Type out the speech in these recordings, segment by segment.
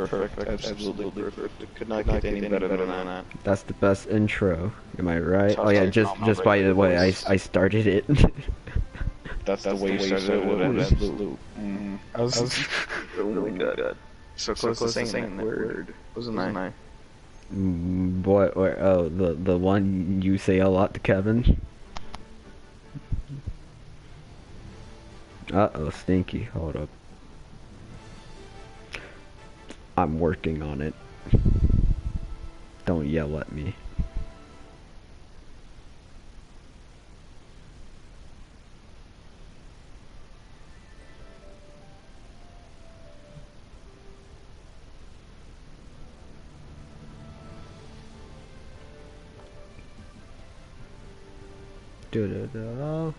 Perfect, absolutely perfect. It could not get any better than that. That's the best intro. Am I right? Tough Oh yeah, to just by the way, I started it. That's the way you started it with an absolute. I was really good. So close to saying that word. Wasn't I? What? Oh, the one you say a lot to Kevin. Uh-oh, stinky. Hold up. I'm working on it. Don't yell at me. Da-da-da.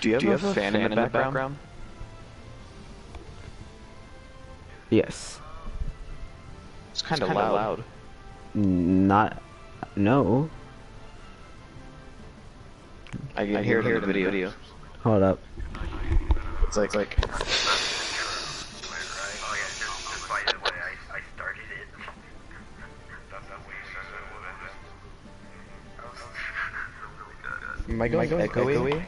Do you have a fan in the background? Yes. It's kind of loud. Not. No. I can hear it in the video. Hold up. It's like. Am I going echoey?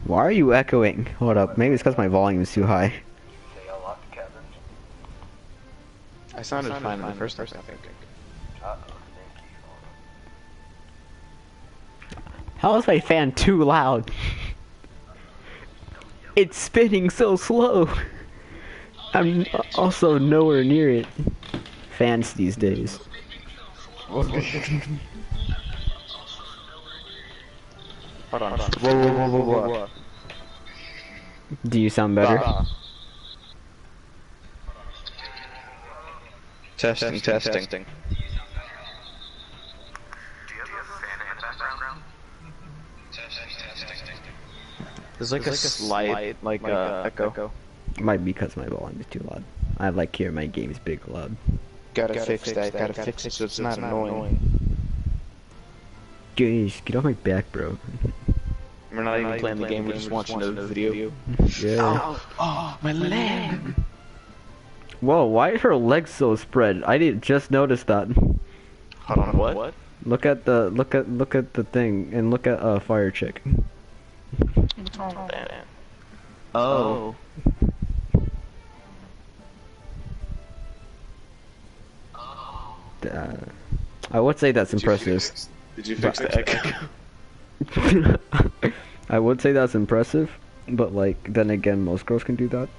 Why are you echoing? Hold up. Maybe it's because my volume is too high. I sounded fine in the first time, I think. How is my fan too loud? It's spinning so slow. I'm also nowhere near it. Fans these days. Hold on. Whoa. Do you sound better? Testing. Do you have a fan in the background? Testing. There's like a slight echo. Might be because my volume is too loud. I like hearing my games big loud. Gotta fix that. Gotta fix it so it's not annoying. Jeez, get off my back, bro. We're not even playing the game. We're just watching the video. Yeah. Oh, my leg. Whoa, why is her legs so spread? I didn't just notice that. Hold on, what? Look at the thing and look at Fire Chick. Oh. I would say that's impressive. Did you fix the echo? I would say that's impressive, but like then again, most girls can do that.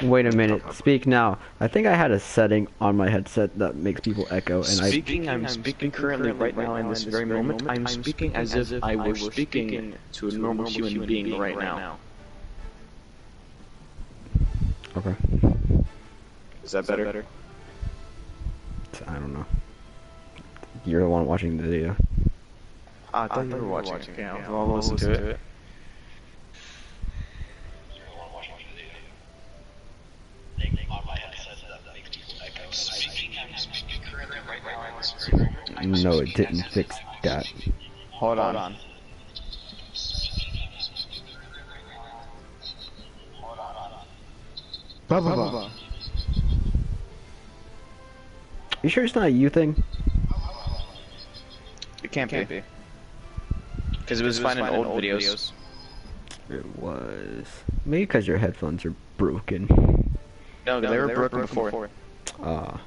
Wait a minute. Speak now. I think I had a setting on my headset that makes people echo, and I'm speaking currently right now in this very moment. I'm speaking as if I were speaking to a normal human being right now. Okay. Is that better? I don't know. You're the one watching the video. I thought you were watching. Okay, I'll listen to it. No, it didn't fix that. Hold on. Blah. You sure it's not a you thing? It can't be. Because it was fine in old videos. It was. Maybe because your headphones are broken. No, they were broken before. Ah.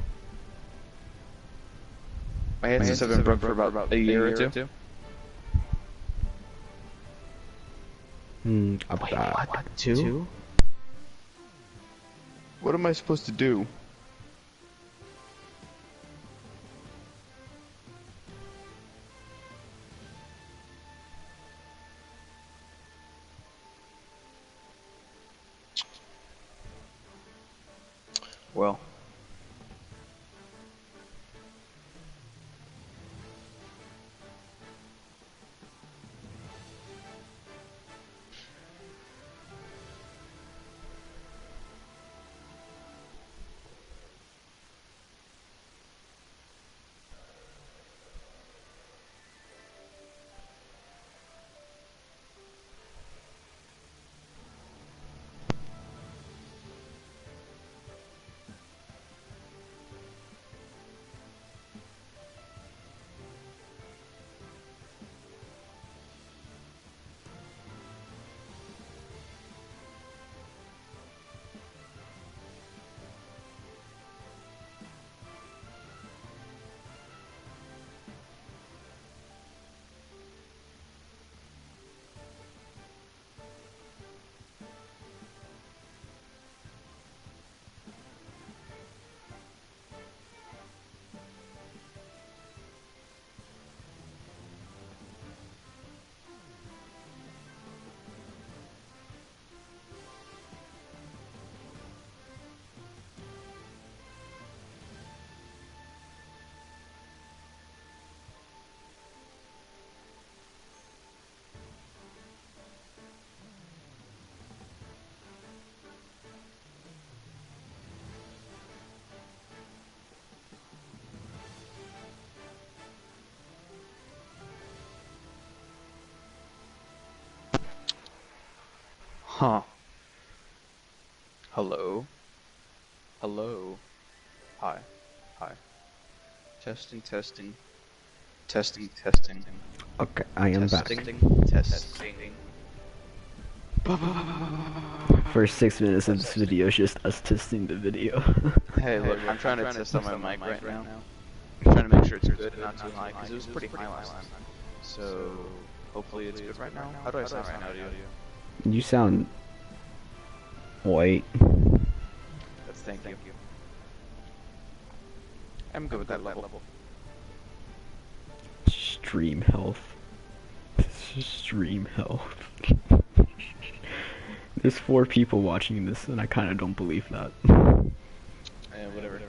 My headsets have been broken for about a year or two. About two? What am I supposed to do? Well. Huh. Hello? Hello? Hi. Hi. Testing, testing. Testing, testing. Okay, I am back. Testing. First 6 minutes of this video is just us testing the video. Hey, look, I'm trying to test on my mic right now. I'm trying to make sure it's good and not too high, because it was pretty high last time. So, hopefully it's good right now. How do I sound right now to you? You sound white. Thank you. I'm good with that level. Stream health. Stream health. There's 4 people watching this, and I kind of don't believe that. Whatever.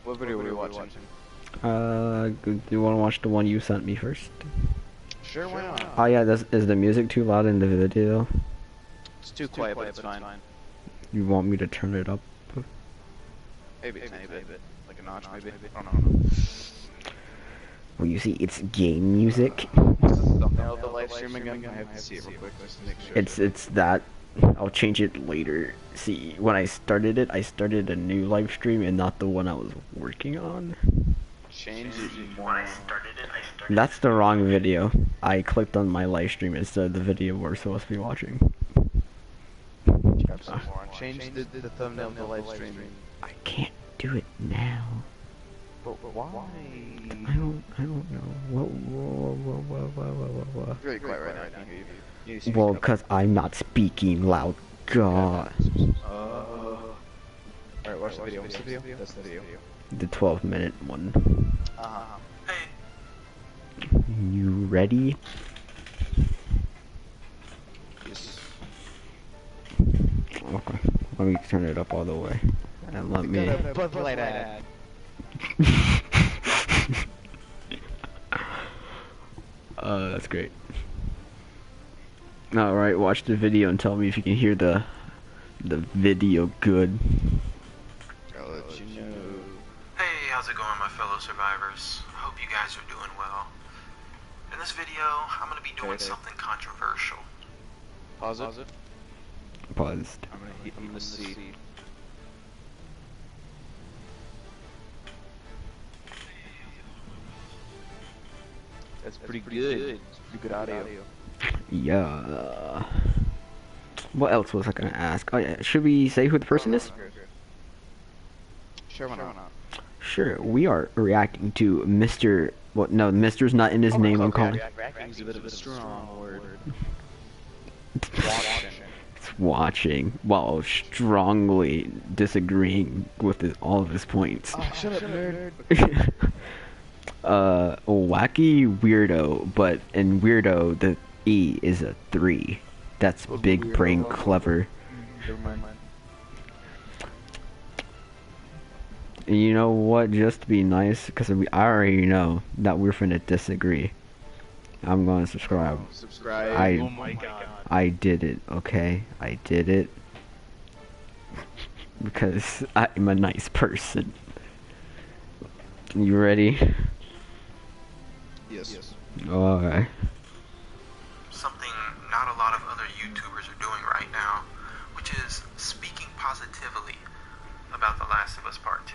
What video were you watching? Do you want to watch the one you sent me first? Sure, why not? Oh yeah, is the music too loud in the video? It's too quiet, but it's fine. You want me to turn it up? Maybe a tiny bit. Like a notch, maybe. I don't know. Well, you see, it's game music. What's the thumbnail of the live stream again? I have to see it real quick just to make sure. It's that. I'll change it later. See, when I started it, I started a new live stream and not the one I was working on. Change it When I started it, That's the wrong video. I clicked on my live stream instead of the video we're supposed to be watching. Change the thumbnail of the live stream. I can't do it now. But why? I don't know. What? Really quiet right now. I can't hear you. Well, cause I'm not speaking loud. God. Alright, watch the video. What's the video? That's the video. The 12-minute one. Hey, You ready? Yes. Okay. Let me turn it up all the way. And let me. That's great. Alright, watch the video and tell me if you can hear the video good. I'll let you know. hey, how's it going, my fellow survivors? I hope you guys are doing well. In this video, I'm gonna be doing something controversial. Pause it. Paused. I'm gonna see. That's pretty good. It's pretty good audio. Yeah. What else was I gonna ask? Oh yeah, should we say who the person is? Sure, why not? Sure, we are reacting to Mr. What? No, Mr's not in his name. I'm calling. Reacting is a bit of a strong word. It's watching while strongly disagreeing with all of his points. Oh, shut up, nerd. Wacky weirdo, but in weirdo the E is a 3. That's big brain clever. Never mind. And you know what? Just to be nice, because I already know that we're finna disagree. I'm gonna subscribe. Subscribe. Oh my god. I did it. Okay, I did it because I'm a nice person. You ready? Yes. Okay. Something not a lot of other YouTubers are doing right now, which is speaking positively about The Last of Us Part 2.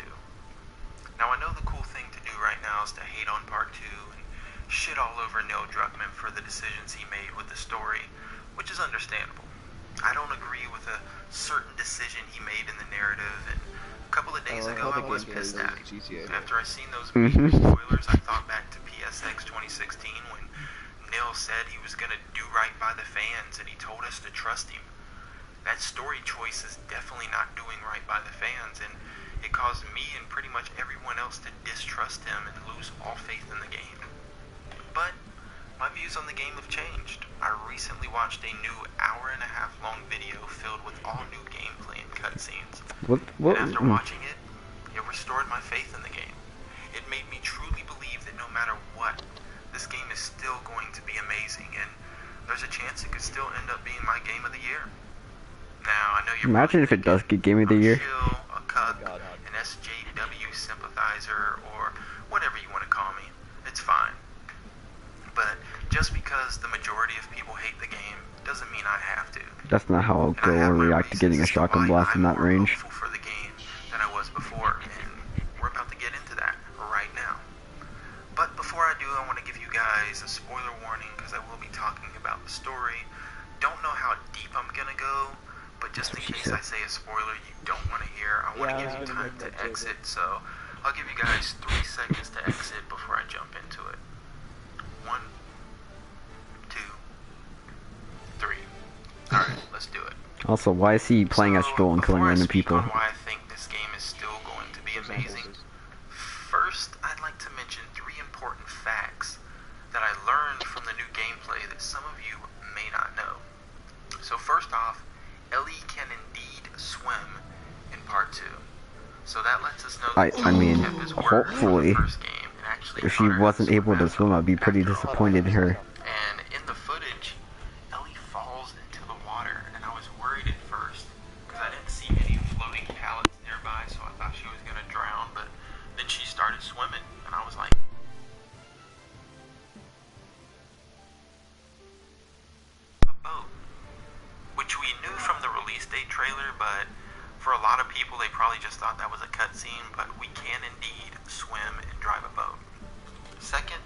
Now, I know the cool thing to do right now is to hate on Part 2 and shit all over Neil Druckmann for the decisions he made with the story, which is understandable. I don't agree with a certain decision he made in the narrative, and a couple of days ago I was pissed at him. After I seen those major spoilers, I thought back to PSX 2016 when Neil said he was gonna do right by the fans and he told us to trust him. That story choice is definitely not doing right by the fans, and it caused me and pretty much everyone else to distrust him and lose all faith in the game. But my views on the game have changed. I recently watched a new hour-and-a-half long video filled with all new gameplay and cutscenes. What? And after watching it, it restored my faith in the game. It made me truly believe that no matter what, this game is still going to be amazing, and there's a chance it could still end up being my game of the year. Now, I know you're Imagine if it does get Game of the Year. Chill, a cuck, an SJW sympathizer, or whatever you want to call me. It's fine. But just because the majority of people hate the game doesn't mean I have to. That's not how I'll And go I have or my react to getting a reasons as to shotgun why blast in I'm that more range. hopeful for the game than I was before, and we're about to get into that right now. But before I do, I want to give you guys a spoiler warning because I will be talking about the story. Don't know how deep I'm gonna go, but just in case I say a spoiler you don't want to hear, I want to give you time to exit. So I'll give you guys 3 seconds to exit before I jump into it. 1, 2, 3. All right, let's do it. Also, why is he playing as Joel and killing random people? Before I speak on why I think this game is still going to be amazing, first I'd like to mention 3 important facts that I learned from the new gameplay that some of you may not know. So first off, Ellie can indeed swim in part 2. So that lets us know that I mean, kept his word hopefully, from the first game and actually if she taught her how to wasn't able to swim, I'd be pretty after all. disappointed in her. And in the footage, Ellie falls into the water, and I was worried at first because I didn't see any floating pallets nearby, so I thought she was gonna drown. But then she started swimming, and I was like, a boat, which we knew from the release date trailer, but for a lot of people, they probably just thought that was a cutscene. But we can indeed swim and drive a boat. Second,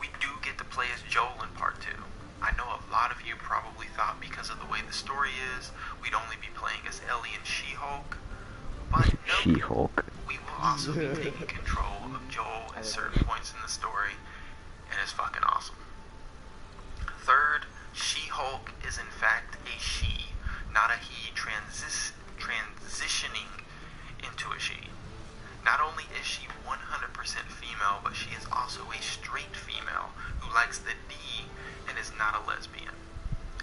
we do get to play as Joel in part 2. I know a lot of you probably thought because of the way the story is, we'd only be playing as Ellie and She-Hulk. But no, She-Hulk. we will also be taking control of Joel at certain points in the story, and it's fucking awesome. Third, She-Hulk is in fact a she, not a he transitioning into a she. Not only is she 100% female, but she is also a straight female who likes the D and is not a lesbian.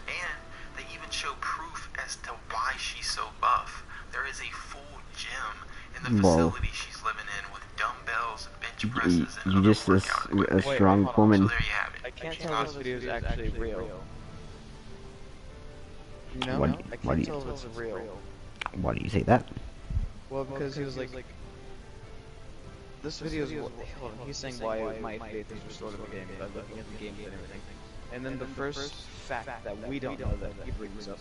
And they even show proof as to why she's so buff. There is a full gym in the facility she's living in with dumbbells, bench presses, and You other just workout equipment. a strong So woman. there you have it. I can't tell if this video is actually real. You know? What- I what can't do you- tell if it's real. Why do you say that? Well, because he was like, this video is what, hold on, he's saying why my faith is restored in the game by looking at the gameplay and everything. And then the first fact that we don't know that he brings up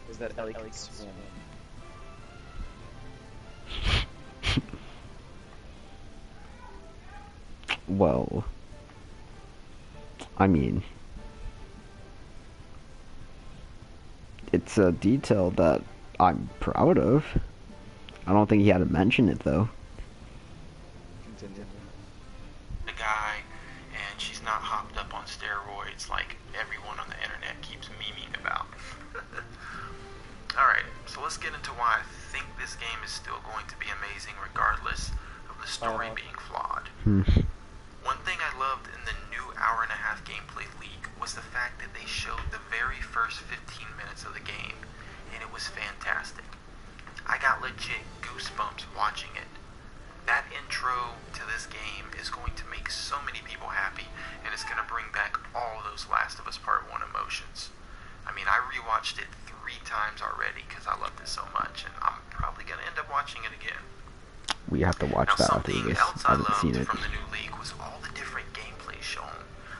is that Ellie can swim. Well, I mean, it's a detail that I'm proud of. I don't think he had to mention it though. Continue. The guy, and she's not hopped up on steroids like everyone on the internet keeps memeing about. Alright, so let's get into why I think this game is still going to be amazing regardless of the story being flawed. One thing I loved in the new hour-and-a-half gameplay leak was the fact that they showed the very first 15 minutes of the game, and it was fantastic. I got legit goosebumps watching it. That intro to this game is going to make so many people happy, and it's going to bring back all those Last of Us Part 1 emotions. I mean, I rewatched it 3 times already because I loved it so much, and I'm probably going to end up watching it again. We have to watch Now, that after something this. else I I haven't seen loved it. from the new league was all the different gameplay shown.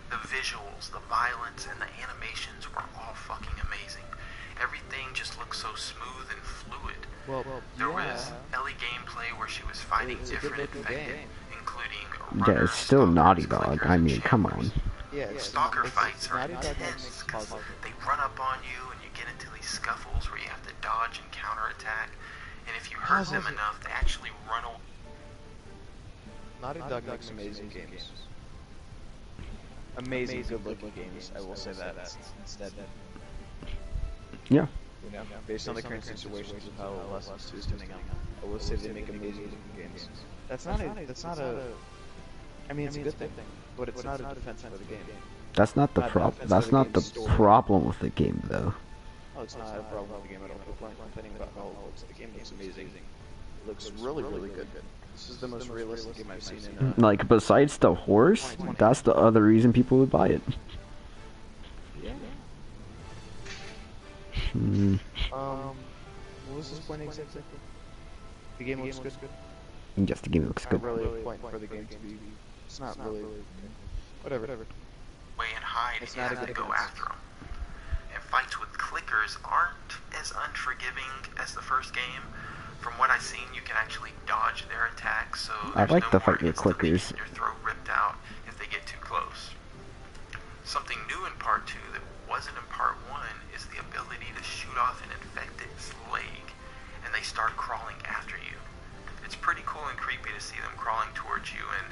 The visuals, the violence, and the animations were all fucking amazing. Everything just looked so smooth and fluid. Well, There was Ellie gameplay where she was fighting different infected, including Yeah, runners, it's still stalkers, Naughty Dog. clickers, I and mean, come shamblers. on. yeah, Stalker fights are Naughty Dog intense makes because puzzle. they run up on you and you get into these scuffles where you have to dodge and counterattack. And if you hurt them enough, they actually run away. Naughty Dog makes amazing games. Amazing, good-looking games. I will say that instead. Yeah. You know, based on the current situations of how Last of Us 2 is turning out, I will say they make amazing looking games. That's not a. I mean, it's a good thing, but it's not a defense for the game. That's not the That's not the problem with the game, though. Oh, it's not a problem with the game at all. We're complaining about how it looks. The game looks amazing. It looks really, really good. This is the most realistic game I've seen in. Like, besides the horse, that's the other reason people would buy it. Yeah. What was this point exactly? The game looks good. Yes, the game looks good. Not really a point for the game to be. It's not really. Whatever. way and hide, It's and you not a have to good go defense. after them. And fights with clickers aren't as unforgiving as the first game. From what I've seen, you can actually dodge their attacks, so I there's like no the more fight with instantly clickers. getting your throat ripped out if they get too close. Something new in Part 2 that wasn't in Part 1 is the ability to shoot off an infected's leg, and they start crawling after you. It's pretty cool and creepy to see them crawling towards you, and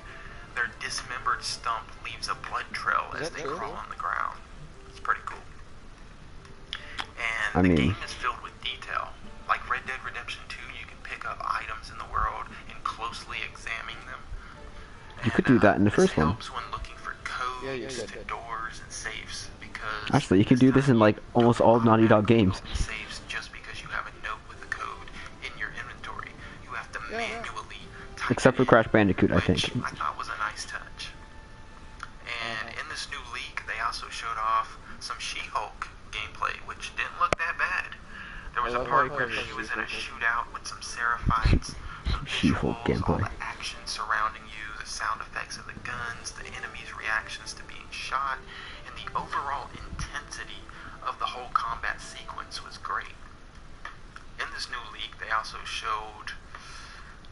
their dismembered stump leaves a blood trail as they crawl on the ground. It's pretty cool. And the game is filled with detail. Like Red Dead Redemption 2, you can pick up items in the world and closely examine them. You could do that in the first one. This helps when looking for codes to doors and safes, because Actually, you can do this in like almost all Naughty Dog games. Safes just because you have a note with a code in your inventory. You have to manually type Except for Crash Bandicoot, I think. which I thought was a nice touch. And in this new leak, they also showed off some She-Hulk gameplay, which didn't look that bad. There was a part where she was in a shootout with some Seraphites, some She-Hulk visuals, all gameplay. the action surrounding you, the sound effects of the guns, the enemies' reactions to being shot, and the overall intensity of the whole combat sequence was great. In this new leak, they also showed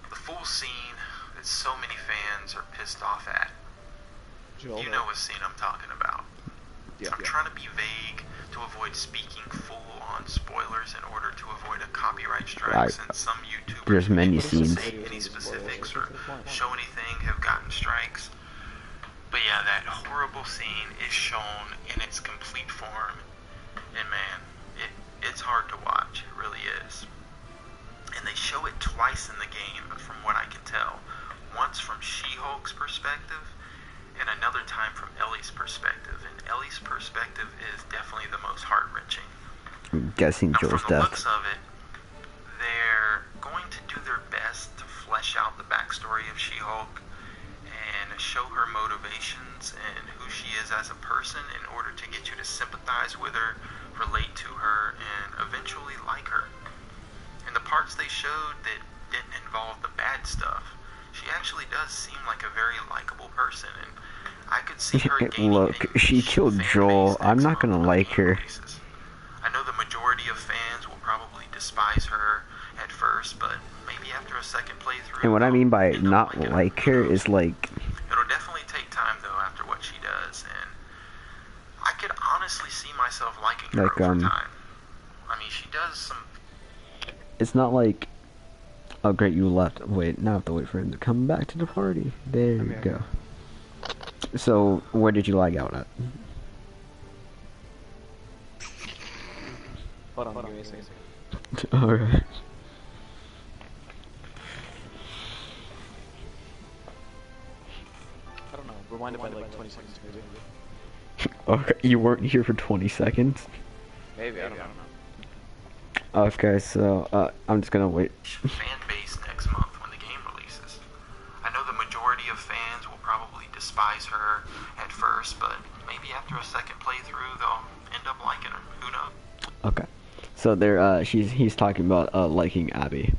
the full scene that so many fans are pissed off at. You know what scene I'm talking about. I'm trying to be vague to avoid speaking full-on spoilers in order to avoid a copyright strike, since some YouTubers There's many who didn't scenes. say any specifics or show anything have gotten strikes. But yeah, that horrible scene is shown in its complete form, and man, it's hard to watch. It really is. And they show it twice in the game, from what I can tell. Once from She-Hulk's perspective, and another time from Ellie's perspective. And Ellie's perspective is definitely the most heart-wrenching. I'm guessing Now, Joel's from the death. looks of it, they're going to do their best to flesh out the backstory of She-Hulk and show her motivations and who she is as a person in order to get you to sympathize with her, relate to her, and eventually like her. And the parts they showed that didn't involve the bad stuff, she actually does seem like a very likable person, and I could see her gaining Look, a she huge killed fan Joel. base I'm next not gonna month when like the game her. releases. I know the majority of fans will probably despise her at first, but maybe after a second playthrough. And what I mean by they'll end not up liking like her is like, It'll definitely take time though after what she does, and I could honestly see myself liking her Like, over time. I mean, she does some. it's not like, oh great, you left. Wait, now I have to wait for him to come back to the party. There you go. So, where did you lag out at? Hold on, give me a second. Alright. I don't know, rewind it by like 20 seconds maybe. Okay, you weren't here for 20 seconds? Maybe, I don't know. Okay, so, I'm just gonna wait. Fan base next month when the game releases. I know the majority of fans will probably despise her at first, but maybe after a second playthrough they'll end up liking her. Who knows? Okay. So there, he's talking about, liking Abby.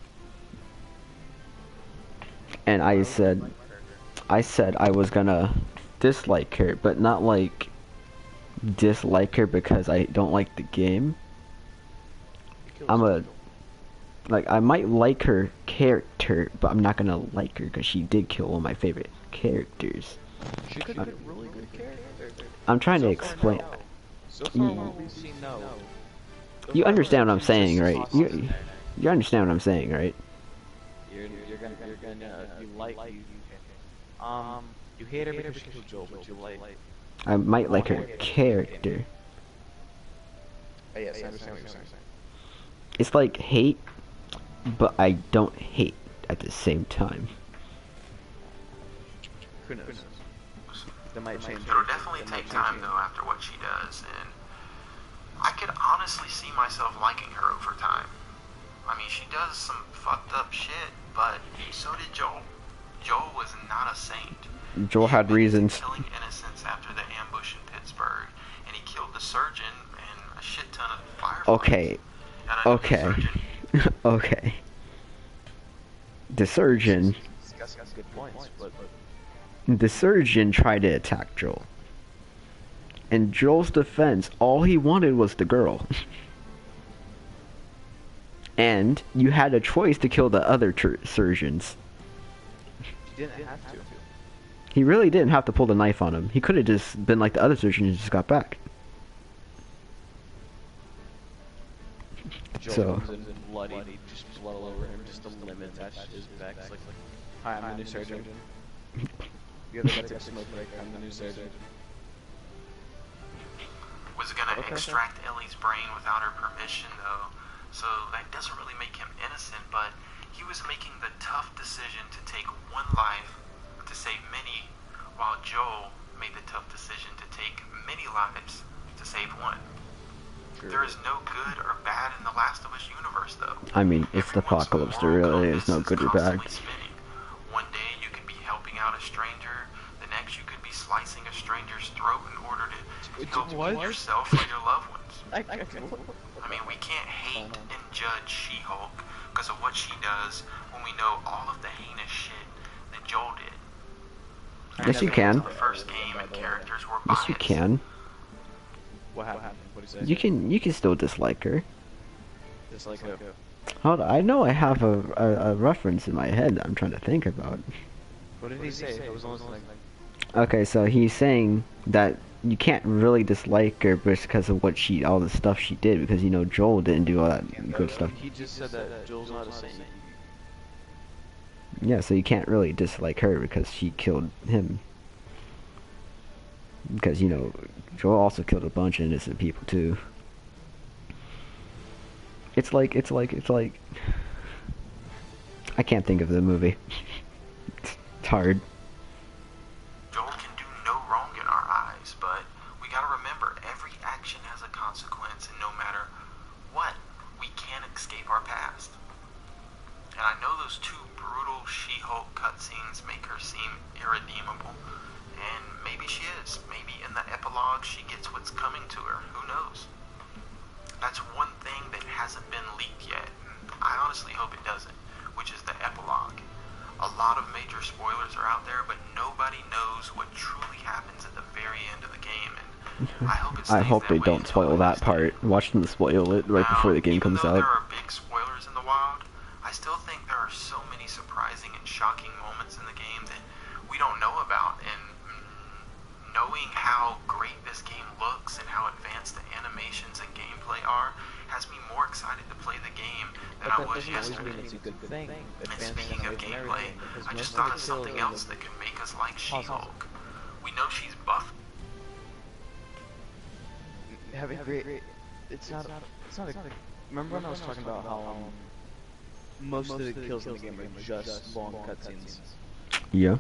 And I said I was gonna dislike her, but not like dislike her because I don't like the game. I might like her character, but I'm not gonna like her because she did kill one of my favorite characters. She could be a really good character. I'm trying to explain. So far, what we've seen, no. You understand what I'm saying, right? You understand what I'm saying, right? You hate her because she killed Joel, but you like. I might like her character. Oh, yes, I understand what you're saying. It's like hate, but I don't hate at the same time. Who knows? That might change. It'll definitely take time though after what she does, and I could honestly see myself liking her over time. I mean, she does some fucked up shit, but so did Joel. Joel was not a saint. Joel had reasons. Killing innocents after the ambush in Pittsburgh, and he killed the surgeon and a shit ton of firefighters. Okay. Okay. Okay. The surgeon. Discussing good points, but The surgeon tried to attack Joel. In Joel's defense, all he wanted was the girl. And you had a choice to kill the other surgeons. You didn't have to. He really didn't have to pull the knife on him. He could have just been like the other surgeons and just got back. Joel So comes in bloody, just blood all over him, just a limb attached to his back. It's like, hi, I'm the new surgeon. You have to take a smoke break. I'm the new surgeon. Was gonna extract Ellie's brain without her permission, though, so that doesn't really make him innocent, but he was making the tough decision to take one life to save many, while Joel made the tough decision to take many lives to save one. True. There is no good or bad in the Last of Us universe, though. I mean, it's the Everyone's apocalypse. There moral really is no compass good or bad. constantly spinning. One day you could be helping out a stranger, the next you could be slicing a stranger's throat in order to help yourself or your loved ones. I mean, we can't hate and judge She-Hulk because of what she does when we know all of the heinous shit that Joel did. Yes, you can. The first game and characters were Yes, biased. you can. What happened? What did he say? You can still dislike her. Dislike who? Hold on, I know I have a reference in my head that I'm trying to think about. What did he say? It was almost like... Okay, so he's saying that you can't really dislike her because of all the stuff she did, because you know Joel didn't do all that good stuff. He just said that Joel's not a saint. Yeah, so you can't really dislike her because she killed him. Because you know Joel also killed a bunch of innocent people too. It's like I can't think of the movie. It's hard. Joel can do no wrong in our eyes, but we gotta remember every action has a consequence, and no matter what, we can't escape our past. And I know those two brutal She-Hulk cutscenes make her seem irredeemable, and maybe she is. Maybe in the epilogue she gets what's coming to her. Who knows? That's one thing that hasn't been leaked yet. I honestly hope it doesn't, which is the epilogue. A lot of major spoilers are out there, but nobody knows what truly happens at the very end of the game, and I hope it stays I hope that they way don't until spoil that part. Watch them spoil it right before the game comes Even though out. there are big spoilers in the wild, I still think there are so many surprising and shocking moments in the game that we don't know about, and knowing how great this game looks and how advanced the animations and gameplay are has me more excited to play the game than I was yesterday. It's a good thing. And speaking of gameplay, I just thought of something else that could make us like She-Hulk. We know she's buff. Having great. It's not a. Remember when I was talking about how most of the kills in the game are just long cutscenes? Yeah.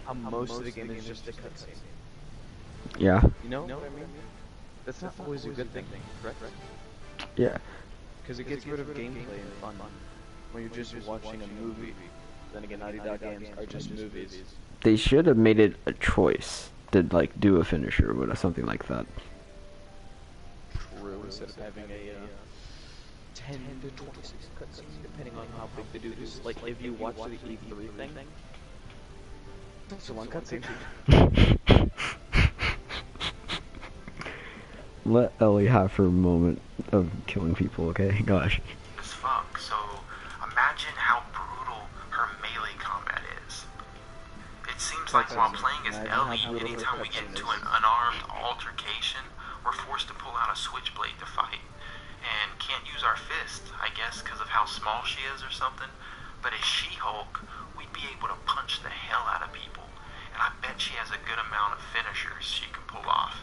How most of the game is just a cutscene. Yeah. You know what I mean? That's not always a good thing, correct? Yeah. Because it gets rid of gameplay and fun when you're just watching a movie. Then again, Naughty Dog games are just movies. They should have made it a choice to like do a finisher or something like that. True, instead of having a 10 to 26 cutscenes, depending on how big the dude is. Like if you watch the E3 thing, it's a one cutscene. Let Ellie have her moment of killing people, okay? Gosh. As fuck, so imagine how brutal her melee combat is. It seems like while playing as Ellie, anytime we get into an unarmed altercation, we're forced to pull out a switchblade to fight. And can't use our fist, I guess because of how small she is or something. But as She-Hulk, we'd be able to punch the hell out of people. And I bet she has a good amount of finishers she can pull off.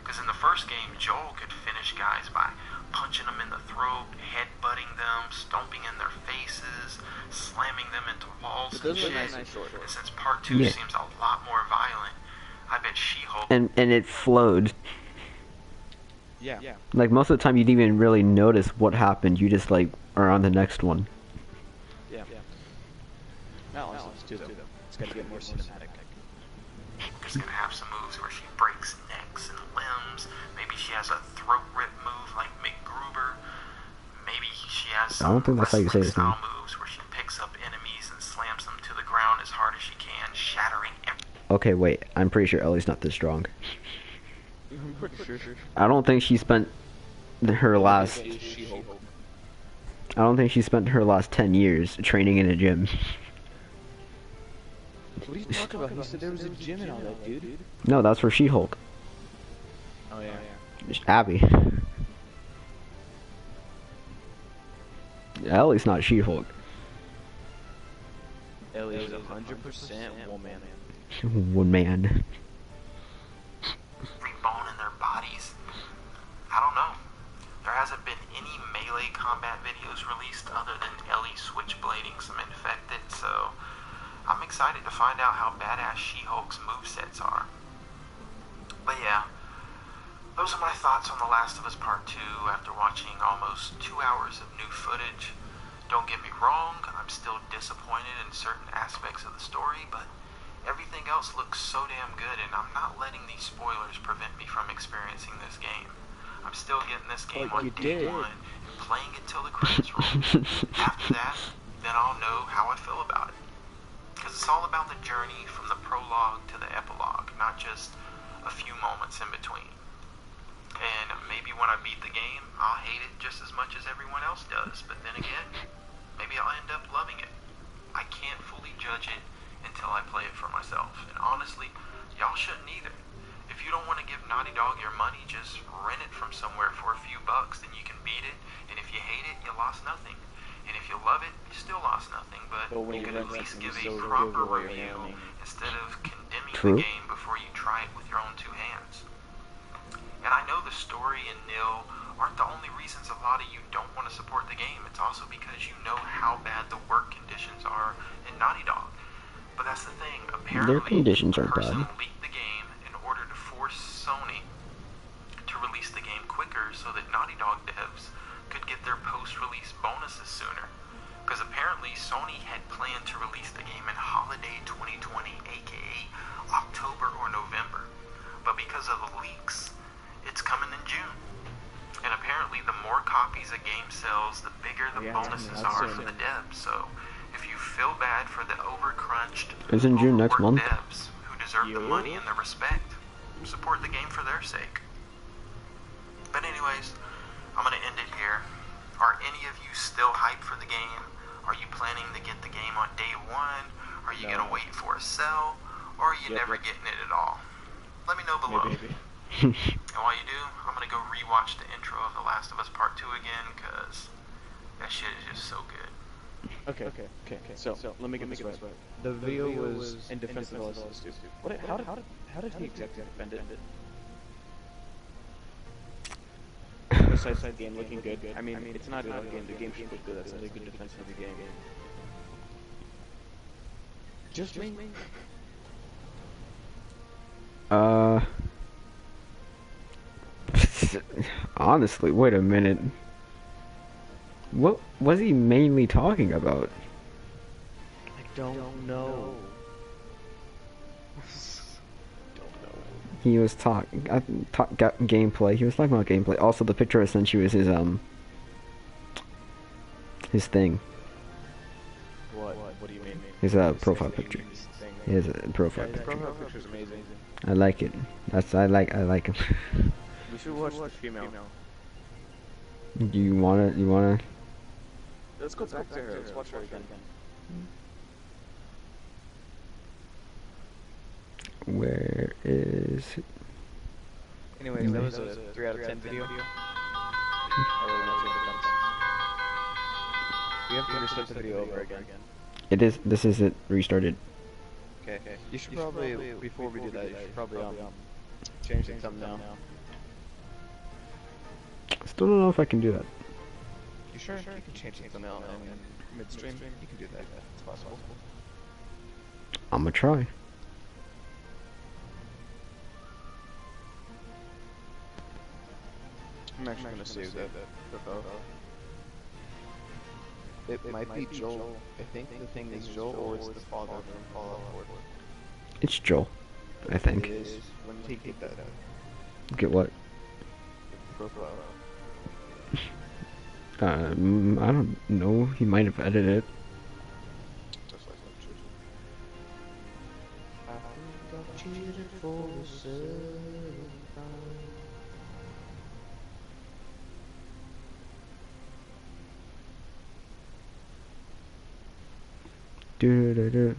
Because in the first game, Joel could finish guys by punching them in the throat, headbutting them, stomping in their faces, slamming them into walls and shit. And since part 2 seems a lot more violent, I bet She-Hulk... And it flowed. Yeah. Like most of the time you didn't even really notice what happened, you just like are on the next one. Yeah. Not always too, though. It's gotta get more cinematic. She's gonna have some moves where she breaks necks and limbs. Maybe she has a throat rip move like McGruber. Maybe she has some I don't think that's how you say his name. style moves where she picks up enemies and slams them to the ground as hard as she can, shattering every... Okay, wait. I'm pretty sure Ellie's not this strong. I'm pretty sure. I don't think she spent her last. Is She-Hulk. I don't think she spent her last 10 years training in a gym. What are you talking about? He said there was a gym and all that, dude. No, that's for She-Hulk. Oh yeah. Abby. At least not She-Hulk. Ellie is 100% woman. One man. Every bone in their bodies. I don't know. There hasn't been any melee combat videos released other than Ellie switchblading some infected, so I'm excited to find out how badass She-Hulk's movesets are. But yeah, those are my thoughts on The Last of Us Part 2 after watching almost 2 hours of new footage. Don't get me wrong, I'm still disappointed in certain aspects of the story, but everything else looks so damn good, and I'm not letting these spoilers prevent me from experiencing this game. I'm still getting this game on day one and playing it till the credits roll. After that, then I'll know how I feel about it. Because it's all about the journey from the prologue to the epilogue, not just a few moments in between. And maybe when I beat the game, I'll hate it just as much as everyone else does. But then again, maybe I'll end up loving it. I can't fully judge it until I play it for myself. And honestly, y'all shouldn't either. If you don't want to give Naughty Dog your money, just rent it from somewhere for a few bucks, then you can beat it. And if you hate it, you lost nothing. And if you love it, you still lost nothing. But you could at least give a proper review instead of condemning the game before you try it with your own two hands. And I know the story and Nil aren't the only reasons a lot of you don't want to support the game. It's also because you know how bad the work conditions are in Naughty Dog. But that's the thing. Apparently, Their conditions aren't a person bad. leaked the game in order to force Sony to release the game quicker so that Naughty Dog devs could get their post-release bonuses sooner. Because apparently Sony had planned to release the game in holiday 2020, aka October or November. But because of the leaks, it's coming in June. And apparently the more copies a game sells, the bigger the bonuses are for the devs. So if you feel bad for the overcrunched, Isn't June next month? devs who deserve the money and the respect, support the game for their sake. But anyways, I'm going to end it here. Are any of you still hyped for the game? Are you planning to get the game on day one? Are you going to wait for a sale? Or are you never getting it at all? Let me know below. And while you do, I'm going to go rewatch the intro of The Last of Us Part 2 again, because that shit is just so good. Okay. So let me get this right. The video was in defense of The Last of Us 2. How did he exactly defend it? Besides the game looking good, I mean, it's not a game. The game should look good. That's not a good defense of the game. Just me. Honestly, wait a minute. What was he mainly talking about? I don't know. He was gameplay. He was talking about gameplay. Also, the picture I sent you is his thing. What do you mean? His profile picture. His profile The picture. profile picture's amazing. I like it. I like him. We should watch the female. Do you wanna? Let's go back to her. Let's watch her again. Where is it? Anyways, that was a 3 out of 10 video. I really enjoyed the content. We have to restart the video over again. It is. This is it. Restarted. Okay. You should probably, before we do that, you should probably change the thumbnail. Still don't know if I can do that. You sure? You can change the thumbnail in midstream. You can do that. It's possible. I'm gonna try. I'm actually gonna save the photo. It might be Joel. I think the thing is Joel, or it's the father from Fallout 4. It's Joel, I think. It is. When did he get that? Get what? Profile. I don't know. He might have edited it. Just like I've cheated for the seventh time.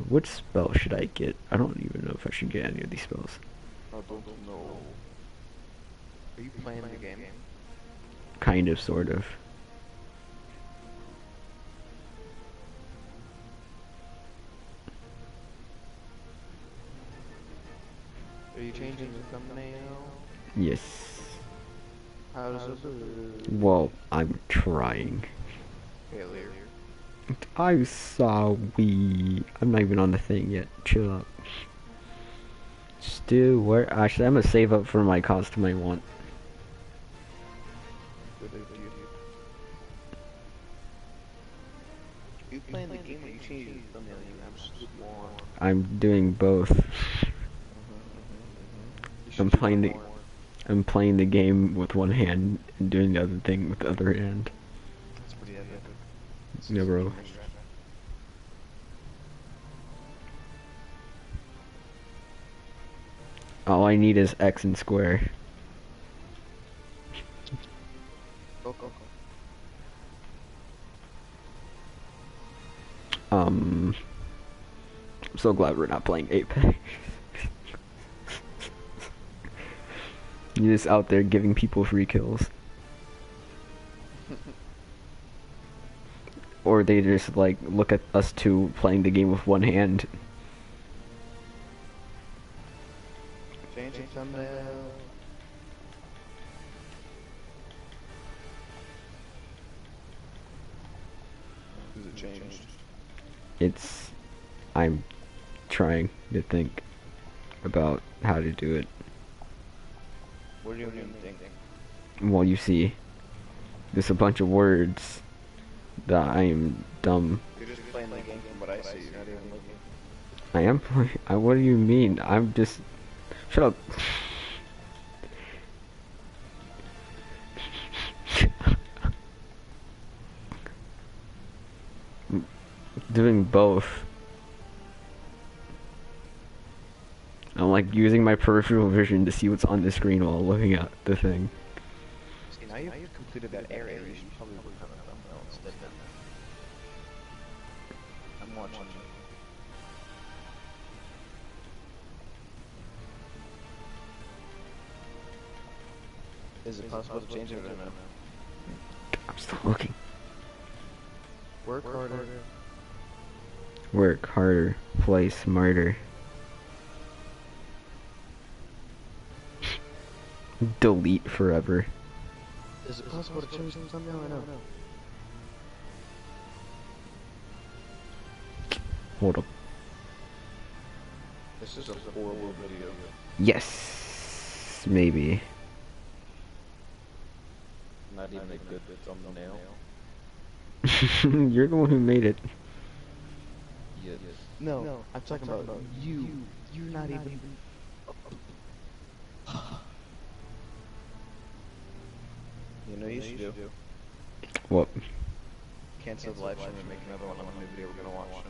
Which spell should I get? I don't even know if I should get any of these spells. I don't know. Are you playing the game? Kind of, sort of. Are you changing the thumbnail? Yes. How does it look? Well, I'm trying. Failure. I'm sorry. I'm not even on the thing yet. Chill out. Still, where? Actually, I'm gonna save up for my costume I want. Good idea. You playing the game or you changing the thumbnail? I'm just one. I'm doing both. I'm playing the game with one hand and doing the other thing with the other hand. That's pretty epic. Yeah, bro. All I need is X and square. Go. I'm so glad we're not playing Apex. You're just out there giving people free kills. Or they just like look at us two playing the game with one hand. Changing thumbnail. Is it changed? I'm trying to think about how to do it. What do you even think? Well, you see, there's a bunch of words that I am dumb. You're just playing the game from what I see, you're not even looking. I am playing. What do you mean? I'm just. Shut up. Doing both. I'm like using my peripheral vision to see what's on the screen while looking at the thing. See, now you've completed that area, you should probably work on a thumbnail instead. I'm watching you. Is it possible to change it or no? I'm still looking. Work harder. Work harder. Play smarter. Delete forever. Is it possible to change the thumbnail or no? Hold up. This is a horrible video. Yes, maybe. Not even a good thumbnail. You're the one who made it. Yes. No, I'm talking about you. You're not even. You know you should do. What? Cancel the live stream and make another one on the new video we're gonna watch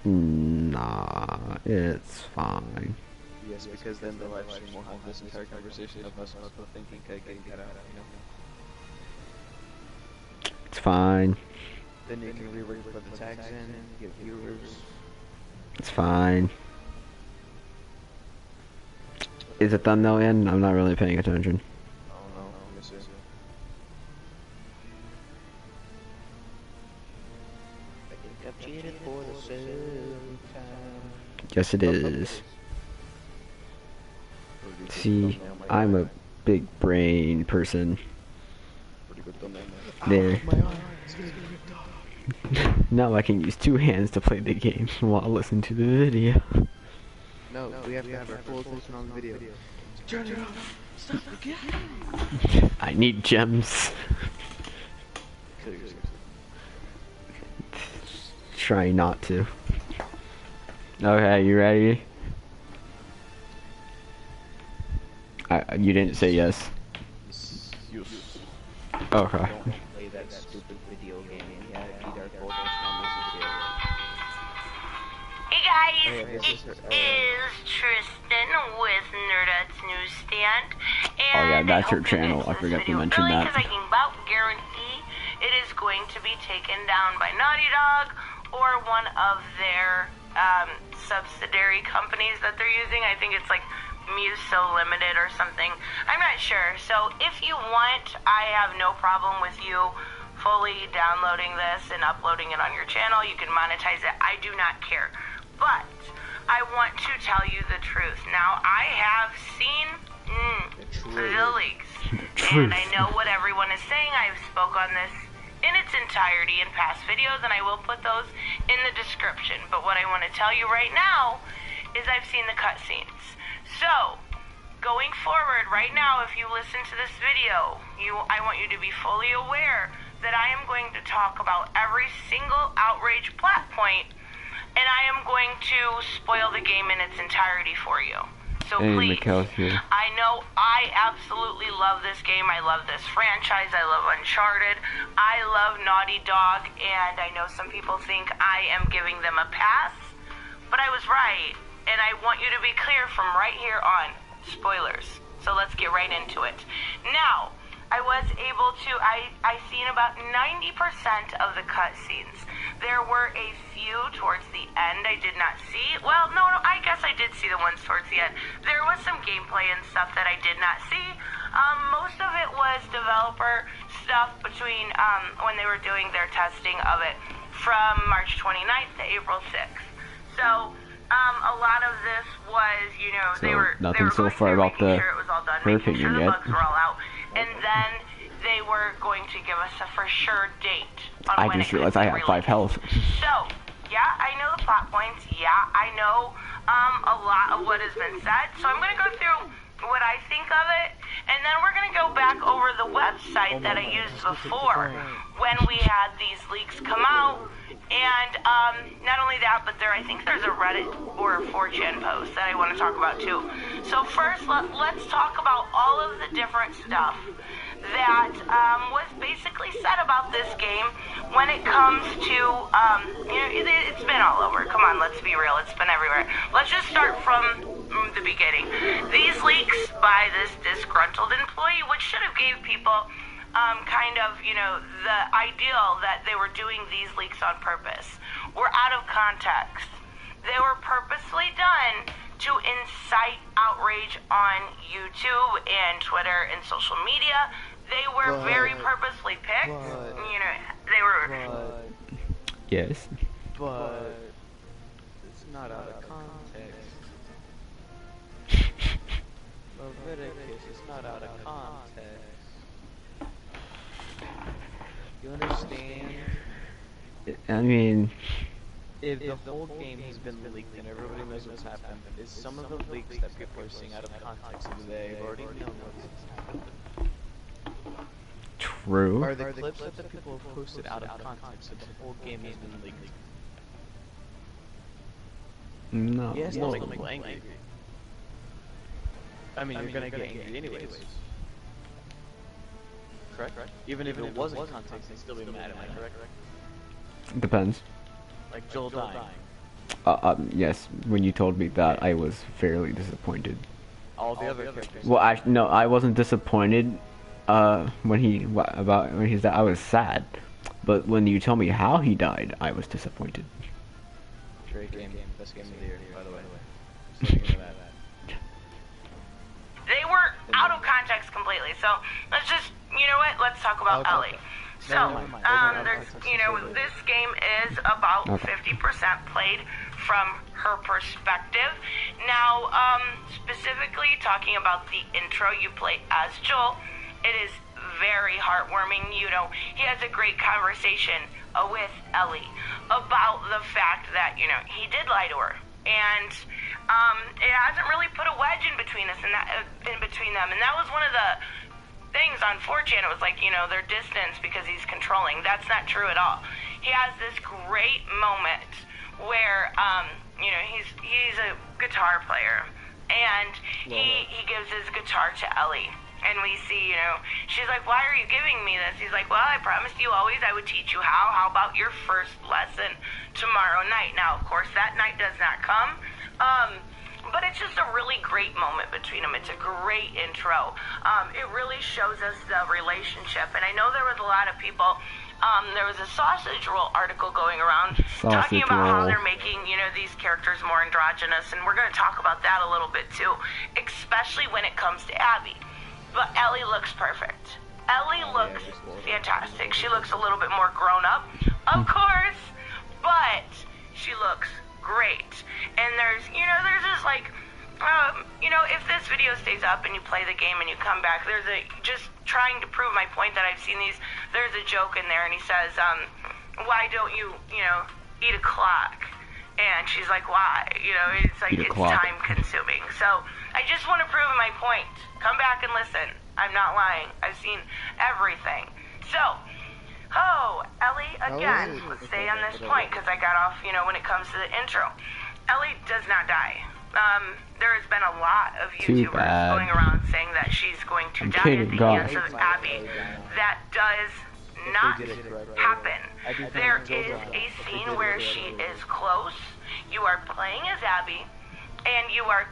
in a minute. Nah, it's fine. Yes, because then the live stream will have this entire conversation of us both thinking getting cut out, you know? It's fine. Then you can rework, put the tags in, get viewers. It's fine. Is the thumbnail in? I'm not really paying attention. I don't know, let me see. I think I've cheated for the seventh time. Yes, it is. See, I'm a big brain person. Pretty good thumbnail. There. My arm is gonna be ripped off. Now I can use two hands to play the game while I listen to the video. No, we have to have our full attention on the video. Turn it off. Stop again. I need gems. Kill yourself. Try not to. Okay, you ready? You didn't say yes. Yes. Okay. Don't play that stupid video game. Yeah, beat our focus on this video. guys, yeah, it is Tristan with Nerdettes Newsstand. And Oh yeah, that's your hope you channel. get I to this forgot to video mention early, that. 'cause I can about guarantee it is going to be taken down by Naughty Dog or one of their subsidiary companies that they're using. I think it's like Muso Limited or something. I'm not sure. So if you want, I have no problem with you fully downloading this and uploading it on your channel. You can monetize it. I do not care. But I want to tell you the truth. Now, I have seen the leaks. And I know what everyone is saying. I've spoke on this in its entirety in past videos, and I will put those in the description. But what I want to tell you right now is I've seen the cutscenes. So, going forward, right now, if you listen to this video, I want you to be fully aware that I am going to talk about every single outrage plot point, and I am going to spoil the game in its entirety for you. So please, I know I absolutely love this game. I love this franchise. I love Uncharted. I love Naughty Dog, and I know some people think I am giving them a pass, but I was right, and I want you to be clear from right here on. Spoilers. So let's get right into it. Now, I was able to, I seen about 90% of the cutscenes. There were a few towards the end I did not see. Well, no, I guess I did see the ones towards the end. There was some gameplay and stuff that I did not see. Most of it was developer stuff between when they were doing their testing of it from March 29th to April 6th. So, a lot of this was, you know, So they were nothing so going far through about making the sure it was all done, her making sure opinion the yet. bugs were all out, and then they were going to give us a for sure date on I when just it could realized I be have 5 released. health. So, yeah, I know the plot points. Yeah, I know a lot of what has been said. So I'm going to go through what I think of it, and then we're going to go back over the website that I used before when we had these leaks come out. And not only that, but I think there's a Reddit or a 4chan post that I want to talk about too. So first, let's talk about all of the different stuff that was basically said about this game when it comes to, you know, it's been all over. Come on, let's be real. It's been everywhere. Let's just start from the beginning. These leaks by this disgruntled employee, which should have gave people kind of, you know, the ideal that they were doing these leaks on purpose, were out of context. They were purposely done to incite outrage on YouTube and Twitter and social media. They were very purposely picked. You know, they were... Yes. But it's not out of context. Leviticus is not out of context. You understand? I mean, If the whole game has been leaked and everybody knows what's happened, is some of the leaks that people are seeing out of context and they've already known what's happened? true. Are the clips that the people have posted out of context that the whole game has been leaked? No. Yes, no. Make people angry. I mean, you're gonna get angry anyways. Correct? Even if it wasn't context, they'd still be mad, am I correct? Depends. Like Joel dying. Yes, when you told me that, I was fairly disappointed. All the other characters. Well, no, I wasn't disappointed when he died. I was sad. But when you told me how he died, I was disappointed. Great game. Best game of the year, by the way. They were out of context completely. So let's just, you know what? Let's talk about Ellie. So, there's, you know, this game is about 50% played from her perspective. Now, specifically talking about the intro, you play as Joel. It is very heartwarming. You know, he has a great conversation with Ellie about the fact that, you know, he did lie to her. And it hasn't really put a wedge in between us and in between them. And that was one of the things on 4chan. It was like, you know, they're distanced because he's controlling. That's not true at all. He has this great moment where, you know, he's a guitar player, and he gives his guitar to Ellie, And we see, she's like, why are you giving me this? He's like, well, I promised you always I would teach you how. How about your first lesson tomorrow night? Now, of course, that night does not come. But it's just a really great moment between them. It's a great intro. It really shows us the relationship. And I know there was a lot of people, there was a Sausage Roll article going around talking about how they're making, these characters more androgynous. And we're going to talk about that a little bit too, especially when it comes to Abby. But Ellie looks perfect. Ellie looks fantastic. She looks a little bit more grown up, of course, but she looks great. And there's just like, if this video stays up and you play the game and you come back, just trying to prove my point that I've seen these, there's a joke in there and he says, why don't you, eat a clock? And she's like, why? It's like, it's time consuming. So I just want to prove my point. Come back and listen. I'm not lying. I've seen everything. So, Ellie, again, let's stay on this point because I got off, when it comes to the intro. Ellie does not die. There has been a lot of YouTubers going around saying that she's going to die at the hands of Abby. That does not happen. There is a scene where she is close. You are playing as Abby, and you are,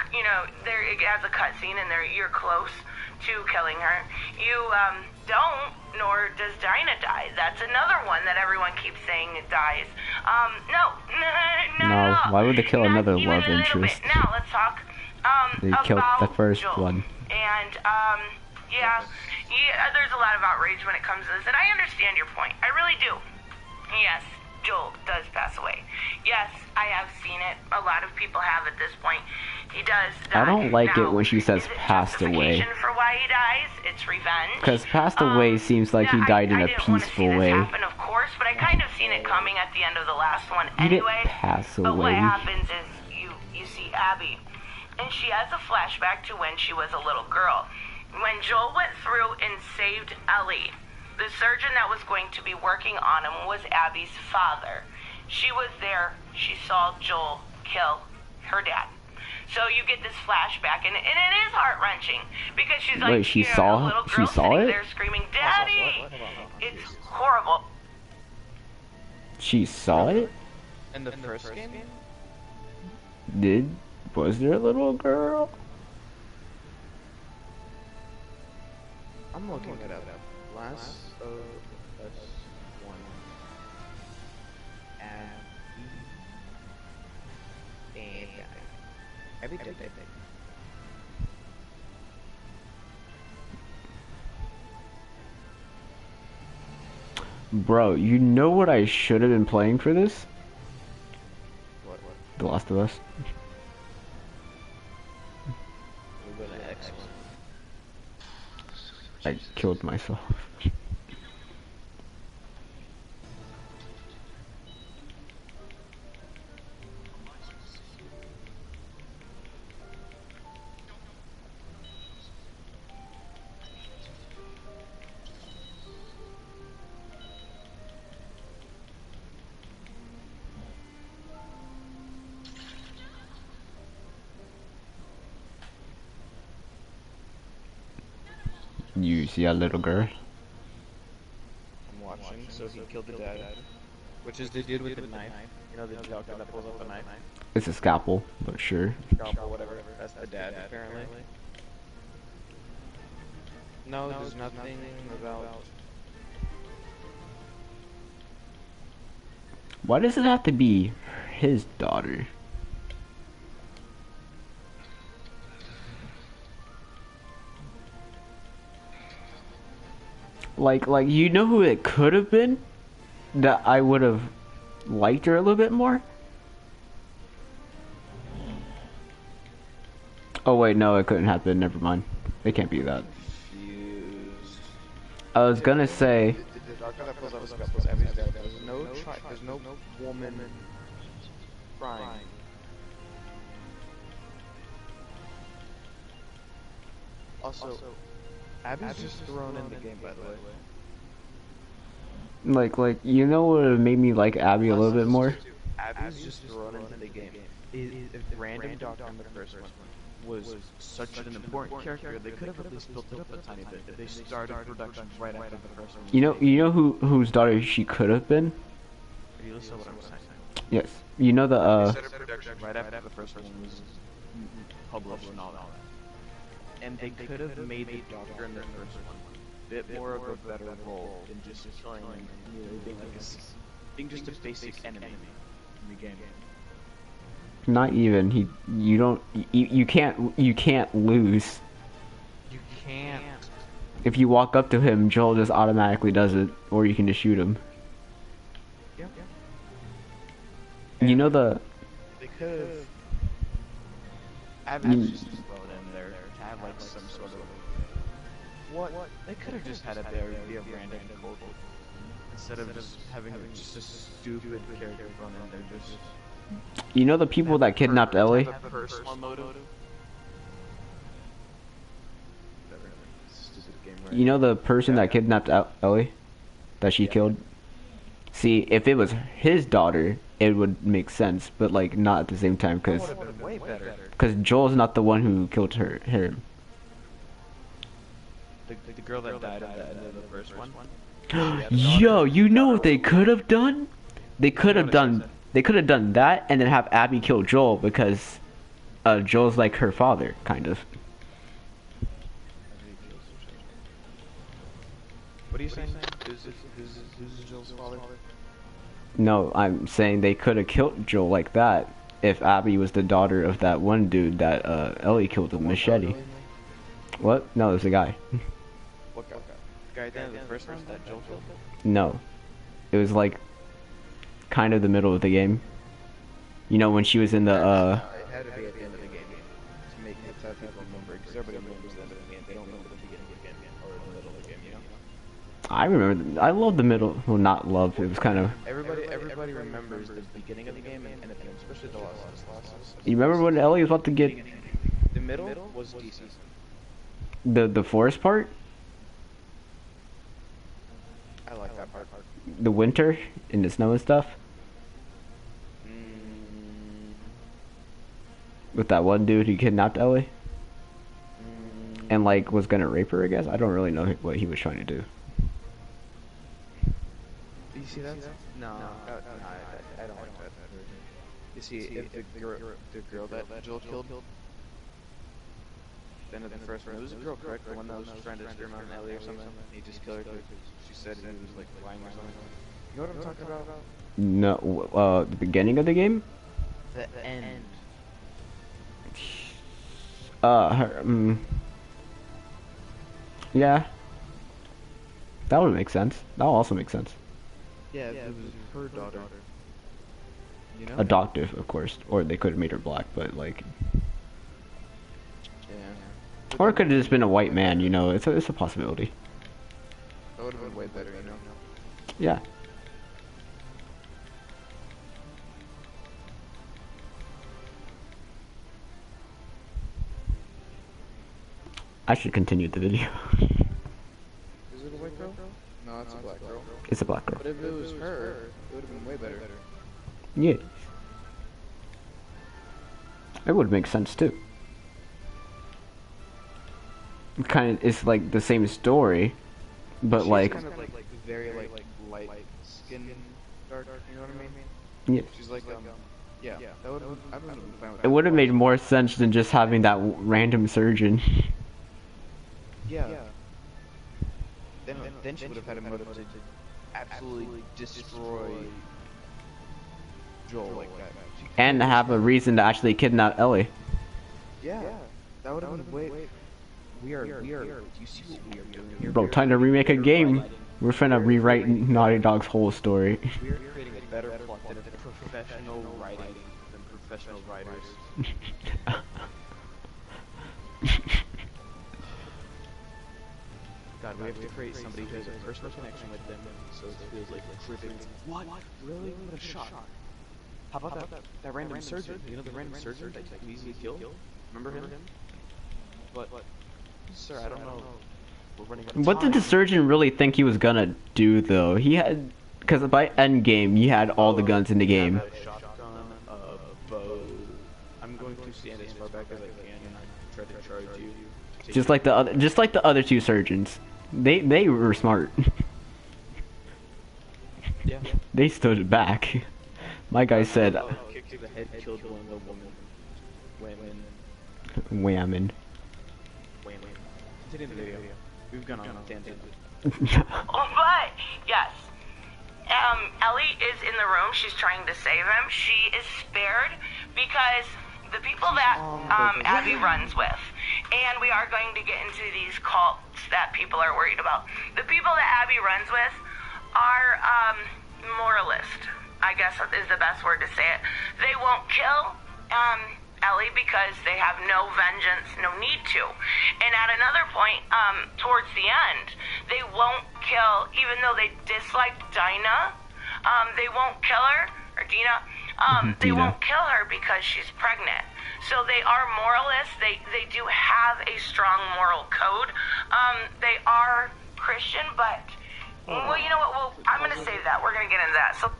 there has a cutscene, and you're close to killing her. You don't, nor does Dinah die. That's another one that everyone keeps saying dies. No. Why would they kill another love interest? Now let's talk they killed the first one. And yeah, there's a lot of outrage when it comes to this, and I understand your point. I really do. Yes, Joel does pass away. Yes, I have seen it. A lot of people have at this point. He does die. I don't like it when she says passed away. For why he dies, it's revenge. Because passed away seems like he died in a peaceful way. Happen, of course, but I kind of seen it coming at the end of the last one anyway. He didn't pass away. But what happens is you see Abby, and she has a flashback to when she was a little girl. When Joel went through and saved Ellie, the surgeon that was going to be working on him was Abby's father. She was there. She saw Joel kill her dad. So you get this flashback, and it is heart-wrenching because she's like, wait, she saw a little girl sitting there screaming, "Daddy!" It's horrible. She saw it? In the first game? Was there a little girl? I'm looking it up. Last of Us 1. Abby did it. Bro, you know what I should have been playing for this? What? The Last of Us. We're gonna X. I killed myself. You see a little girl? I'm watching, so he killed the dad. Which is the dude with the knife. You know the doctor that pulls out the knife? It's a scalpel, but sure. Scalpel, whatever. That's the dad, apparently. No, there's nothing about... Why does it have to be his daughter? Like, you know who it could have been? That I would have liked her a little bit more? Oh wait, no, it couldn't happen, never mind. It can't be that. I was gonna say... There's no woman crying. Also, Abby's just thrown in the game, by the way. Like, you know what would have made me like Abby a little bit more? Abby's just thrown into the game. if random doctor in the first one was such an important character, they could have at least built it up a tiny bit. If they started production right after the first one. You know whose daughter she could have been? Are you listening to what I'm saying? Yes. You know the They started production right after the first one was published and all that. And they could have made the doctor in the first one a bit more of a better role than just killing him, being like being just a basic enemy in the game. not even you can't lose. You can't. If you walk up to him, Joel just automatically does it, or you can just shoot him. Yep. You know the. They could have just thrown in there to have like some sort of what? They could have just had it there be a random code instead of just having just a stupid character thrown in there. Just You know the people that kidnapped Ellie? Personal motive. Stupid game, right? You know the person that kidnapped Ellie? That she killed? See, if it was his daughter, it would make sense, but like not at the same time, That would have been way better. because Joel's not the one who killed him. The girl that died at the end of the first one. Yo, you know what they could have done? They could have done that and then have Abby kill Joel because Joel's like her father, kind of. What are you saying? Who's Joel's father? No, I'm saying they could have killed Joel like that if Abby was the daughter of that one dude that Ellie killed with a machete. What? No, it was a guy. What guy? The guy at the end of the first one that Joel killed? No. It was like kind of the middle of the game. You know, when she was in the It had to be at the end of the game to make it have people remember, because everybody remembers the end of the game. They don't remember the beginning of the game or the middle of the game, you know? I remember. I love the middle. Well, not love. It was kind of. Everybody remembers the beginning of the game and at the end, especially the last. You remember when Ellie was about to get The middle was decent. the forest part, I like that part. the winter and the snow and stuff, with that one dude who kidnapped Ellie and like was gonna rape her. I guess I don't really know what he was trying to do. You see that? No, I don't like that. You see, if the girl that Joel killed, then at the first one, it was a girl, correct? The one that was trying to scream out an Ellie or something. He just killed her because she said he was like lying or something. You know what I'm talking about? No, the beginning of the game. The end. Yeah, that would make sense. That would also make sense. Yeah, it was her daughter. You know? Adoptive, of course, or they could have made her black, but like, Yeah. or it could have just been a white man. You know, it's a possibility. That would have been way better, you know? Yeah. I should continue the video. Is it a white girl? No, it's a black girl. It's a black girl. But if it was her, it would have been way better. Yeah. It would make sense too. It's like the same story, but She's like, kind of like very light skin, dark. You know what I mean? yeah. She's like yeah. That would have. I would have been fine with It that. would have made more sense than just having that random surgeon. Yeah. Then she would have had a motive to absolutely destroy Joel like that. And have a reason to actually kidnap Ellie. Yeah. That would have been way. We are. Do you see what we are doing here? Bro, time to remake a game. We're finna rewrite Naughty Dog's whole story. We are creating a better plot than professional writing than professional writers. God, we have to create somebody who has a personal connection with them, so it feels like tripping. What? Really? What a shock! How about that random surgeon? You know the random surgeon that you easily kill? Remember him? But, sir, I don't know. We're running out of What did the time. surgeon really think he was gonna do though? He had, because by end game, he had all the guns in the game. A shotgun, a bow, going to stand as far back as I can and try to charge you. Just like the other two surgeons. They were smart. Yeah. They stood back. My guy said, Kick to the head killed one of the woman. whammon. Continue the video. We've gone on a tangent. But, yes. Ellie is in the room. She's trying to save him. She is spared because the people that Abby runs with, and we are going to get into these cults that people are worried about. The people that Abby runs with are moralist, I guess is the best word to say it. They won't kill Ellie because they have no vengeance, no need to. And at another point, towards the end, they won't kill, even though they dislike Dinah, they won't kill her, or Dina, they won't kill her because she's pregnant. So they are moralists. They do have a strong moral code. They are Christian, but, well, you know what, I'm going to save that. We're going to get into that. So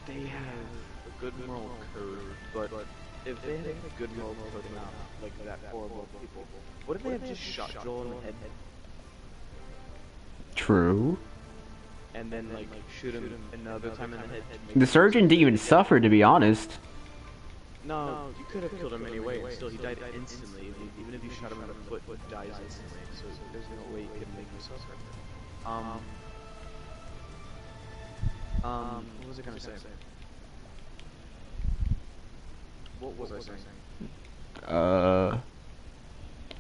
They have a good moral code, but if they had a good moral code and not like that horrible people, what if they have just shot Joel in the head True. and then like shoot him another time in the head? The surgeon didn't even suffer, to be honest. No, you could have killed him anyway, and still he died instantly. Even if you shot him in the foot, he dies instantly. So there's no way you could make him suffer. What was I gonna say? What was I saying?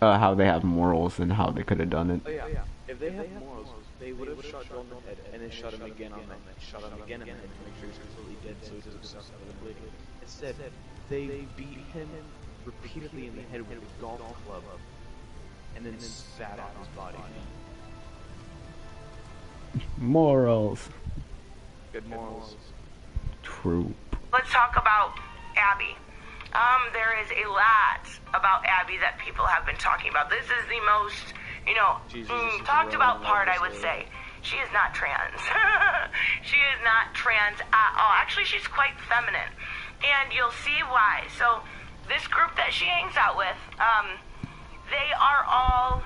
How they have morals and how they could have done it. Oh yeah. If they had morals, they would have shot Joel in the head and then shot him again on the head, shot him again in the head to make sure he's completely dead so he doesn't suffer the bleeding. Instead, they beat him repeatedly in the head with a golf club and then spat on his body. Morals. Good morals. True. let's talk about Abby. There is a lot about Abby that people have been talking about. This is the most, talked about part, I would say. She is not trans. She is not trans at all. Actually, she's quite feminine. And you'll see why. So, this group that she hangs out with, they are all,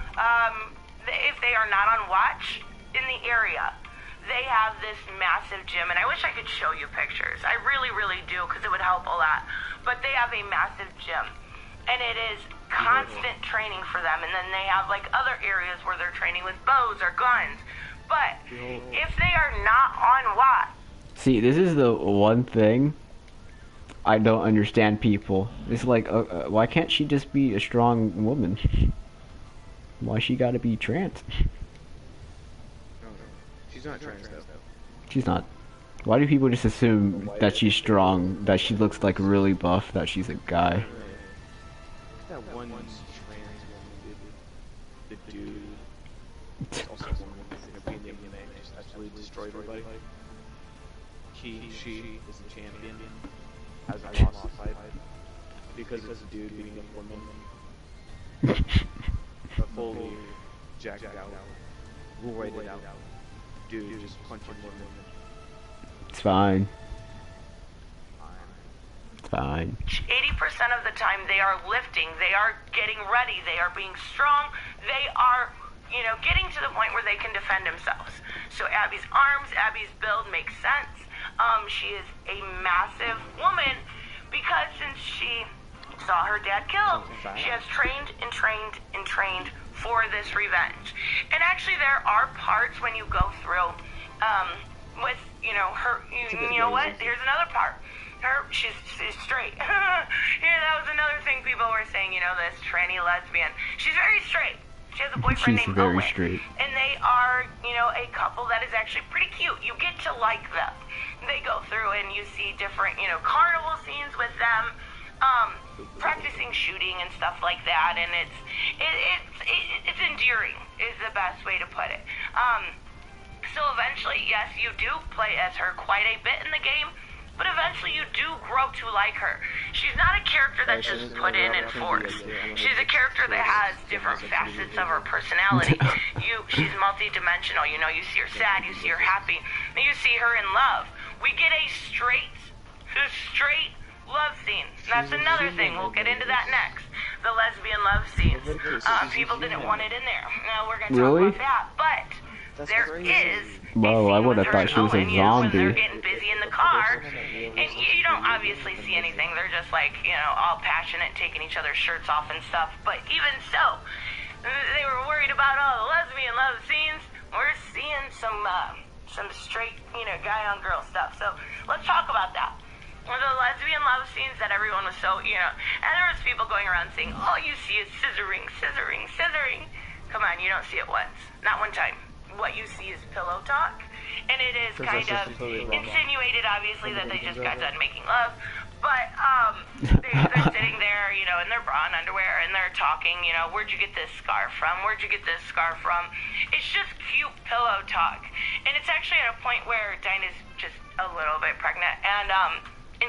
if they are not on watch in the area, they have this massive gym, and I wish I could show you pictures. I really, really do, because it would help a lot. But they have a massive gym, and it is constant training for them, and then they have, like, other areas where they're training with bows or guns. But if they are not on watch... See, this is the one thing I don't understand people. It's like, why can't she just be a strong woman? Why she gotta be trans? She's not trans, though. She's not. Why do people just assume that she's strong, that she looks like really buff, that she's a guy? That one trans woman, the dude, also someone who's going to be in the MMA, just absolutely destroyed everybody. She is the champion, hasn't lost the fight, because it's a dude beating a woman. A fully jacked out, roided out dude just punching women. It's fine. It's fine. 80% of the time they are lifting, they are getting ready, they are being strong, they are, getting to the point where they can defend themselves. So Abby's arms, Abby's build makes sense. She is a massive woman because since she saw her dad killed, she has trained and trained and trained for this revenge. And actually there are parts when you go through, with, her, you know what, here's another part. She's straight. That was another thing people were saying, this tranny lesbian. She's very straight. She has a boyfriend named Owen. Straight. And they are, a couple that is actually pretty cute. You get to like them. They go through and you see different, carnival scenes with them, practicing shooting and stuff like that. And it's endearing is the best way to put it. So eventually, yes, you do play as her quite a bit in the game, but eventually you do grow to like her. She's not a character that's just put in and forced. She's a character that has different facets of her personality. She's multi-dimensional. You see her sad, you see her happy, and you see her in love. We get a straight love scene. That's another thing. We'll get into that next. The lesbian love scenes. People didn't want it in there. We're going to talk about that. But there is a Whoa, I scene would with have her thought she was a and Owen, you know, when they're zombie. getting busy in the car. And you don't obviously see anything. They're just like, you know, all passionate, taking each other's shirts off and stuff. But even so, they were worried about all the lesbian love scenes. We're seeing some straight, you know, guy-on-girl stuff. So let's talk about that. The lesbian love scenes that everyone was so, you know, and there was people going around saying, all you see is scissoring, scissoring, scissoring. Come on, you don't see it once. Not one time. What you see is pillow talk. And it is kind of insinuated, obviously, that they just got done making love. But they're sitting there, you know, in their bra and underwear, and they're talking, you know, where'd you get this scarf from? Where'd you get this scarf from? It's just cute pillow talk. And it's actually at a point where Dinah's just a little bit pregnant, and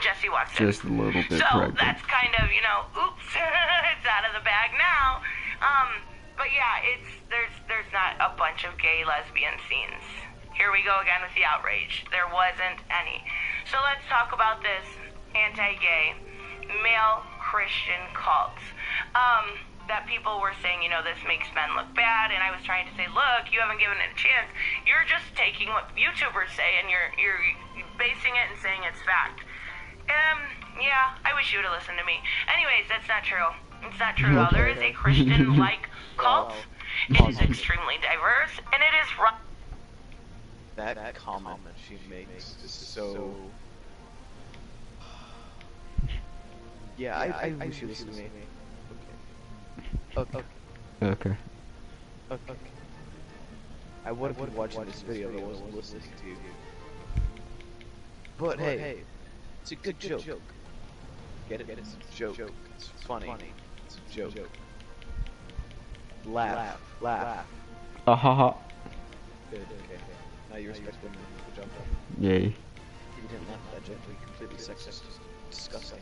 Jesse walks in. Just a little bit so pregnant. that's kind of, you know, oops, it's out of the bag now. But yeah, there's not a bunch of gay lesbian scenes. Here we go again with the outrage. There wasn't any. So let's talk about this anti-gay male Christian cult. That people were saying, you know, this makes men look bad, and I was trying to say, look, you haven't given it a chance. You're just taking what YouTubers say, and you're basing it and saying it's fact. Yeah, I wish you would have listened to me. Anyways, that's not true. It's not true at all. There is a Christian-like cult. It is extremely diverse, and it is right. That comment she makes is so... Yeah, I wish you listened to me. Okay. Okay. I would have been watching this video, but I wasn't listening to you. But hey, it's a good joke. Get it? It's a joke. It's funny. It's a joke. Laugh. Ha ha. Good, okay. Now you respect women. Good job. Yay. You didn't laugh at that joke. Completely sexist. Disgusting.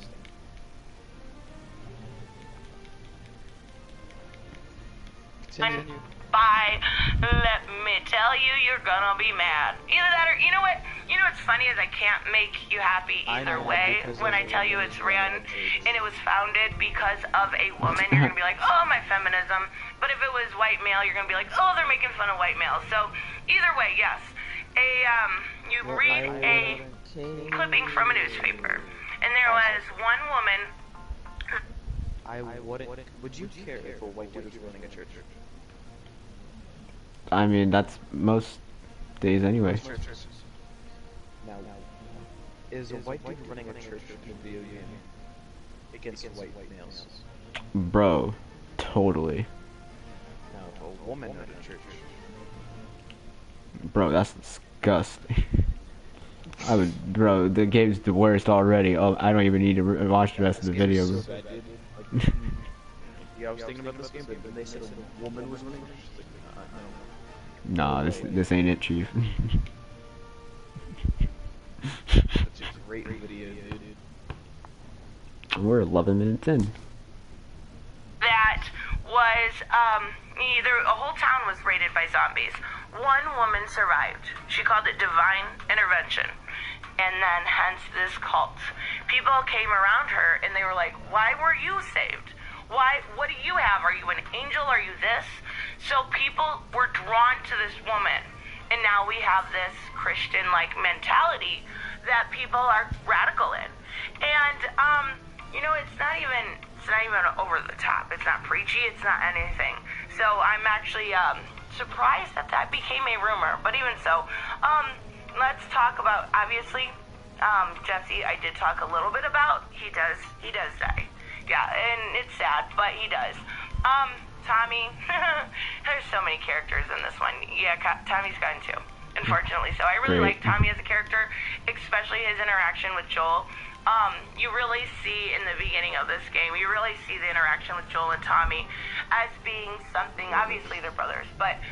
Continue. Bye. Let me tell you, you're gonna be mad. Either that or, you know what? You know what's funny is I can't make you happy either way. When I tell you it's ran and it was founded because of a woman, you're gonna be like, oh, my feminism. But if it was white male, you're gonna be like, oh, they're making fun of white males. So either way, yes. You read a clipping from a newspaper, and there was one woman. I wouldn't. Would you care if a white dude was running a church? I mean, that's most days anyway. Now, is a white dude running a church in a video game against white males? Bro, totally. Now, if a woman ran a church... Bro, that's disgusting. Bro, the game's the worst already. Oh, I don't even need to watch the rest of the video, bro. Yeah, I was thinking about this game, but then they said a woman was running a church. Nah, this ain't it, Chief. Such a great video, dude. We're 11 minutes in. That was, either a whole town was raided by zombies. One woman survived. She called it divine intervention. And then, hence this cult. People came around her and they were like, why were you saved? Why, what do you have? Are you an angel? Are you this? So people were drawn to this woman. And now we have this Christian-like mentality that people are radical in. And, you know, it's not even over the top. It's not preachy. It's not anything. So I'm actually, surprised that became a rumor. But even so, let's talk about, obviously, Jesse, I did talk a little bit about, he does die. Yeah, and it's sad, but he does. Tommy, there's so many characters in this one. Yeah, Tommy's gone too, unfortunately. So I really like Tommy as a character, especially his interaction with Joel. You really see in the beginning of this game, you really see the interaction with Joel and Tommy as being something, obviously they're brothers, but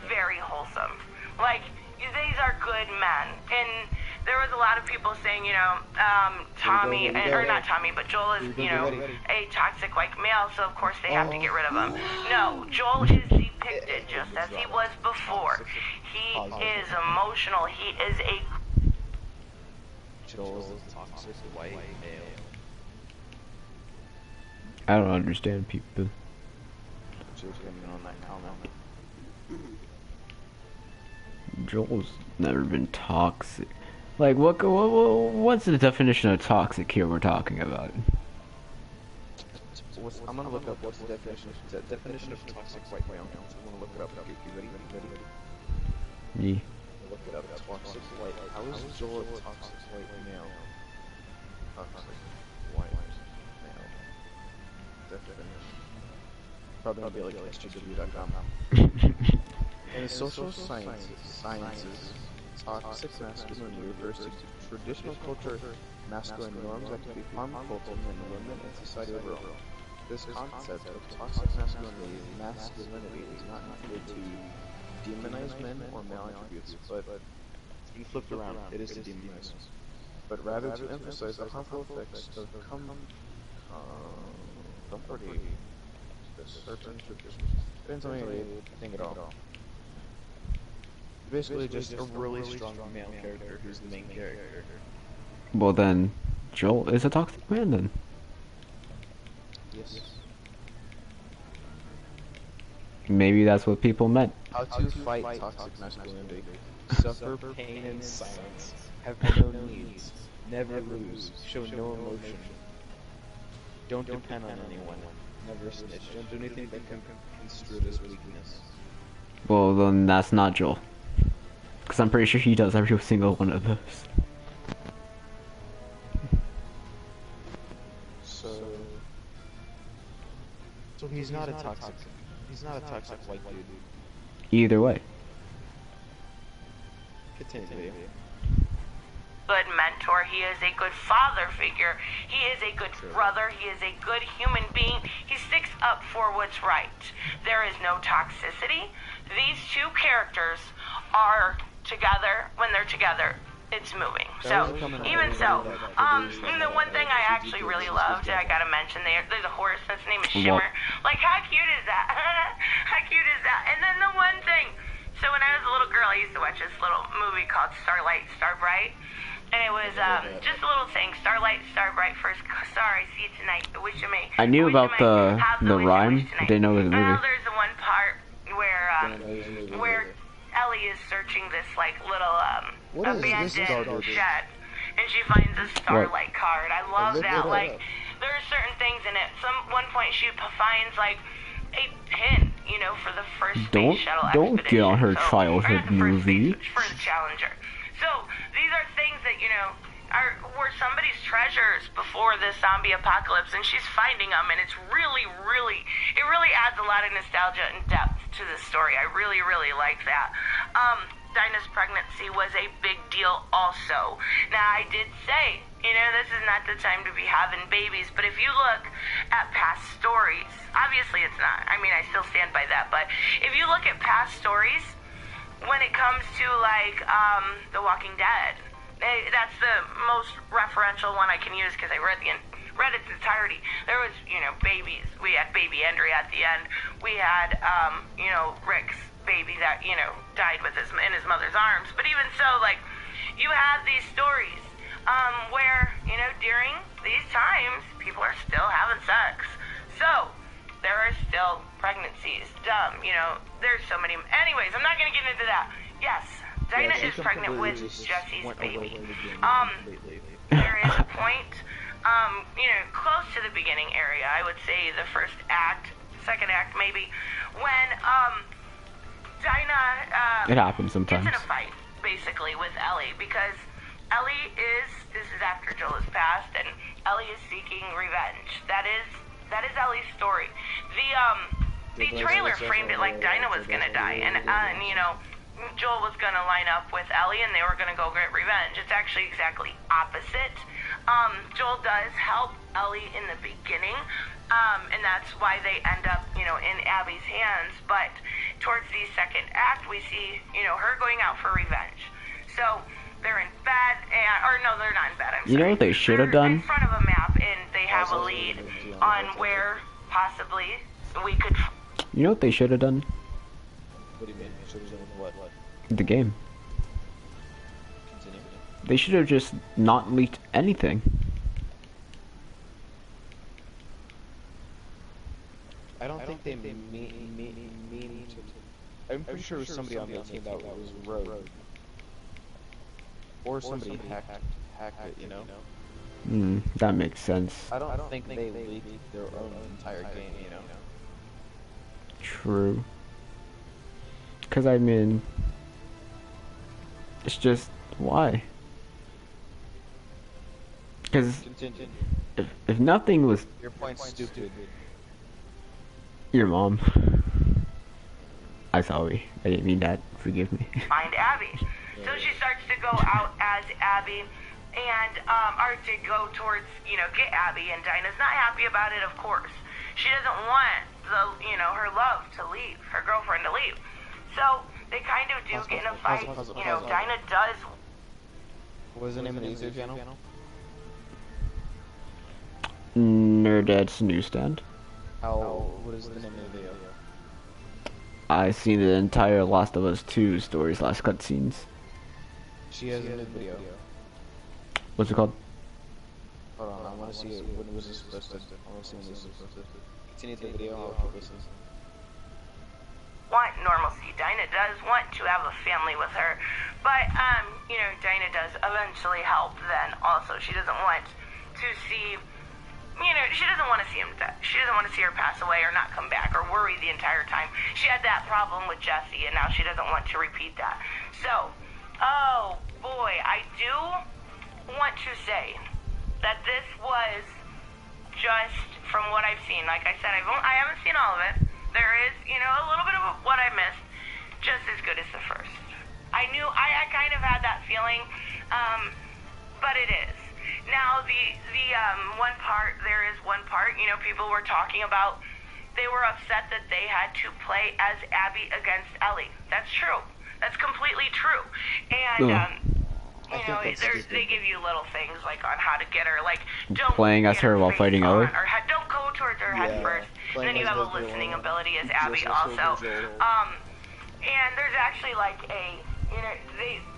very wholesome. Like, these are good men. And there was a lot of people saying, you know, Tommy, or not Tommy, but Joel is, you know, a toxic white male, so of course they have to get rid of him. No, Joel is depicted just as he was before. He is emotional. He is a... Joel is a toxic white male. I don't understand people. What's your opinion on that comment? Joel's never been toxic. Like, what's the definition of toxic here we're talking about? I'm gonna look up what's the definition of toxic white male. I'm gonna look it up. Okay, you ready? Yeah. Look it up. Toxic white. How is Joel a toxic white male? Toxic white male. Definition. Probably gonna be like SGW.com. In social sciences, toxic masculinity refers to traditional culture, masculine norms that can be harmful to men, women, and society overall. This concept of toxic masculinity is not intended to demonize men or male attributes, but you flipped around, it is to demonize, but rather to emphasize the harmful effects of comforting to certain traditions. Depends on anything at all. Basically, just a really strong male character who's the main character. Well then, Joel is a toxic man then. Yes. Maybe that's what people meant. How to fight toxic masculinity. Suffer pain in silence. Have no needs. Never lose. Show no emotion. Don't depend on anyone. Never snitch. Don't do anything that can construe as weakness. Well then, that's not Joel. Because I'm pretty sure he does every single one of those. So he's not a toxic. He's not a toxic white dude. Either way. Continue. Good mentor. He is a good father figure. He is a good brother. He is a good human being. He sticks up for what's right. There is no toxicity. These two characters are together. When they're together, it's moving. So, even so, the one thing I actually really loved, I gotta mention, there's a horse, his name is Shimmer. Like, how cute is that? How cute is that? And then the one thing, so when I was a little girl, I used to watch this little movie called Starlight, Starbright. And it was just a little thing, Starlight, Starbright, first star, I see you tonight, I wish you may. I knew about the rhyme, I didn't know the movie. Now there's the one part where Ellie is searching this like little abandoned shed, and she finds a Starlight card. I love that. Like, there are certain things in it. One point she finds like a pin, you know, for the first space shuttle expedition. Don't get on her childhood movie. First Challenger. So these are things that, you know, were somebody's treasures before the zombie apocalypse, and she's finding them, and it's really adds a lot of nostalgia and depth to the story. I really like that. Dinah's pregnancy was a big deal also. Now, I did say, you know, this is not the time to be having babies, but if you look at past stories, obviously it's not. I mean, I still stand by that, but if you look at past stories, when it comes to, like, The Walking Dead, that's the most referential one I can use because I read its entirety. There was, you know, babies. We had baby Andrea at the end. We had, you know, Rick's baby that, you know, died in his mother's arms. But even so, like, you have these stories where, you know, during these times, people are still having sex. So, there are still pregnancies. You know, there's so many. Anyways, I'm not going to get into that. Yes, Dinah is pregnant with Jesse's baby. There is a point, you know, close to the beginning area, I would say the first act, second act maybe, when Dinah it happens sometimes. gets in a fight, basically, with Ellie, because Ellie this is after Joel has passed, and Ellie is seeking revenge. That is Ellie's story. The trailer framed it like Dinah was gonna die, and you know, Joel was gonna line up with Ellie, and they were gonna go get revenge. It's actually exactly opposite. Joel does help Ellie in the beginning, and that's why they end up, you know, in Abby's hands. But towards the second act, we see, you know, her going out for revenge. So they're in bed, or no, they're not in bed. I'm sorry. You know what they should have done? In front of a map, and they have a lead on where possibly we could. You know what they should have done? What do you mean? Should have done what? The game. They should have just not leaked anything. I don't think they mean to. I'm pretty sure it was somebody on the team that was rogue. Or somebody hacked it, you know? That makes sense. I don't think they leaked their own entire game, you know? True. Because, I mean, it's just, why? Because if nothing was... Your point's stupid. Your mom. I'm sorry. I didn't mean that. Forgive me. Find Abby. So she starts to go out as Abby and or to go towards, get Abby, and Dinah's not happy about it, of course. She doesn't want her love to leave, her girlfriend to leave. So they kind of do get in a fight. Dinah does. What was the name of the YouTube channel? Nerdad's Newsstand. What is the name of the video? I seen the entire Last of Us 2 stories, last cutscenes. She has a new video. What's it called? Hold on, I want to see it. When was this posted? I want to see when this was posted. Continue the video. I'll put this in. Want normalcy. Dinah does want to have a family with her, but Dinah does eventually help. Then also, she doesn't want to see. She doesn't want to see him die. She doesn't want to see her pass away or not come back or worry the entire time. She had that problem with Jesse, and now she doesn't want to repeat that. So, oh boy, I do want to say that this was just from what I've seen. Like I said, I haven't seen all of it. There is, a little bit of what I missed, just as good as the first. I kind of had that feeling, but it is. Now, the there is one part, people were talking about, they were upset that they had to play as Abby against Ellie. That's true. That's completely true. And, they give you little things, like, on how to get her, like, don't playing as her while fighting Ellie? Or don't go towards her head first. And then you have a listening ability as Abby also. And there's actually, like,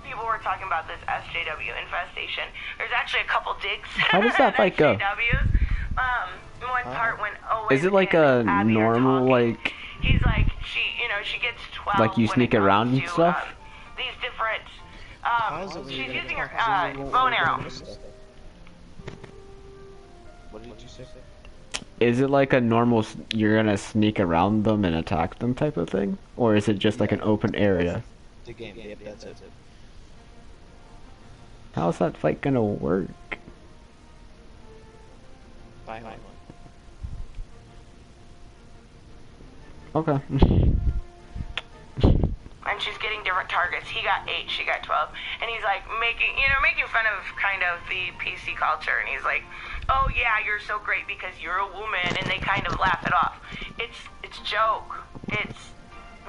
people were talking about this SJW infestation. There's actually a couple digs. How does that fight go? One part when Owen is it like a normal, like... He's like, she gets 12. Like you sneak around and stuff? These different, she's using her, bow and arrow. What did you say? Is it like a normal, you're gonna sneak around them and attack them type of thing? Or is it just like an open area? The game, yep, that's it. How's that fight gonna work? Bye, bye. Okay. And she's getting different targets. He got 8, she got 12. And he's like making fun of kind of the PC culture. And he's like, oh yeah, you're so great because you're a woman. And they kind of laugh it off. It's joke. It's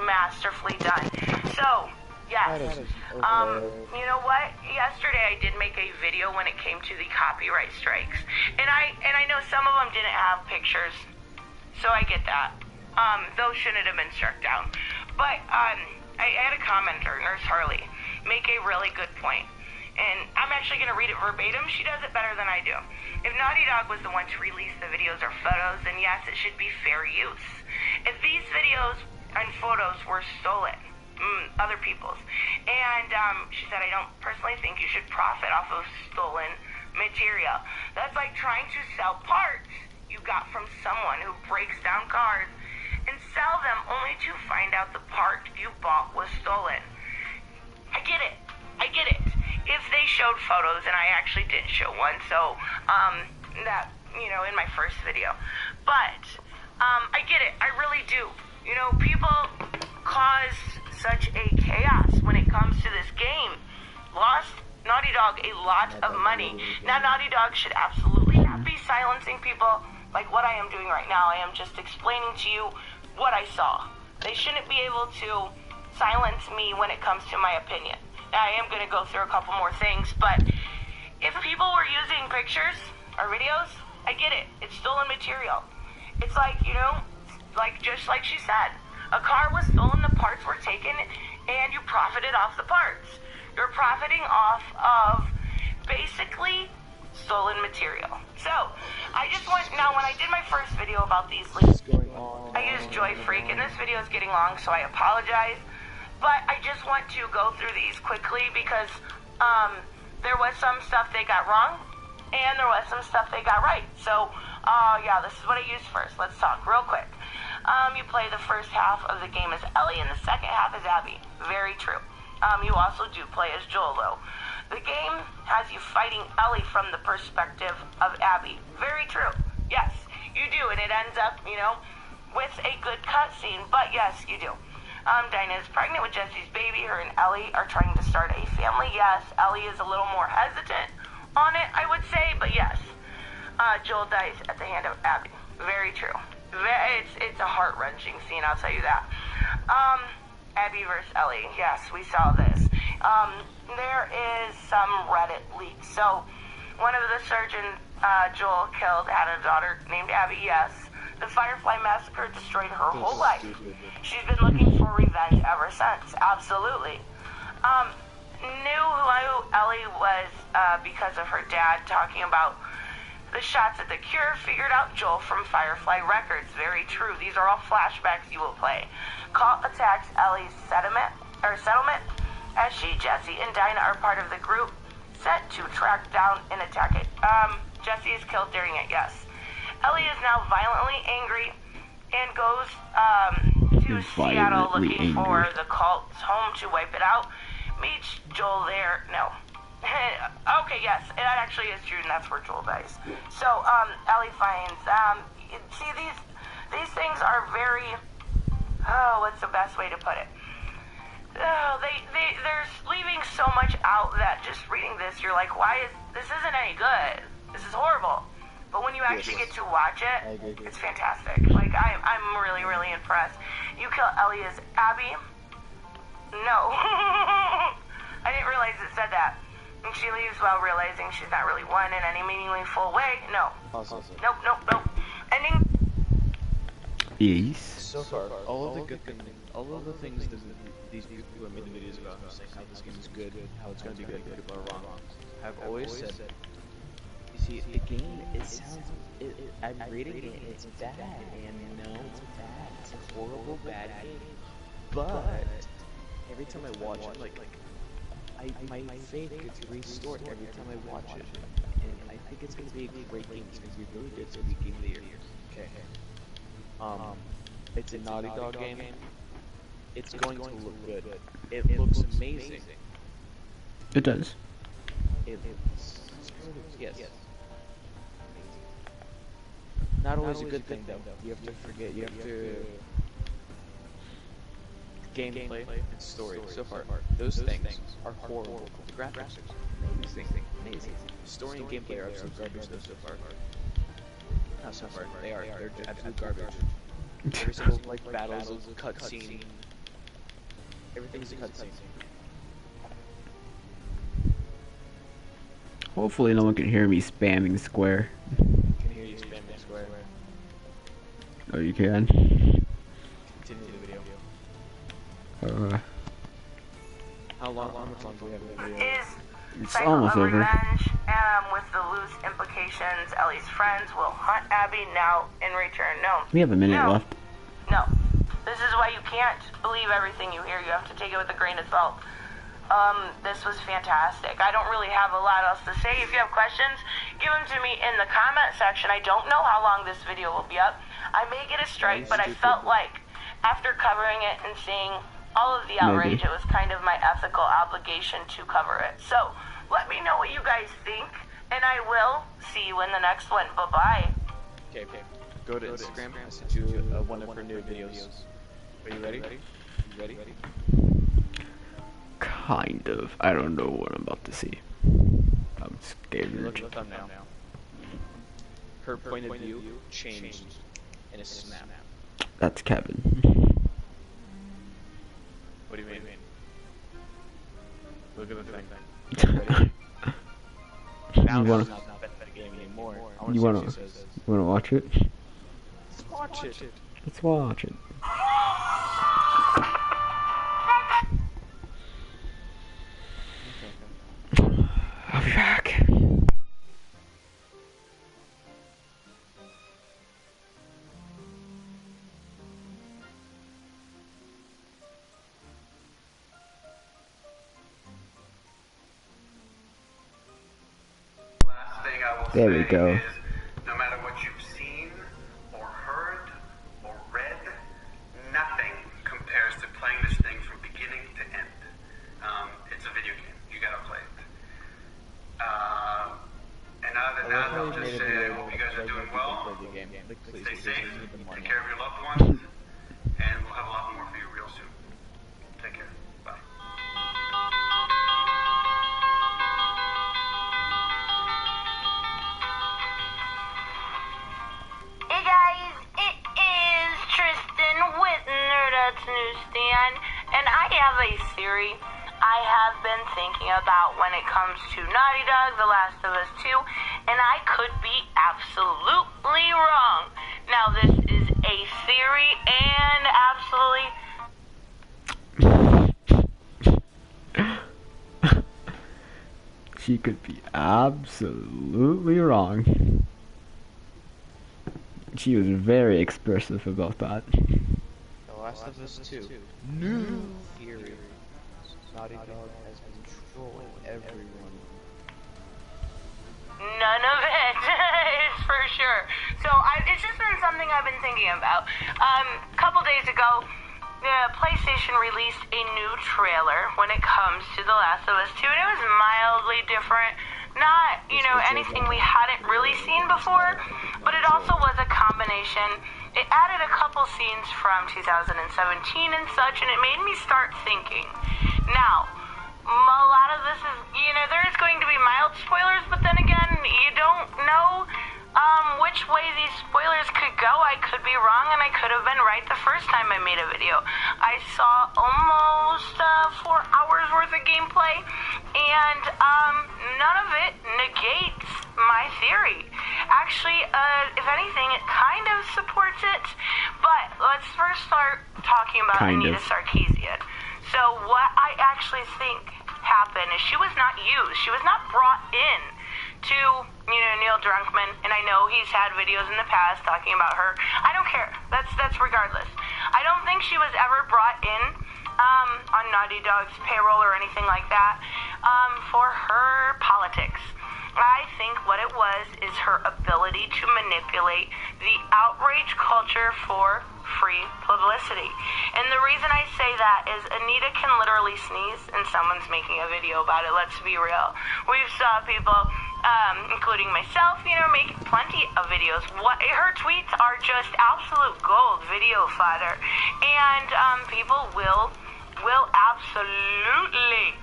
masterfully done. So, yes. You know what? Yesterday I did make a video when it came to the copyright strikes. And I know some of them didn't have pictures. So I get that. Those shouldn't have been struck down. But, I had a commenter, Nurse Harley, make a really good point. And I'm actually going to read it verbatim. She does it better than I do. If Naughty Dog was the one to release the videos or photos, then yes, it should be fair use. If these videos and photos were stolen, other people's, and she said, I don't personally think you should profit off of stolen material. That's like trying to sell parts you got from someone who breaks down cars and sell them only to find out the part you bought was stolen. I get it. If they showed photos, and I actually did show one, so, that, in my first video. But, I get it. I really do. People cause such a chaos when it comes to this game. Lost Naughty Dog a lot of money. Now, Naughty Dog should absolutely not be silencing people like what I am doing right now. I am just explaining to you what I saw. They shouldn't be able to silence me when it comes to my opinion. Now, I am going to go through a couple more things, but if people were using pictures or videos, I get it. It's stolen material. It's like, just like she said, a car was stolen, the parts were taken, and you profited off the parts. You're profiting off of basically stolen material. So, I just want, now when I did my first video about these leaks, I used Joy Freak, and this video is getting long, so I apologize. But I just want to go through these quickly because there was some stuff they got wrong, and there was some stuff they got right. So, yeah, this is what I used first. Let's talk real quick. You play the first half of the game as Ellie, and the second half as Abby. Very true. You also do play as Joel, though. The game has you fighting Ellie from the perspective of Abby. Very true. Yes, you do, and it ends up, you know, with a good cutscene, but yes, you do. Dinah is pregnant with Jesse's baby. Her and Ellie are trying to start a family. Yes, Ellie is a little more hesitant on it, I would say, but yes. Joel dies at the hand of Abby. Very true. It's a heart-wrenching scene, I'll tell you that. Abby versus Ellie. Yes, we saw this. There is some Reddit leaks. So, one of the surgeons Joel killed had a daughter named Abby, yes. The Firefly Massacre destroyed her whole life. She's been looking for revenge ever since. Absolutely. Knew who Ellie was because of her dad talking about the shots at the Cure. Figured out Joel from Firefly Records. Very true. These are all flashbacks you will play. Cult attacks Ellie's settlement, as she, Jesse, and Dinah are part of the group set to track down and attack it. Jesse is killed during it, yes. Ellie is now violently angry and goes to Seattle looking for the cult's home to wipe it out. Meets Joel there. No. Okay, yes, it actually is true, and that's where Joel dies. So, Ellie finds, see, these things are very, what's the best way to put it? They're leaving so much out that just reading this, you're like, this isn't any good. This is horrible. But when you actually get to watch it, it's fantastic. Like, I'm really, really impressed. You kill Ellie as Abby? No. I didn't realize it said that. And she leaves while realizing she's not really won in any meaningful way. No. Nope. Ending. Yes. So far, all of the things that these people who have made the videos about saying how this game is good, how it's going to be good, people are wrong, have always said, you see, the game, I'm rating it, it's bad, and no, it's bad, it's a horrible, bad game, but every time I watch it, my faith gets restored every time I watch it, and I think it's going to be a great game. It's going to be really good. It's going to be game of the year. Okay. It's a Naughty Dog game. It's going to look good. It looks amazing. It does. Yes. Not always a good thing though. You have to forget. You have to. Gameplay and story. So far, those things are horrible. The graphics are amazing. Story and gameplay are absolute garbage though so far. Not so far. They're absolute garbage. Every single battle is a cutscene. Everything's a cutscene. Hopefully no one can hear me spamming square. I can hear you spamming square. Oh, you can? Continue the video. How much longer do we have in the video? It's almost over. Revenge, with the loose implications, Ellie's friends will hunt Abby now in return. No. We have a minute left. No. This is why you can't believe everything you hear. You have to take it with a grain of salt. This was fantastic. I don't really have a lot else to say. If you have questions, give them to me in the comment section. I don't know how long this video will be up. I may get a strike, but I felt like after covering it and seeing all of the outrage, it was kind of my ethical obligation to cover it. So, let me know what you guys think, and I will see you in the next one. Bye-bye. Okay. Go to Instagram. I sent you one of her new videos. Are you ready? Kind of. I don't know what I'm about to see. I'm scared. Look at the thumbnail. Her point of view changed in a snap. That's Kevin. What do you mean? Look at the thing. Now You wanna- it's not that game anymore. You wanna watch it? Let's watch it. Let's watch it. I'll be back. There we go. Is, no matter what you've seen or heard or read, nothing compares to playing this thing from beginning to end. It's a video game. You gotta play it. And other than that, I'll just say I hope you guys are doing well. Stay safe. Take care of your loved ones. And we'll have a lot more for you real soon. Take care. Bye. Hey guys, it is Tristan with Nerdouts Newsstand, and I have a theory I have been thinking about when it comes to Naughty Dog, The Last of Us 2, and I could be absolutely wrong. Now this is a theory and absolutely... She could be absolutely wrong. She was very expressive about that. The Last of Us 2. New theory. Naughty Dog has been trolling everyone. None of it is for sure. So it's just been something I've been thinking about. A couple days ago, PlayStation released a new trailer when it comes to The Last of Us 2, and it was mildly different. Not, anything we hadn't really seen before, but it also was a combination. It added a couple scenes from 2017 and such, and it made me start thinking. Now, a lot of this is, there is going to be mild spoilers, but then again, you don't know which way these spoilers could go. I could be wrong, and I could have been right the first time I made a video. I saw almost 4 hours worth of gameplay, and none of it negates my theory. Actually, if anything, it kind of supports it. But let's first start talking about Anita Sarkeesian. So what I actually think happened is she was not used. She was not brought in to, Neil Druckmann, and I know he's had videos in the past talking about her. I don't care. That's regardless. I don't think she was ever brought in on Naughty Dog's payroll or anything like that for her politics. I think what it was is her ability to manipulate the outrage culture for free publicity. And the reason I say that is Anita can literally sneeze and someone's making a video about it. Let's be real. We've saw people, including myself, make plenty of videos. Her tweets are just absolute gold video fodder. And people will absolutely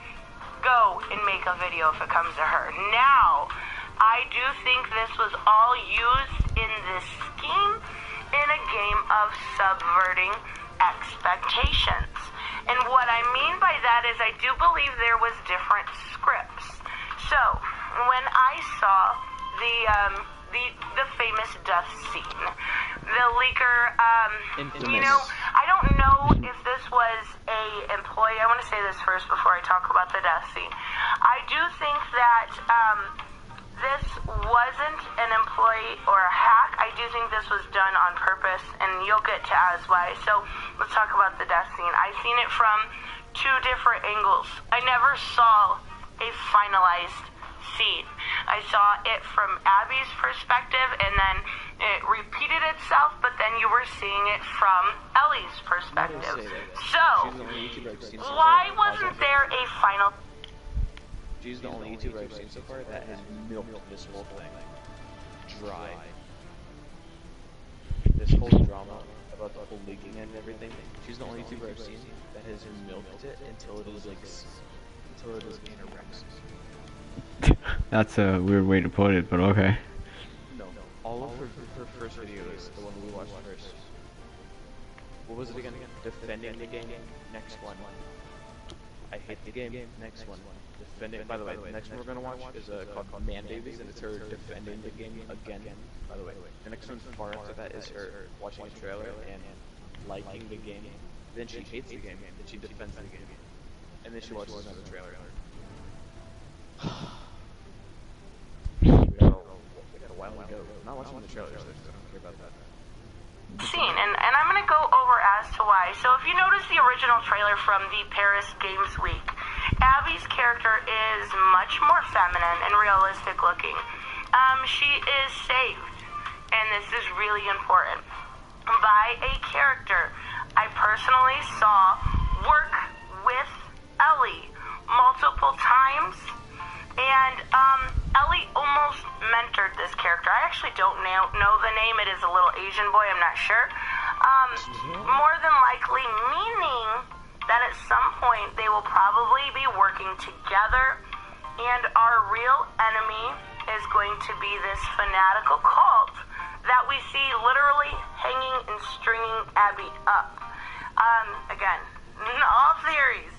go and make a video if it comes to her. Now, I do think this was all used in this scheme in a game of subverting expectations. And what I mean by that is I do believe there was different scripts. So, when I saw the famous death scene, the leaker, I don't know if this was a employee. I want to say this first before I talk about the death scene. I do think that this wasn't an employee or a hack. I do think this was done on purpose, and you'll get to as why. So let's talk about the death scene. I've seen it from 2 different angles. I never saw a finalized scene. I saw it from Abby's perspective, and then it repeated itself, but then you were seeing it from Ellie's perspective. So, why wasn't there a final... She's the only YouTuber I've seen so far that has milked this whole thing dry. This whole drama about the whole leaking and everything, she's the only YouTuber I've seen that has milked it until it is anorexic. That's a weird way to put it, but okay. No. All of her first videos, the one we watched first. What was it again? Defending the game. Next one. I hate the game. Next one. Defending. By the way, the next one we're gonna watch is called Man Babies, and it's her defending the game again. By the way, the next one far after that is her watching the trailer and liking the game. Then she hates the game. Then she defends the game. And then she watches another trailer. We got a while to go. I'm not watching the trailers, so I don't care about that. Scene, and I'm gonna go over as to why. So if you notice the original trailer from the Paris Games Week, Abby's character is much more feminine and realistic looking. she is saved, and this is really important, by a character I personally saw work with Ellie multiple times, and Ellie almost mentored this character. I actually don't know the name. It is a little Asian boy, I'm not sure. More than likely meaning that at some point they will probably be working together, and our real enemy is going to be this fanatical cult that we see literally hanging and stringing Abby up. Again, all theories.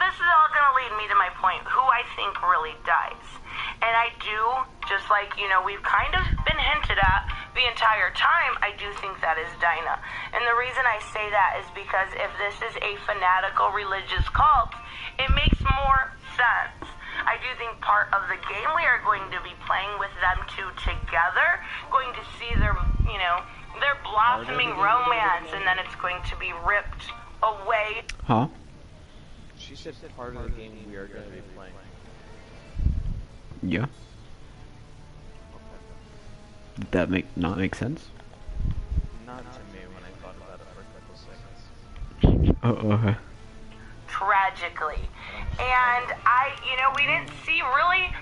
This is all going to lead me to my point, who I think really dies. And I do, just like, we've kind of been hinted at the entire time, I do think that is Dinah. And the reason I say that is because if this is a fanatical religious cult, it makes more sense. I do think part of the game we are going to be playing with them two together, going to see their, their blossoming romance, and then it's going to be ripped away. Huh? She said part of the game we are going to be playing. Yeah. Did that not make sense? Not to me when I thought about it for a couple seconds. Tragically. And we didn't see really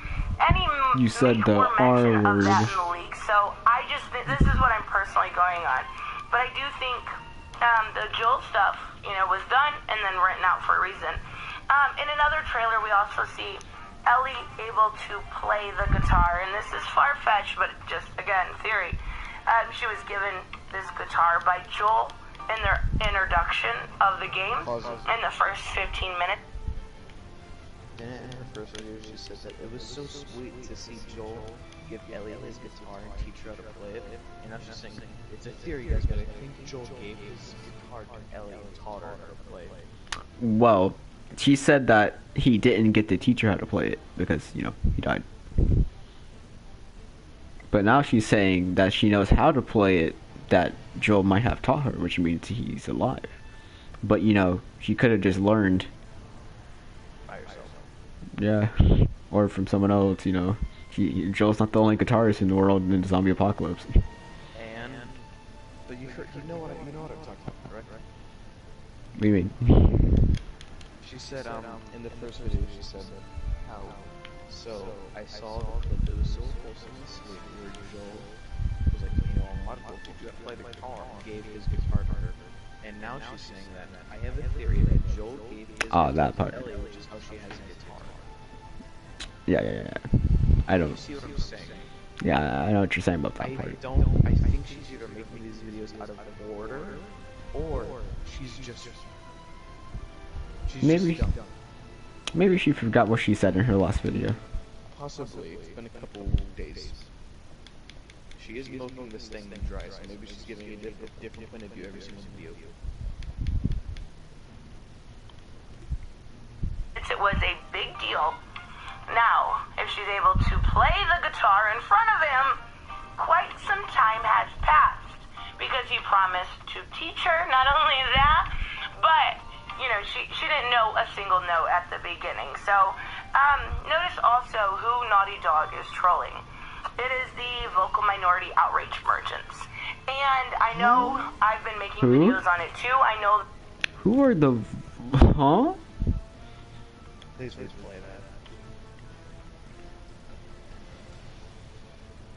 any You said the mention R of that word. in the leak. So I just think this is what I'm personally going on. But I do think the Joel stuff, was done and then written out for a reason. In another trailer, we also see Ellie able to play the guitar, and this is far-fetched, but just, again, theory. She was given this guitar by Joel in their introduction of the game in the first 15 minutes. And in her first video, she said that it was so sweet to see Joel give Ellie his guitar and teach her how to play it. And I was just saying, it's a theory, guys, but I think Joel gave his guitar to Ellie and taught her how to play it. Well, she said that he didn't get to teach her how to play it because, he died. But now she's saying that she knows how to play it, that Joel might have taught her, which means he's alive. But, she could have just learned. By herself. Yeah. Or from someone else, Joel's not the only guitarist in the world in the zombie apocalypse. But you know what I'm talking about, right? What do you mean? She said, in the first video, she said, so I saw that it was so wholesome and sweet where Joel was like, I'm not going to play the guitar, and gave his guitar to her. And now she's saying that I have a theory that Joel gave his guitar that part. to Ellie, which is how she has a guitar. Yeah. I don't. You see what I'm saying? Yeah, I know what you're saying about that part. I think she's either making these videos out of order, or she's just Maybe she forgot what she said in her last video. Possibly. It's been a couple days. She is milking this thing then dry, so maybe she's giving a different point of view every single video. It was a big deal. Now, if she's able to play the guitar in front of him, quite some time has passed, because he promised to teach her. Not only that, but she didn't know a single note at the beginning. So notice also who Naughty Dog is trolling. It is the vocal minority outrage merchants, and I know I've been making videos on it too. I know. Who are the? Huh? Please play that.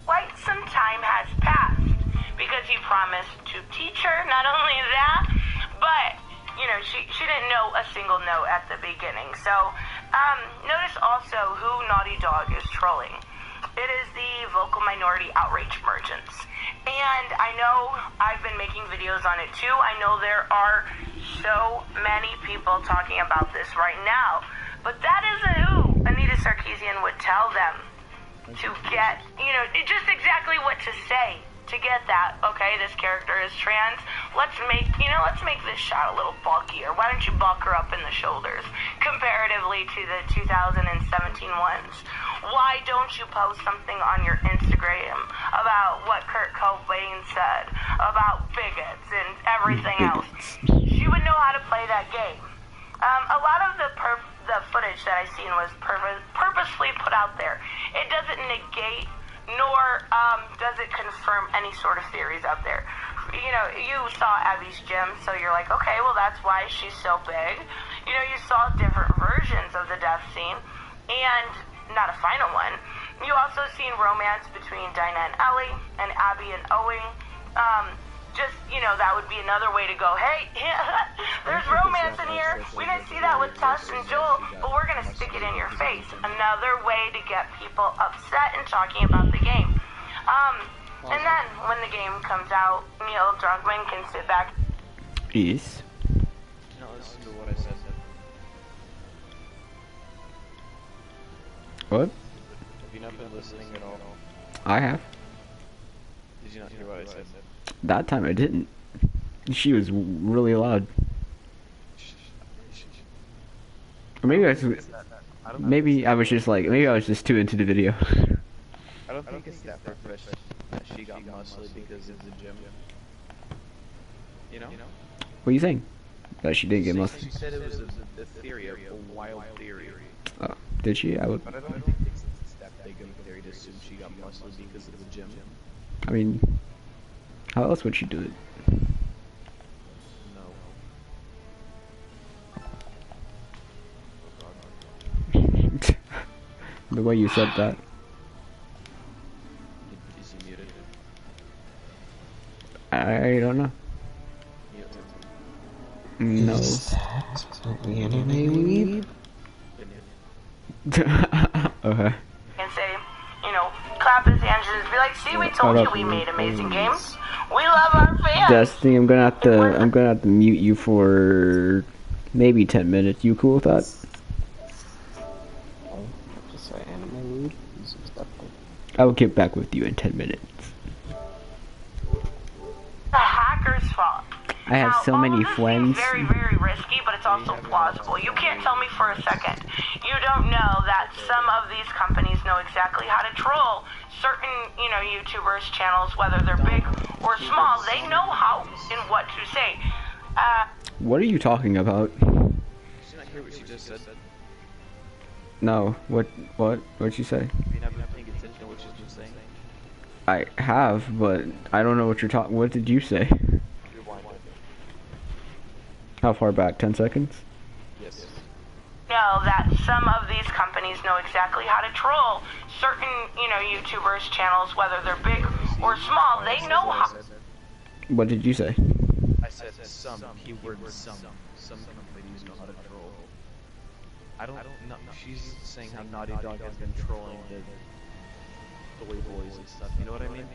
Quite some time has passed, because he promised to teach her. Not only that, but she didn't know a single note at the beginning. So notice also who Naughty Dog is trolling. It is the vocal minority outrage merchants, and I know I've been making videos on it too. I know there are so many people talking about this right now, but that isn't who Anita Sarkeesian would tell them to get, just exactly what to say to get that. Okay, this character is trans. Let's make this shot a little bulkier. Why don't you bulk her up in the shoulders comparatively to the 2017 ones? Why don't you post something on your Instagram about what Kurt Cobain said about bigots and everything else? She would know how to play that game. A lot of the footage that I seen was purposely put out there. It doesn't negate nor does it confirm any sort of theories out there. You know, you saw Abby's gym, so you're like, okay, well, that's why she's so big. You know, you saw different versions of the death scene, and not a final one. You also seen romance between Dinah and Ellie, and Abby and Owen. Just, you know, that would be another way to go, hey, there's romance in here. We didn't see that with Tess and Joel, but we're going to stick it in your face. Another way to get people upset and talking about the game. And then, when the game comes out, Neil Druckmann can sit back. Yes. No, listen to what I said. What? Have you not been listening at all? I have. Did you not hear what I said? That time I didn't. She was really loud. Or maybe I was just like, maybe I was just too into the video. I don't think it's that far-fetched that she got muscly because of the gym. You know? What are you saying? That she didn't get muscly? She said it was a theory, a wild theory. Oh, did she? I would. But I don't think it's that big of a theory to assume she got muscly because of the gym. I mean, how else would she do it? No. The way you said that. Is he muted? I don't know. No. Okay. And say, you know, clap his hands and be like, see, we told you we made amazing games. We love our fans. Destiny, I'm gonna have to mute you for maybe 10 minutes. You cool with that? Just say anime weed and some stuff. I will get back with you in 10 minutes. The hacker's fault. I have Now, so all many of this friends. seems very, very risky, but it's also plausible. You can't tell me for a second. You don't know that some of these companies know exactly how to troll certain, you know, YouTubers' channels, whether they're big or small. They know how and what to say. What are you talking about? Did you not hear what she just said? No. What'd you say? You haven't been paying attention to what she's been saying? I have, but I don't know what you're talking. What did you say? How far back? 10 seconds? Yes. Know that some of these companies know exactly how to troll certain, you know, YouTubers' channels, whether they're big or small. They know how. What did you say? I said some, keyword some. Some companies know how to troll. I don't know. She's saying how Naughty Dog has been trolling the Toy Boys and stuff. You know what I mean?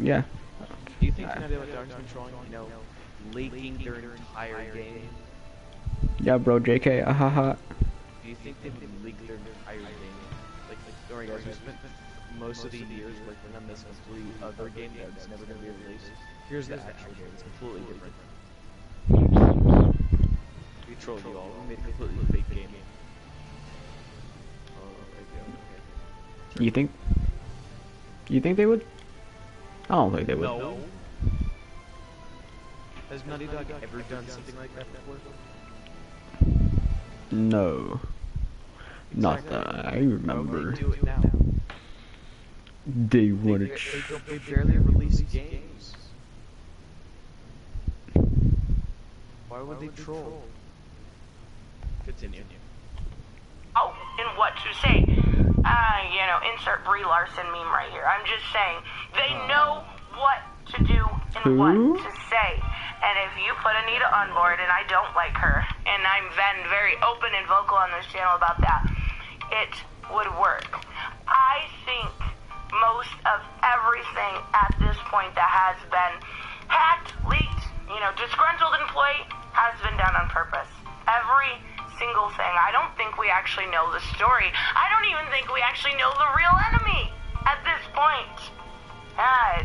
Yeah. Do you think Naughty Dog's been trolling, you know, leaking their entire game? Yeah, bro, JK, ahaha. Do you think they would leak their entire game? Like, don't worry guys, we spent most of the years working on this complete other game that's never going to be released. Here's the actual game, it's completely different. We trolled you all, we made a completely fake game. Oh, okay. You think they would? I don't think they would. No. Has Naughty Dog ever done something like that before? No. Not that I remember. Why would they do it now? They want They barely release games. Why would they troll? Continue. Oh, and what to say. You know, insert Brie Larson meme right here. I'm just saying, they know what to do and what to say. And if you put Anita on board, and I don't like her, and I'm then very open and vocal on this channel about that, it would work. I think most of everything at this point that has been hacked, leaked, you know, disgruntled employee has been done on purpose. Every single thing. I don't think we actually know the story. I don't even think we actually know the real enemy at this point.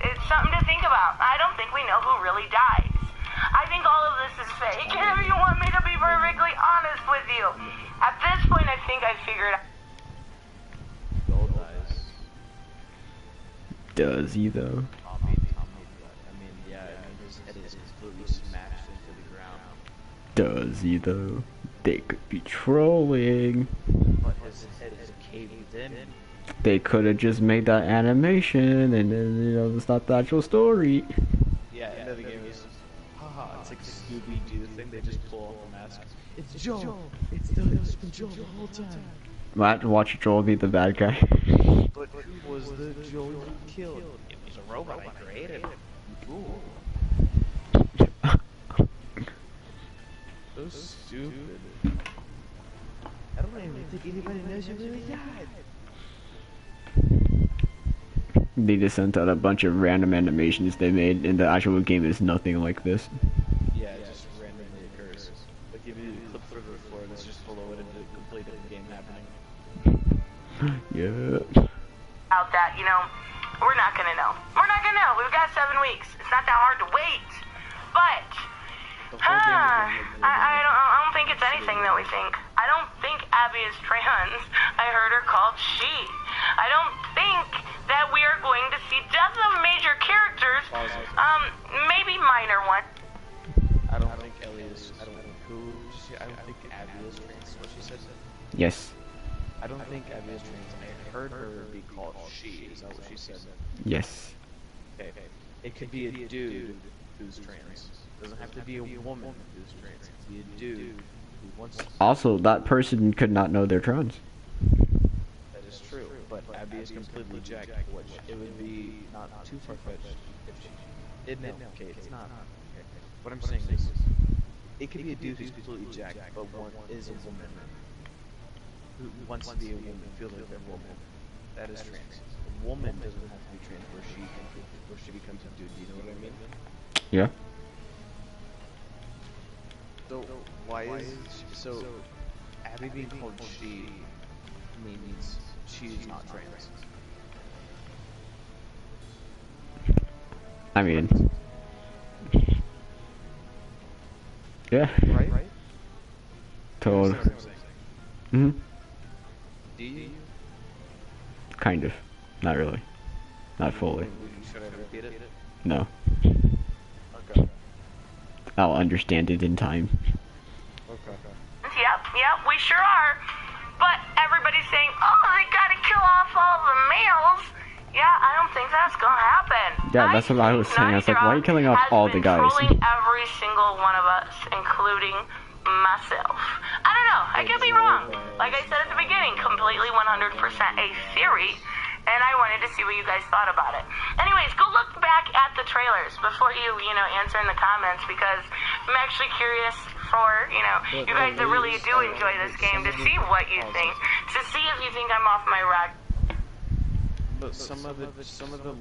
It's something to think about. I don't think we know who really dies. I think all of this is fake. If you want me to be perfectly honest with you, at this point I think I figured out. Joel dies. Does he though? Tommy, I mean, yeah, his head is completely smashed into the ground. Does he though? They could be trolling. But his head is caved in. They could have just made that animation, and then it's not the actual story. Yeah, and then the game is, haha, it's like Scooby-Doo thing. They just pull off the mask. It's Joel. It's been Joel the whole time. Watch Joel be the bad guy. But who was the Joel you killed? It was a robot I created. Cool. So stupid. I don't even think anybody knows you really died. They just sent out a bunch of random animations they made, and the actual game is nothing like this. Yeah, it just randomly occurs. Like if you clip through the floor, it's just below it and a complete different game happening. Yeah. Out that, we're not gonna know. We're not gonna know. We've got 7 weeks. It's not that hard to wait. But I don't think it's anything that we think. I don't think Abby is trans. I heard her called she. I don't think that we are going to see deaths of major characters. Maybe minor one. I don't think Ellie is. I don't think Abby is trans. What she said. Yes. I don't think Abby is trans. I heard her be called she. Is that what she said? Yes. Okay. It could be a dude who's trans. It doesn't have to be a woman who's trans. It could be a dude who wants to. Also, that person could not know they're trans. That is true, but Abby is completely jacked, which it would be not too far-fetched if she did know. Okay, it's not. Okay. What I'm saying is, it could be a dude who's completely jacked, but one is a woman who wants to be a woman, feels like they're a woman. That is trans. A woman doesn't have to be trans where she becomes a dude. Do you know what I mean? Yeah. So why is so Abby being called she means she's not trans? I mean, yeah. Right? Total. That's what I'm saying. Mhm. Do you? Kind of. Not really. Not fully. Should I repeat it? No. Okay. I'll understand it in time. Okay. Yep, we sure are. But everybody's saying, oh, they gotta kill off all the males. Yeah, I don't think that's gonna happen. Yeah, that's what I was saying. I was like, why are you killing off all the guys? Trolling every single one of us, including myself. I don't know. I could be wrong. Like I said at the beginning, completely 100% a theory. And I wanted to see what you guys thought about it. Anyways, go look back at the trailers before you answer in the comments, because I'm actually curious for, you guys that really do enjoy this game to see what you think, to see if you think I'm off my rag. But some of the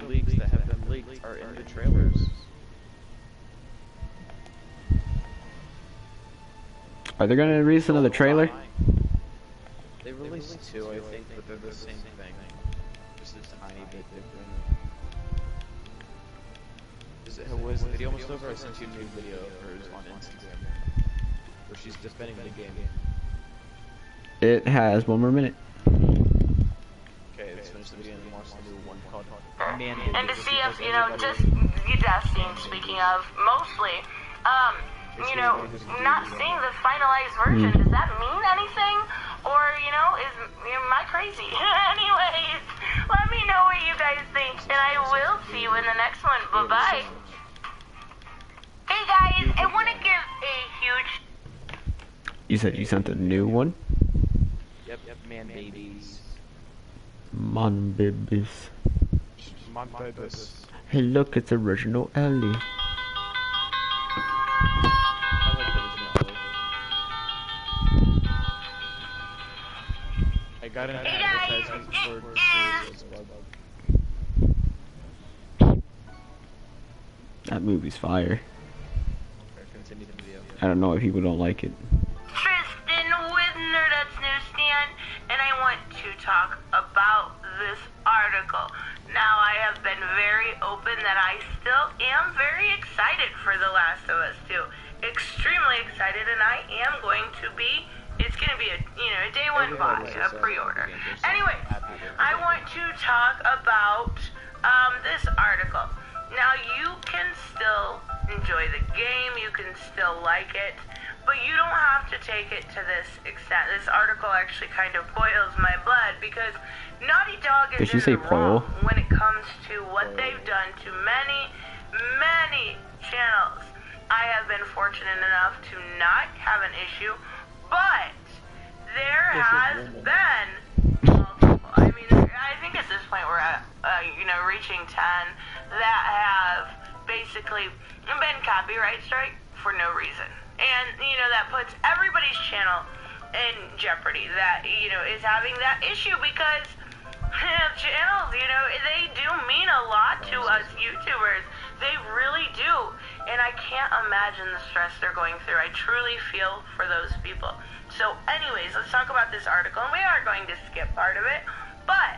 leaks that have been leaked are in the trailers. Are they gonna release another trailer? They released 2, I think, but they're the same thing. Just a tiny bit different. Was the video almost over? I sent you a new video of hers on Instagram where she's defending the game. It has 1 more minute. Okay, let's finish the video and then watch the new one called Man. And to see if, just you death scenes, speaking of, mostly, not seeing the finalized version, does that mean anything? Or, am I crazy? Anyways, let me know what you guys think, and I will see you in the next one. Bye-bye. Hey guys, I want to give a huge... You said you sent a new one? Yep, man babies. Mon babies. Man babies. Hey look, it's original Ellie. I got an advertisement for That movie's fire. continue the video. I don't know if people don't like it. Tristan with Nerdets Newsstand, and I want to talk about this article. Now, I have been very open that I still am very excited for The Last of Us 2. Extremely excited, and I am going to be... It's going to be a day one buy, a pre-order. Anyway, I want to talk about this article. Now, you can still enjoy the game, you can still like it, But you don't have to take it to this extent. This article actually kind of boils my blood because Naughty Dog is in the wrong when it comes to what they've done to many, many channels. I have been fortunate enough to not have an issue, but there has been multiple. I mean, I think at this point we're at, reaching 10 that have basically been copyright strike for no reason. And, that puts everybody's channel in jeopardy that, is having that issue because channels, they do mean a lot to us YouTubers. They really do. And I can't imagine the stress they're going through. I truly feel for those people. So anyways, let's talk about this article. And we are going to skip part of it. But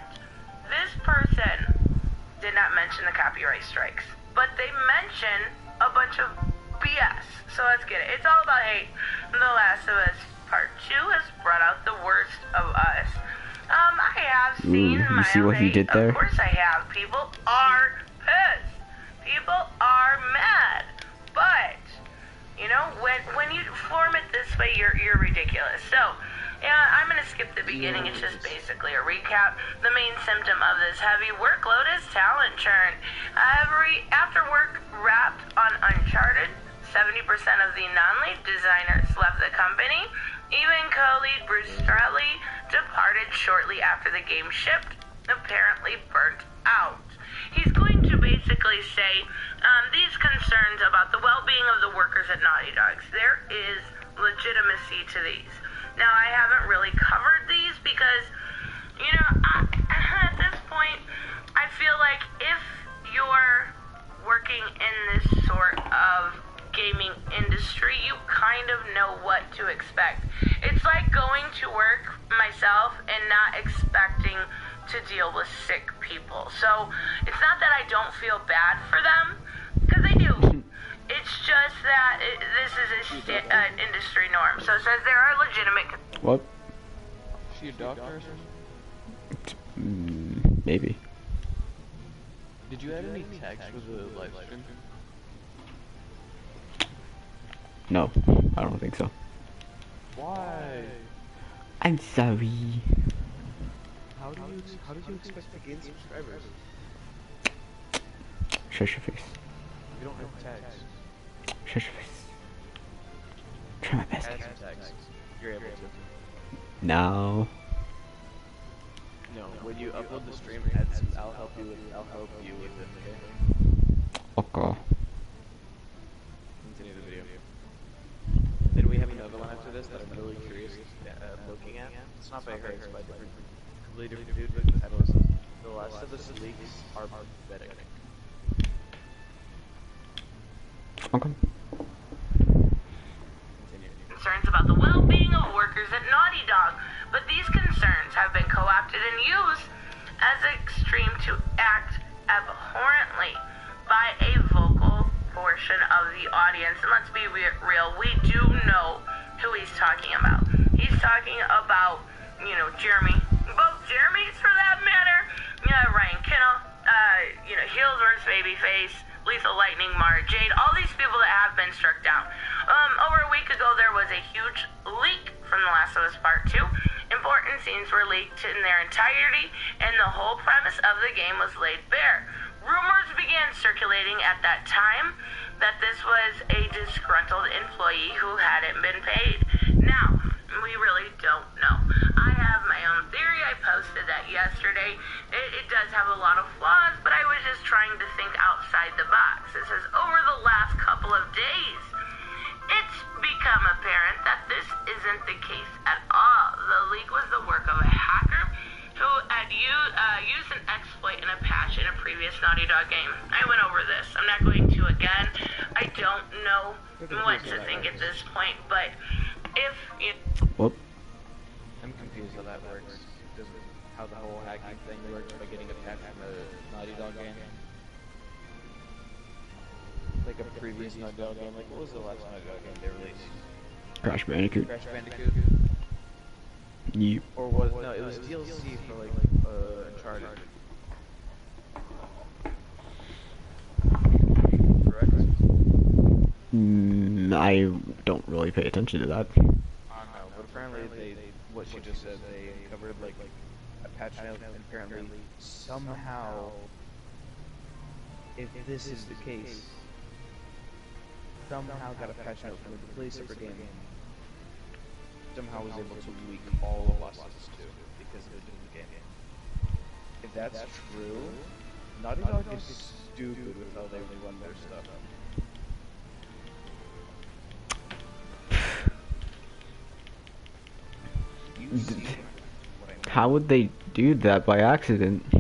this person did not mention the copyright strikes. But they mention a bunch of BS. So let's get it. It's all about hate. The Last of Us Part 2 has brought out the worst of us. I have seen you see what he did there? Of course I have. People are pissed. People are mad. But, when you form it this way, you're ridiculous. So, I'm going to skip the beginning. It's just basically a recap. The main symptom of this heavy workload is talent churn. After work wrapped on Uncharted, 70% of the non-lead designers left the company. Even co-lead Bruce Straley departed shortly after the game shipped, apparently burnt out. He's going to basically say these concerns about the well-being of the workers at Naughty Dogs. There is legitimacy to these. Now, I haven't really covered these because, at this point, I feel like if you're working in this sort of gaming industry, you kind of know what to expect. It's like going to work myself and not expecting to deal with sick people. So it's not that I don't feel bad for them, because I do. It's just that this is an industry norm. So it says there are legitimate... What? Is she a doctor or something? Maybe. Did you add any text for the live stream? No, I don't think so. Why? I'm sorry. How did you expect to gain subscribers? Shut your face. You don't have tags. Shut your face. Try my best. Add some tags. You're able to. No. No, when you upload the stream, add some. I'll help you with it. Okay. Okay. Continue the video. Then we have another one after this that I'm really curious looking at. It's not by her, it's by different, completely different dude, but the title is The Last of Us leaks are pathetic. Okay. Concerns about the well-being of workers at Naughty Dog, but these concerns have been co-opted and used as extreme to act abhorrently by a vocal portion of the audience. And let's be real, we do know who he's talking about. He's talking about, Jeremy, both Jeremys for that matter, Ryan Kinnell, Heels vs. Babyface, Lethal Lightning, Mara Jade, all these people that have been struck down. Over a week ago, there was a huge leak from The Last of Us Part 2. Important scenes were leaked in their entirety, and the whole premise of the game was laid bare. Rumors began circulating at that time that this was a disgruntled employee who hadn't been paid. Now, we really don't know. I have my own theory. I posted that yesterday. It does have a lot of flaws, but I was just trying to think outside the box. It says, over the last couple of days, it's become apparent that this isn't the case at all. The leak was the work of a hacker who had used an exploit in a patch in a previous Naughty Dog game. I went over this. I'm not going to again. I don't know what to think at this point, but if you... Whoop. I'm confused how that works. How the whole hacking thing works by getting a patch from a Naughty Dog game. Like a previous Naughty Dog game. Like, what was the last Naughty Dog game they released? Crash Bandicoot. Crash Bandicoot? Yep. Or was no? It was DLC for like Uncharted. Correct. I don't really pay attention to that. I don't know, but apparently what she just said, they uncovered like a patch note, and apparently somehow, if this is the case, somehow got a patch note from a completely separate game. Somehow was able to leak all of Last of Us 2 because of the game. If that's true, Naughty Dog is stupid with how they run their stuff. How would they do that by accident? I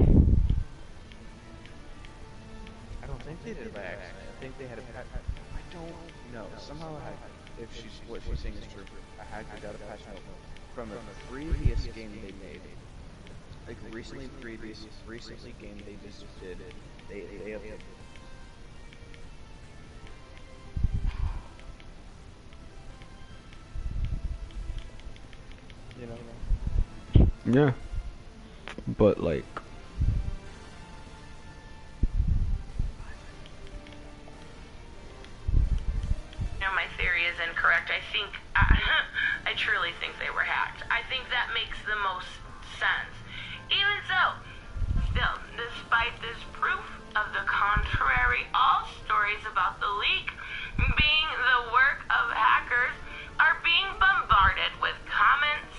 don't think they did it by accident. I think they had a patch. I don't know. Somehow, if what she's saying is true, a hacker got a patch note from a previous game they made. Like recently game they just did. They have. You know. Yeah. But like. My theory is incorrect. I think, I truly think they were hacked. I think that makes the most sense. Even so, still, despite this proof of the contrary, all stories about the leak being the work of hackers are being bombarded with comments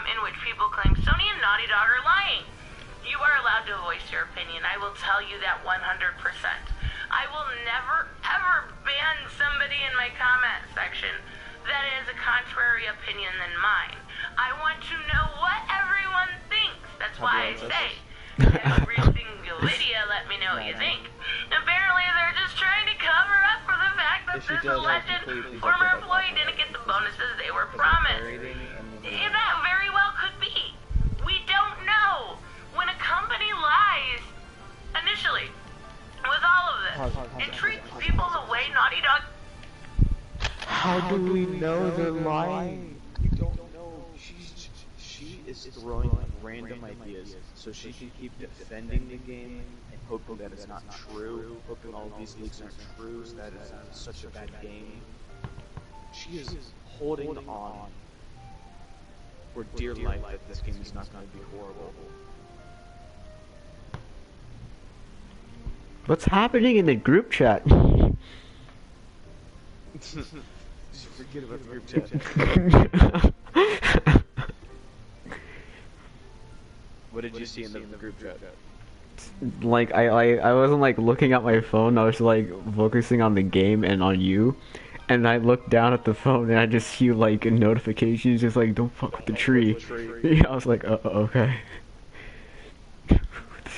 in which people claim Sony and Naughty Dog are lying. You are allowed to voice your opinion. I will tell you that 100%. I will never, ever ban somebody in my comment section that has a contrary opinion than mine. I want to know what everyone thinks. That's why I say, every single video, let me know what you think. Apparently, they're just trying to cover up for the fact that this alleged former employee didn't get the bonuses they were promised. That very well could be. We don't know. When a company lies, initially, with all of this, it treats people the way Naughty Dog. How do we know they're lying? You don't know. She is throwing random ideas so she can keep defending the game and hoping that it's not true, hoping all of these leaks aren't true, so that it's such a bad game. She is holding on for dear life that this game is not going to be horrible. What's happening in the group chat? Just forget about the group chat. What did you see in the group chat? Like I wasn't like looking at my phone. I was like focusing on the game and on you. And I looked down at the phone and I just see like notifications just like don't fuck with the tree. Yeah, I was like, okay.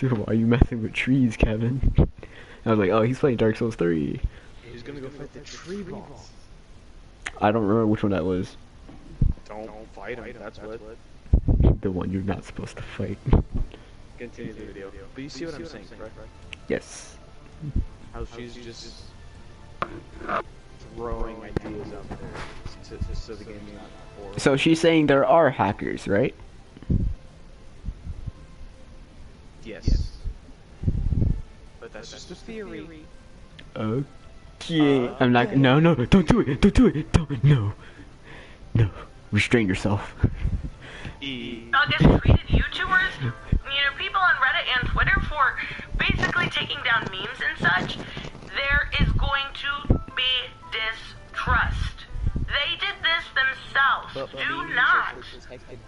Why are you messing with trees, Kevin? I was like, oh, he's playing Dark Souls 3. He's gonna go fight the tree boss. I don't remember which one that was. Don't fight him, that's what. The one you're not supposed to fight. Continue the video. But you see what I'm saying, right? Yes. How she's just throwing ideas out there so the game's not horrible. So she's saying there are hackers, right? Yes. But that's just a theory. Okay. I'm not. No, don't do it. Don't do it. Don't. No. No. Restrain yourself. Dog has treated YouTubers, people on Reddit and Twitter for basically taking down memes and such. There is going to be distrust. They did this themselves. Do not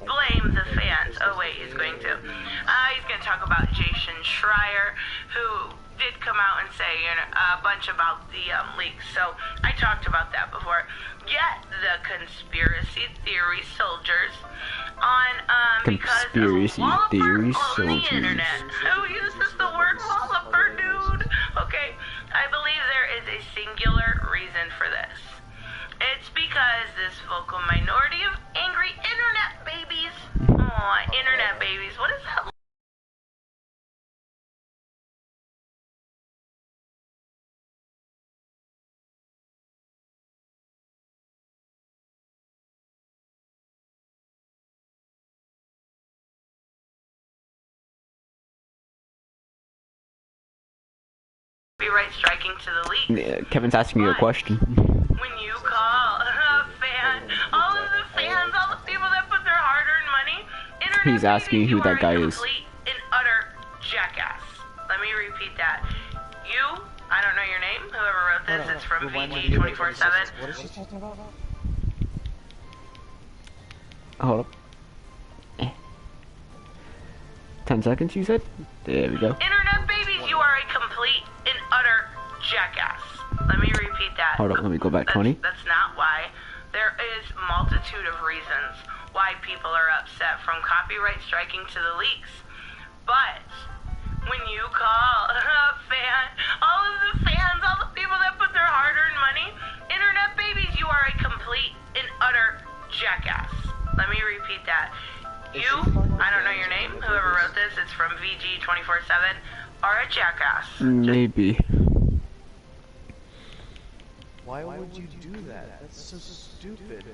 blame the fans. Oh wait, he's going to. He's going to talk about Jason Schreier, who did come out and say a bunch about the leaks. So I talked about that before. Yet the conspiracy theory soldiers on conspiracy theory soldiers. The internet. Who uses the word Walloper, dude? Okay, I believe there is a singular reason for this. It's because this vocal minority of angry internet babies. Aw, internet babies. What is that? Be right striking to the leak. Yeah, Kevin's asking you a question. When you call He's asking who that guy is. Complete and utter jackass. Let me repeat that. You, I don't know your name, whoever wrote this, it's from VG247. What is she talking about? Hold up. 10 seconds, you said? There we go. Internet babies, you are a complete and utter jackass. Let me repeat that. Hold up, let me go back 20. That's not why. There is multitude of reasons why people are upset, from copyright striking to the leaks. But when you call a fan, all of the fans, all the people that put their hard-earned money, internet babies, you are a complete and utter jackass. Let me repeat that. You, I don't know your name, whoever wrote this, it's from VG247, are a jackass. Maybe. Why would you do that? That's so stupid.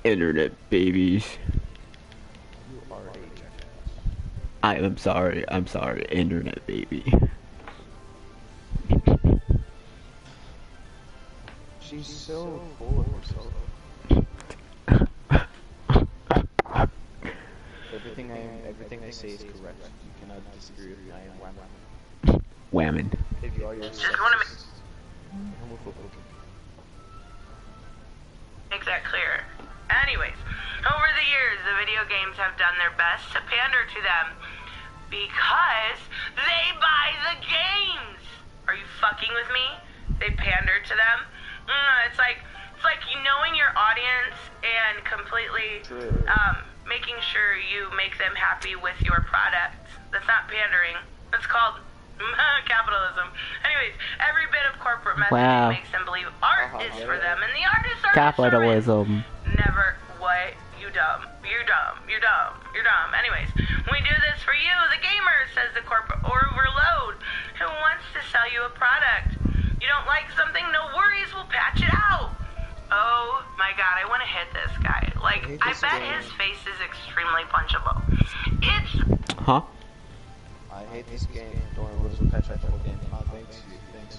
Internet babies. You are a jackass. I'm sorry, internet baby. She's so full of herself. Everything I say is correct. You cannot disagree with me. I am Whammon. If you are Just want to homophobic. make that clear. Anyways, over the years, the video games have done their best to pander to them because they buy the games. Are you fucking with me? They pander to them. It's like you knowing your audience and completely making sure you make them happy with your product. That's not pandering. That's called capitalism. Anyways, every bit of corporate messaging makes them believe art is for them, and the artists are Capitalism. Never. What? You dumb. You're dumb. You're dumb. You're dumb. Anyways, we do this for you, the gamer, says the corporate overload, who wants to sell you a product. You don't like something? No worries. We'll patch it out. Oh my god, I want to hit this guy. Like, I bet his face is extremely punchable. It's... Huh? I hate this game. Don't worry, we'll patch out the whole game. Thanks.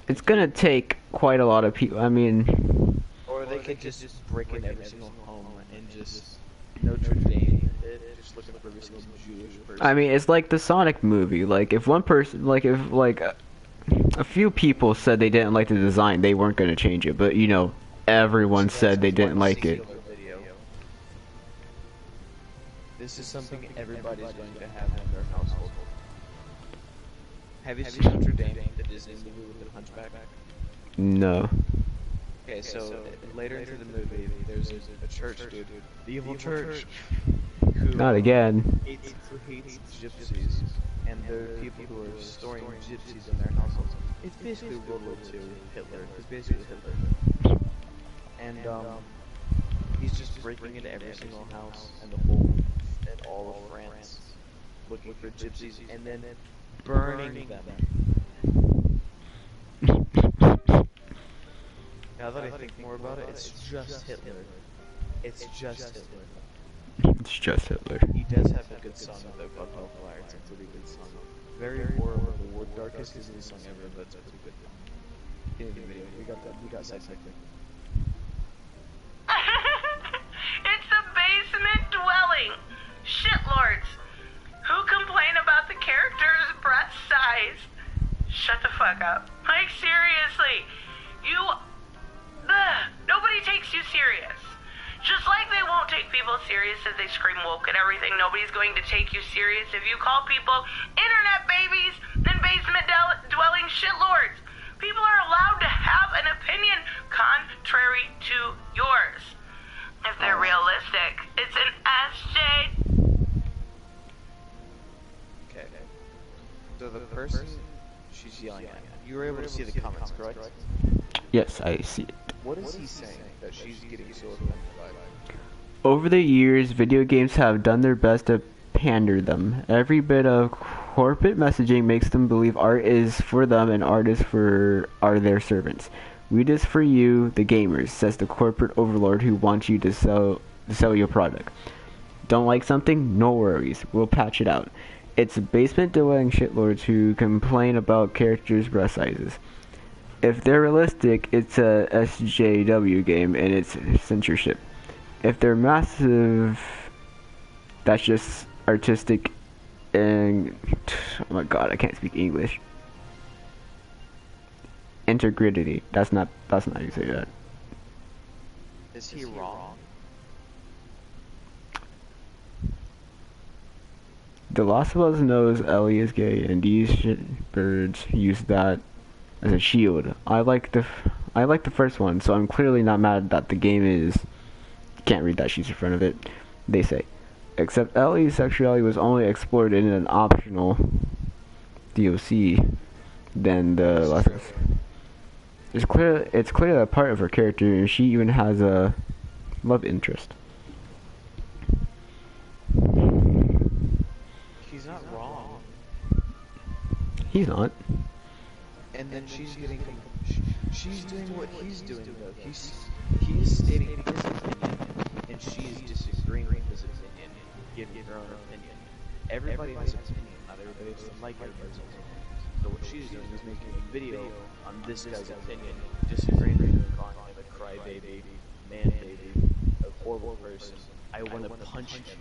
It's gonna take quite a lot of people. I mean, Or they could just break in every single home and just Notre Dame, just looking for every single Jewish person. I mean, it's like the Sonic movie. Like, if one person, a few people said they didn't like the design, they weren't gonna change it. But you know, everyone said they didn't like it. This is something everybody's going to have in their household. Have you seen Notre Dame, the Disney movie with the Hunchback? No. Okay, so later into the movie, there's a church, dude. The evil church. Who Not again. hates gypsies, and there are people who are storing gypsies in their households. It's basically World War II Hitler. It's basically Hitler. And he's just breaking into every single house and all of France, looking for gypsies, and then burning them. Now that I think more about it, it's just Hitler. It's just Hitler. It's just Hitler. He does have a good song though, called Hellfire. It's a pretty good song. Very horrible, the darkest Disney song ever, but it's pretty good. Get a video. We got sidetracked. It's a basement dwelling. Shitlords who complain about the character's breast size. Shut the fuck up. Like, seriously. Nobody takes you serious. Just like they won't take people serious if they scream woke and everything, nobody's going to take you serious if you call people internet babies and basement dwelling shitlords. People are allowed to have an opinion contrary to yours. If they're realistic, it's an SJ. Okay. So the person she's yelling at, you were able to see the comments, correct? Yes, I see it. What is he saying that she's getting so offended by? Over the years, video games have done their best to pander them. Every bit of corporate messaging makes them believe art is for them and artists are their servants. We this for you, the gamers, says the corporate overlord who wants you to sell your product. Don't like something? No worries. We'll patch it out. It's basement dwelling shitlords who complain about characters' breast sizes. If they're realistic, it's a SJW game and it's censorship. if they're massive, that's just artistic and oh my god, I can't speak English. Integrity. That's not how you say that. Is he wrong? The Last of Us knows Ellie is gay, and these birds use that as a shield. I like the first one, so I'm clearly not mad that the game is. Can't read that she's in front of it. They say, except Ellie's sexuality was only explored in an optional DLC. Then the Last of Us. It's clear that part of her character, and she even has a love interest. He's not wrong. He's not. And then she's getting, she's doing what he's doing though. He's stating his opinion, and she's disagreeing with his opinion, giving her own opinion. Everybody has an opinion. Not everybody doesn't like everybody's opinion. So what she's doing is making a video on this guy's opinion, disagreeing with him, calling him a crybaby, man baby, a horrible person. I want to punch him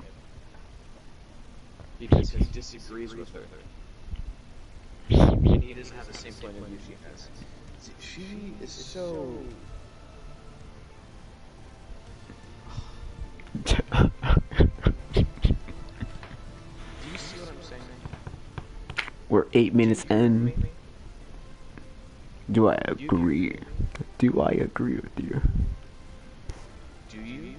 because he disagrees with her. And he doesn't have the same point of view she has. She is so. Do you see what I'm saying? We're 8 minutes in. Do I agree? Do I agree with you? Do you?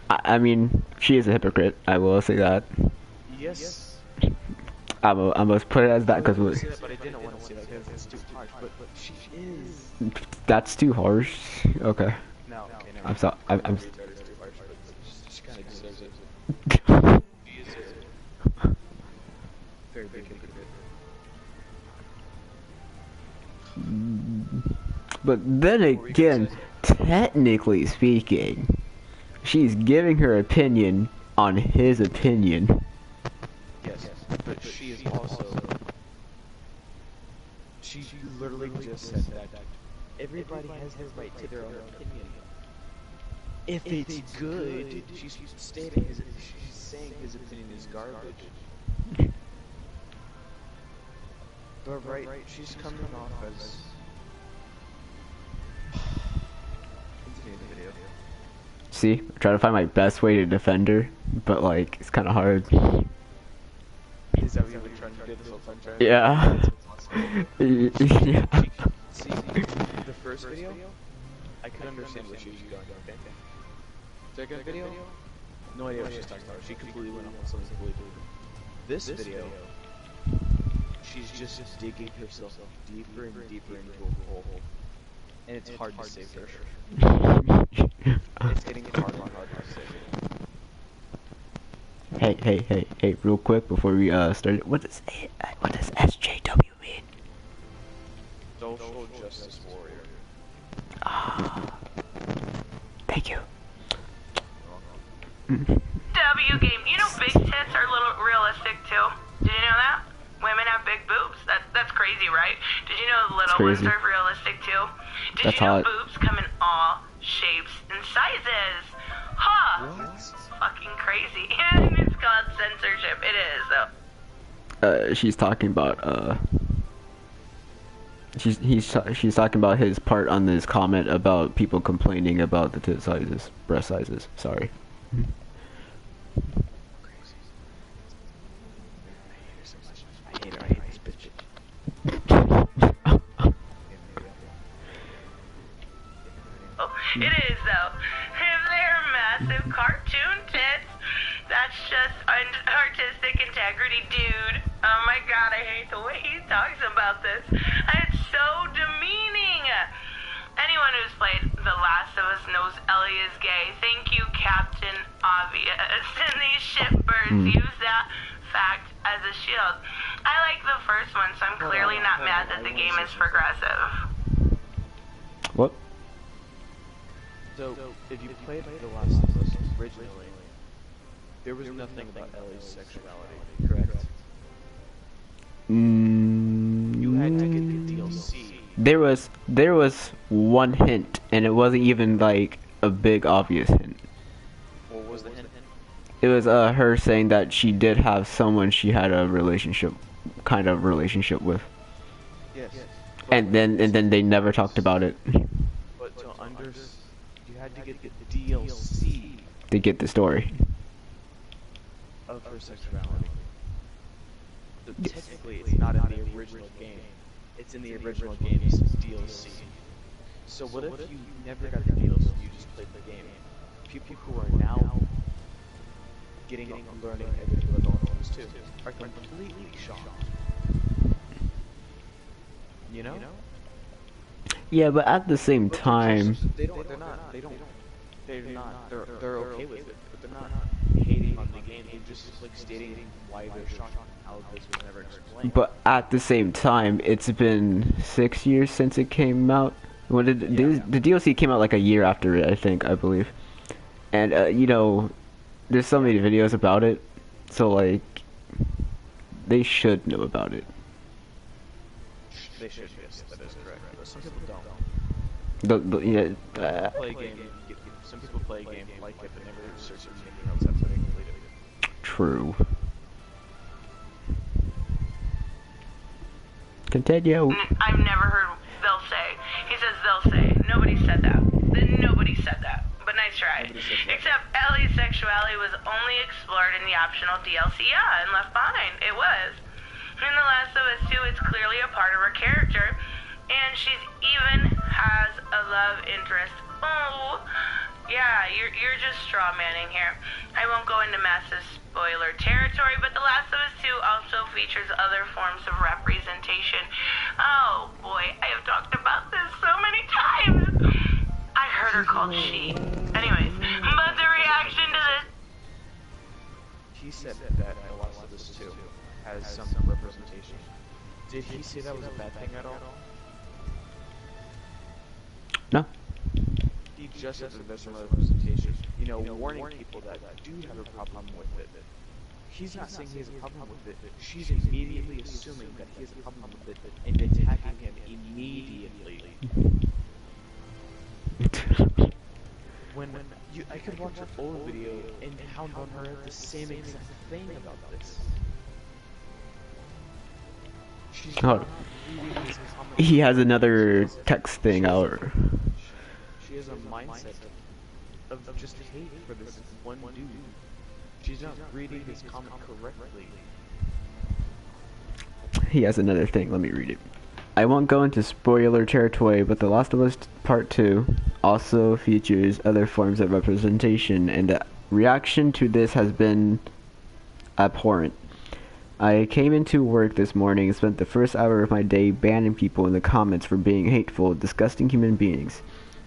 I mean, she is a hypocrite. I will say that. Yes. I must put it as that because But I didn't want to say that because it's too harsh. But she is. that's too harsh. Okay. No, okay, no. I'm sorry. I'm. It's too harsh, but she kind of deserves it. She is a very big hypocrite. But then again, technically speaking, she's giving her opinion on his opinion. Yes, but she is also. She literally just said that everybody has the right to their own opinion. If it's good, she's stating she's saying his opinion is garbage. But right, she's coming off as. Continue the video. See, I'm trying to find my best way to defend her, but like it's kind of hard. Is that what you've been trying to do this whole time, Jared? Yeah. Yeah. See, the first video, I could understand what she was going, okay? Second video, no idea what she's talking about. She completely went off on something completely different. This video, she's just digging herself deeper and deeper into a hole. And it's hard to save her. It's getting harder and harder to save her. Hey, real quick before we start, what does SJW mean? Social Justice Warrior. Thank you. W game. You know big tits are a little realistic too. Did you know that? Women have big boobs. That's crazy, right? Did you know little ones are realistic too? Did you know boobs come in all shapes and sizes? Huh. What? Fucking crazy. And it's called censorship. It is though. She's talking about she's talking about his part on this comment about people complaining about the tit sizes, breast sizes. Sorry. Oh, it is though. If they're massive cartoon tits, that's just artistic integrity, dude. Oh my god, I hate the way he talks about this. It's so demeaning. Anyone who's played The Last of Us knows Ellie is gay. Thank you, Captain Obvious. And these shitbirds use that fact as a shield. I like the first one, so I'm clearly not mad that the game is progressive. What? So, if you played The Last of Us originally, there was nothing about Ellie's sexuality, correct? You had to get the DLC. There was one hint, and it wasn't even like a big obvious hint. What was the hint? It was her saying that she did have someone she had a kind of relationship with. Yes. And then they never talked about it. But to you had to get the DLC To get the story. of her sexuality. So technically, it's not in the original game. It's in the original game's DLC. So what if you never got the DLC, you just played the game? People who are now getting and learning everything about the ones too are completely shocked. You know? Yeah, but at the same time, They're okay with it, but they're not hating on the game. They're just like stating why they're shocked how this was never explained. but at the same time, it's been 6 years since it came out. When did the DLC came out like a year after it, I believe. And you know, there's so many videos about it, so like they should know about it. They should, yes, that is correct. But some people don't. Play a game, some people play a game, like it, but never search anything else after they complete it. True. Continue. I've never heard they'll say. He says they'll say. Nobody said that. Nobody said that. But nice try. Except Ellie's sexuality was only explored in the optional DLC. Yeah, and Left Behind. It was. In The Last of Us 2, it's clearly a part of her character. And she's even has a love interest. Oh, yeah, you're just straw manning here. I won't go into massive spoiler territory, but The Last of Us 2 also features other forms of representation. Oh boy, I have talked about this so many times. I heard her called she. Anyways, but the reaction to this. He said that The Last of Us 2 has some representation. Did he say that was a bad thing at all? No. He just said that there's some representation. You know, warning people that do have a problem with it. He's not saying he has a problem with it. She's immediately assuming that he has a problem with it and attacking him immediately. When I could watch an old video and hound on her the same exact thing about this. She's not reading his comments. He has another text thing out. She has a mindset of just hate for this one dude. She's not reading his comment correctly. He has another thing. Let me read it. I won't go into spoiler territory, but The Last of Us Part 2 also features other forms of representation, and the reaction to this has been abhorrent. I came into work this morning and spent the first hour of my day banning people in the comments for being hateful, disgusting human beings.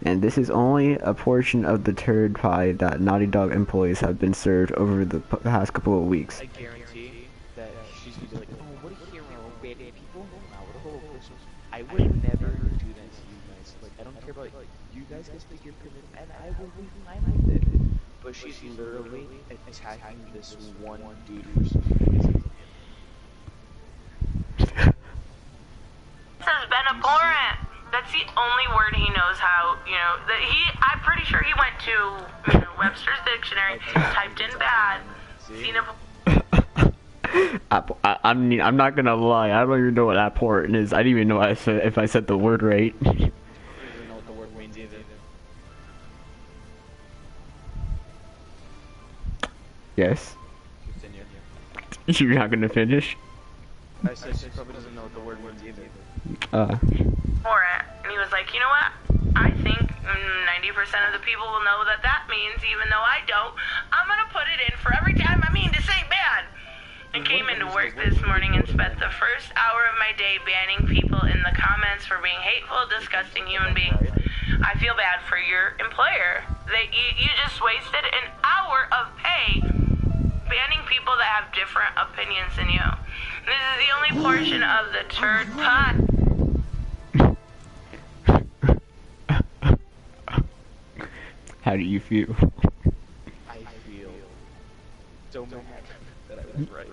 And this is only a portion of the turd pie that Naughty Dog employees have been served over the past couple of weeks. I guarantee that she's gonna be like, oh, what a hero, bad people. Wow, what a horrible person. I would never do that to you guys. Like, I don't care about you guys can speak your opinion, and I will be fine with it. But she's literally attacking this one dude for speaking his opinion. This has been abhorrent. That's the only word he knows how, I'm pretty sure he went to Webster's Dictionary, typed in bad, seen a... I'm not gonna lie, I don't even know what abhorrent is. I didn't even know if I said the word right. I don't even know what the word means either. Yes. Continue. You're not gonna finish? I said she probably doesn't know what the word means either. For it. And he was like, you know what? I think 90% of the people will know what that means, even though I don't. I'm gonna put it in for every time I mean to say bad. I came into work this morning and spent the first hour of my day banning people in the comments for being hateful, disgusting human beings. I feel bad for your employer. You just wasted an hour of pay banning people that have different opinions than you. This is the only portion of the turd pot. How do you feel? I feel so mad that I was right.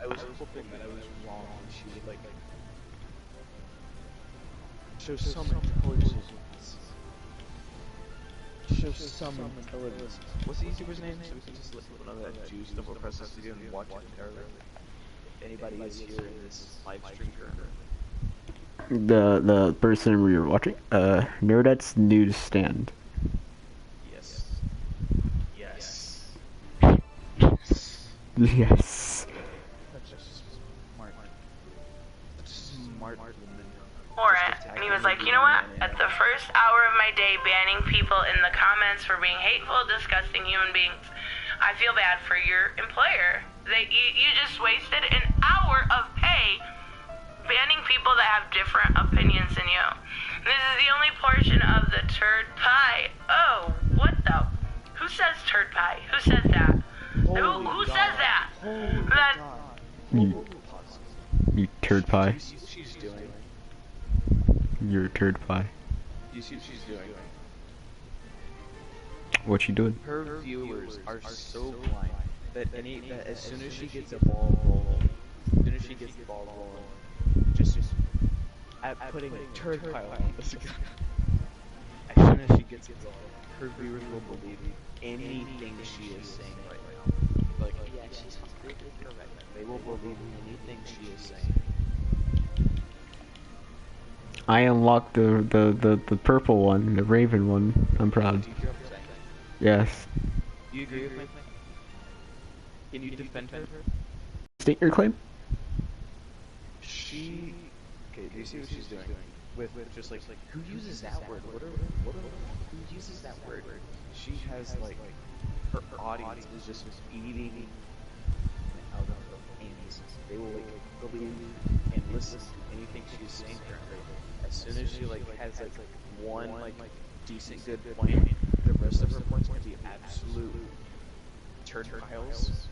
I was hoping that I was wrong and she would show some intelligence. show some intelligence. What's the YouTuber's name? So we can just listen to another juice that will press this video and watch it entirely. If anybody is here in this live stream currently. The person we were watching, Nerdette's Newsstand. Yes. Yes. Yes. That's just smart. Smart woman. For it, and he was like, you know what? At the first hour of my day, banning people in the comments for being hateful, disgusting human beings. I feel bad for your employer. You just wasted an hour of pay banning people that have different opinions than you. This is the only portion of the turd pie. Oh, what the? Who says turd pie? Who says that? Who says that? That. You turd pie. She's doing. You're a turd pie. You see what she's doing? What you doing? Her viewers are so blind that as soon as she gets a ball rolling, just at putting a turd pile on this guy. As soon as she gets it rolling, her viewers will believe anything she is saying right now. Like, yeah, she's completely correct. They will believe anything she is saying. I unlocked the purple one, the raven one. I'm proud. Yes. Do you agree with me? Can you defend her? State your claim? Okay, do you see what she's doing? With just like who uses that word? Who uses that word? She has like her audience is just eating out of the hands. They will like believe and listen to anything she's saying currently. As soon as she like has like one like decent good point, the rest of her points can be absolute turd piles,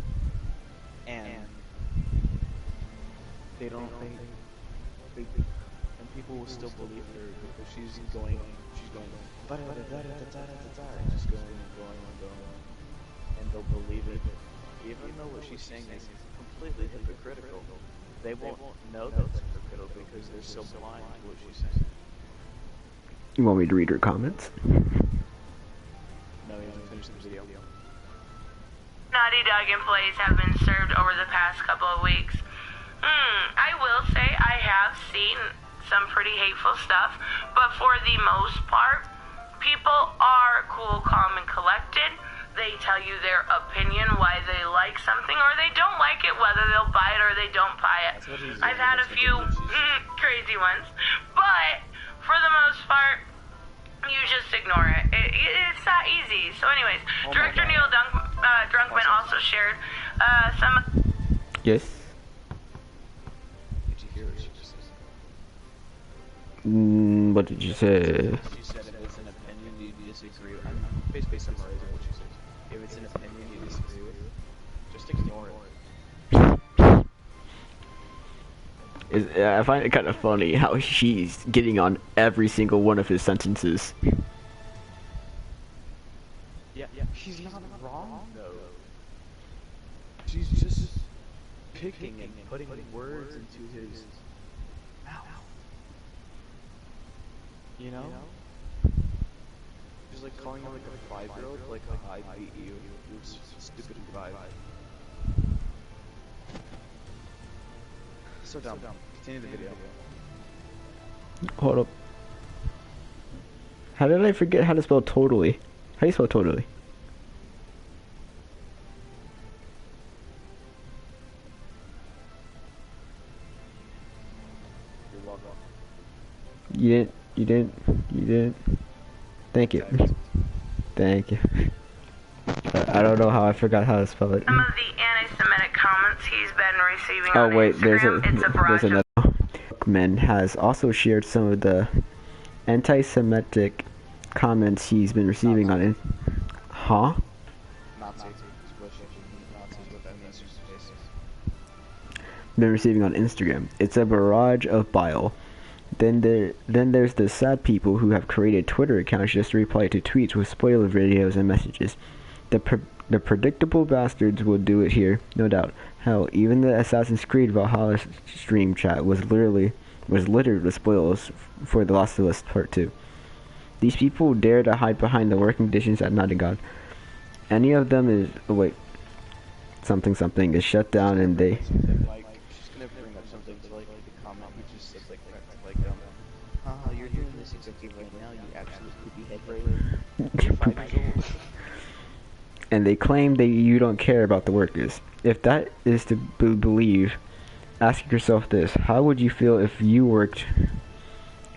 and they don't and people will still believe her because she's going just going and going, and they'll believe it, even though what she's saying is completely hypocritical. They won't know that it's hypocritical because they're so blind to what she's saying. You want me to read her comments? No, you have to finish the video. Naughty Dog employees have been served over the past couple of weeks. I will say I have seen some pretty hateful stuff, but for the most part, people are cool, calm, and collected. They tell you their opinion, why they like something, or they don't like it, whether they'll buy it or they don't buy it. I've had a few crazy ones, but for the most part, you just ignore it. It's that easy. So anyways, Director Neil Drunkman also shared some... Yes? Did you hear what she just said? What did you say? She said if it's an opinion you disagree with, I'm basically summarizing what she said. If it's an opinion you disagree with, just ignore it. I find it kind of funny how she's getting on every single one of his sentences. Yeah, she's not wrong though. She's just picking and putting words into his mouth. You know? Just like calling him like a 5-year-old, like I beat you, you stupid 5. So dumb. Continue the video. Hold up. How did I forget how to spell totally? How do you spell totally? You're welcome. You didn't. Thank you. Thank you. I don't know how I forgot how to spell it. Some of the anti-Semitic comments he's been receiving Oh on wait, Instagram. there's another. Man has also shared some of the anti-Semitic comments he's been receiving on it. Huh? Been receiving on Instagram. It's a barrage of bile. Then there's the sad people who have created Twitter accounts just to reply to tweets with spoiler videos and messages. The predictable bastards will do it here, no doubt. Hell, even the Assassin's Creed Valhalla stream chat was littered with spoilers for The Last of Us Part 2. These people dare to hide behind the working conditions at Naughty Dog. Any of them is something is shut down, and they. She's gonna bring up something to like the comment. He just said haha, you're doing this exactly right now. You absolute poopy head brain. You're 5 years old. And they claim that you don't care about the workers. If that is to believe, ask yourself this: how would you feel if you worked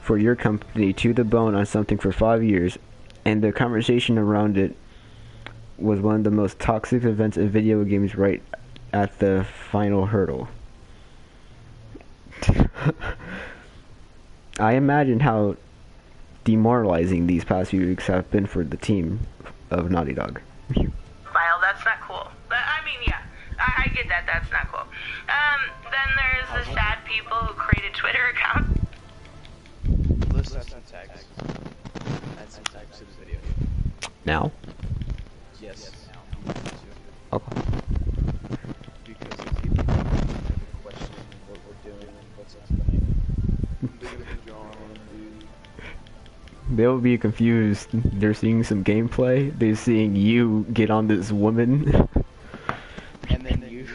for your company to the bone on something for 5 years, and the conversation around it was one of the most toxic events in video games right at the final hurdle? I imagine how demoralizing these past few weeks have been for the team of Naughty Dog. That's not cool. I mean, yeah, I get that. That's not cool. Then there's the sad people who created Twitter accounts. Let's add some tags. Add some tags to this video. Now? Yes. Now. Okay. Because if people have a question what we're doing, what's happening, they'll be confused. They're seeing some gameplay. They're seeing you get on this woman. And then you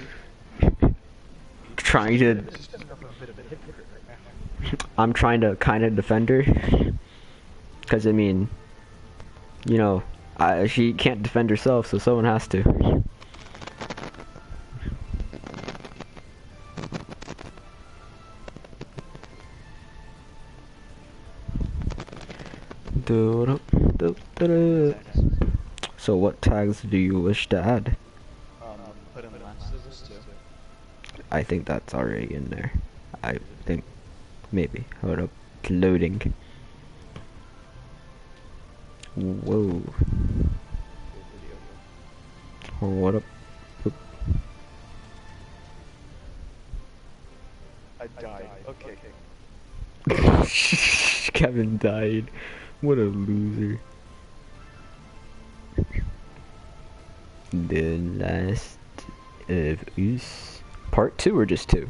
trying to. I'm trying to kind of defend her. Because, I mean, you know, she can't defend herself, so someone has to. So what tags do you wish to add? put in the last of us too. I think that's already in there. I think maybe. Hold up. It's loading. Whoa. What up? I died. Okay. Kevin died. What a loser. The last of Us. Part 2 or just 2?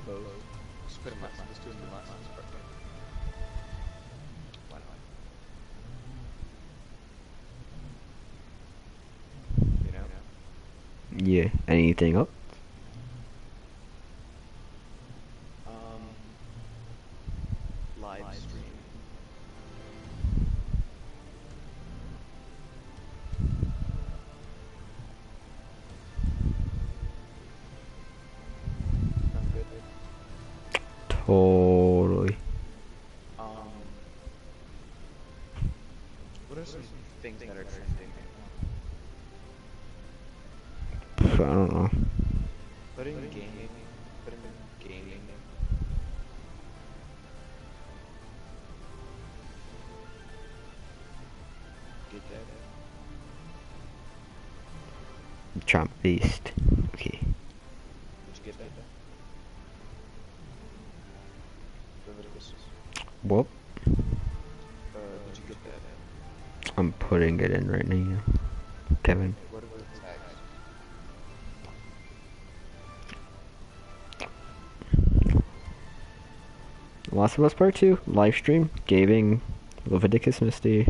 Both. Just put in last. Let's do it in the last part. Why not? You know? Yeah. Anything up? Live stream. Sound good? Totally. What are some things that are trending? I don't know. Put in gaming. Put in gaming. Get that? Trump beast. Okay. Did you get that? Leviticus. Whoop. Did you get that? I'm putting it in right now. Kevin. What are the tags? Last of Us Part 2, live stream, gaming, Leviticus Misty.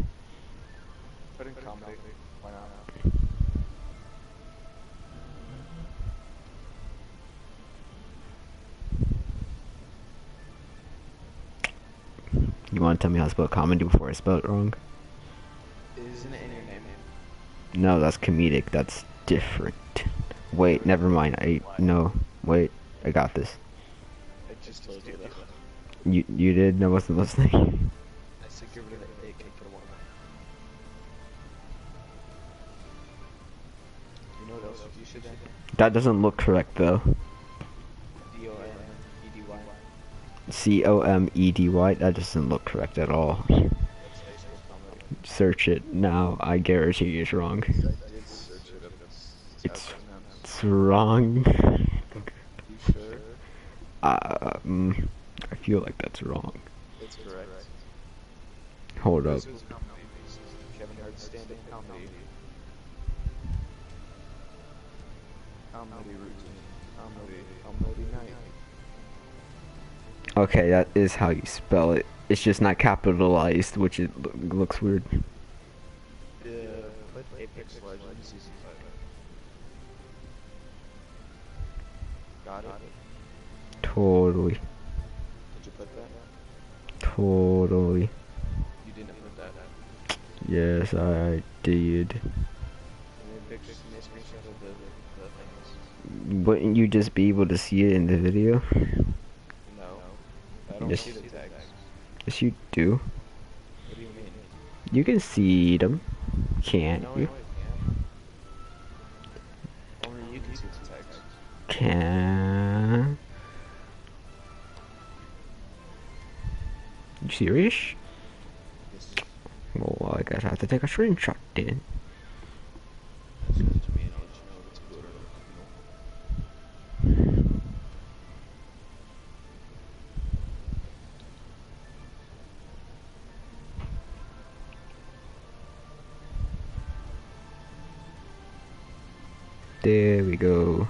Put in comedy. Why not? You want to tell me how to spell comedy before I spell it wrong? Isn't it in your name? No, that's comedic. That's different. Wait, never mind. Wait, I got this. I just told you though. You did? I wasn't listening. I said get rid of the AK for one. You know what else you should add? That doesn't look correct though. D-O-M-E-D-Y. C-O-M-E-D-Y. That doesn't look correct at all. That's Facebook comedy. Search it now. I guarantee it's wrong. I did search it up. It's wrong. You sure? I feel like that's wrong. It's correct. Hold up. This was comedy. This is Kevin Hart's stand-up comedy. Comedy routine. Comedy night. Okay, that is how you spell it. It's just not capitalized, which it looks weird. Yeah, put Apex Legends Season 5. Got it? Totally. Did you put that? Totally. You didn't put that. Yes, I did. Give me a screenshot of the things. Wouldn't you just be able to see it in the video? No. I don't Yes. see the tags. Yes, you do. What do you mean? You can see them, can't No, you? I can't. Only you can see the tags. Can. You serious? Yes. Well, I guess I have to take a screenshot then. Send it to me and I'll let you know if it's good or not. There we go.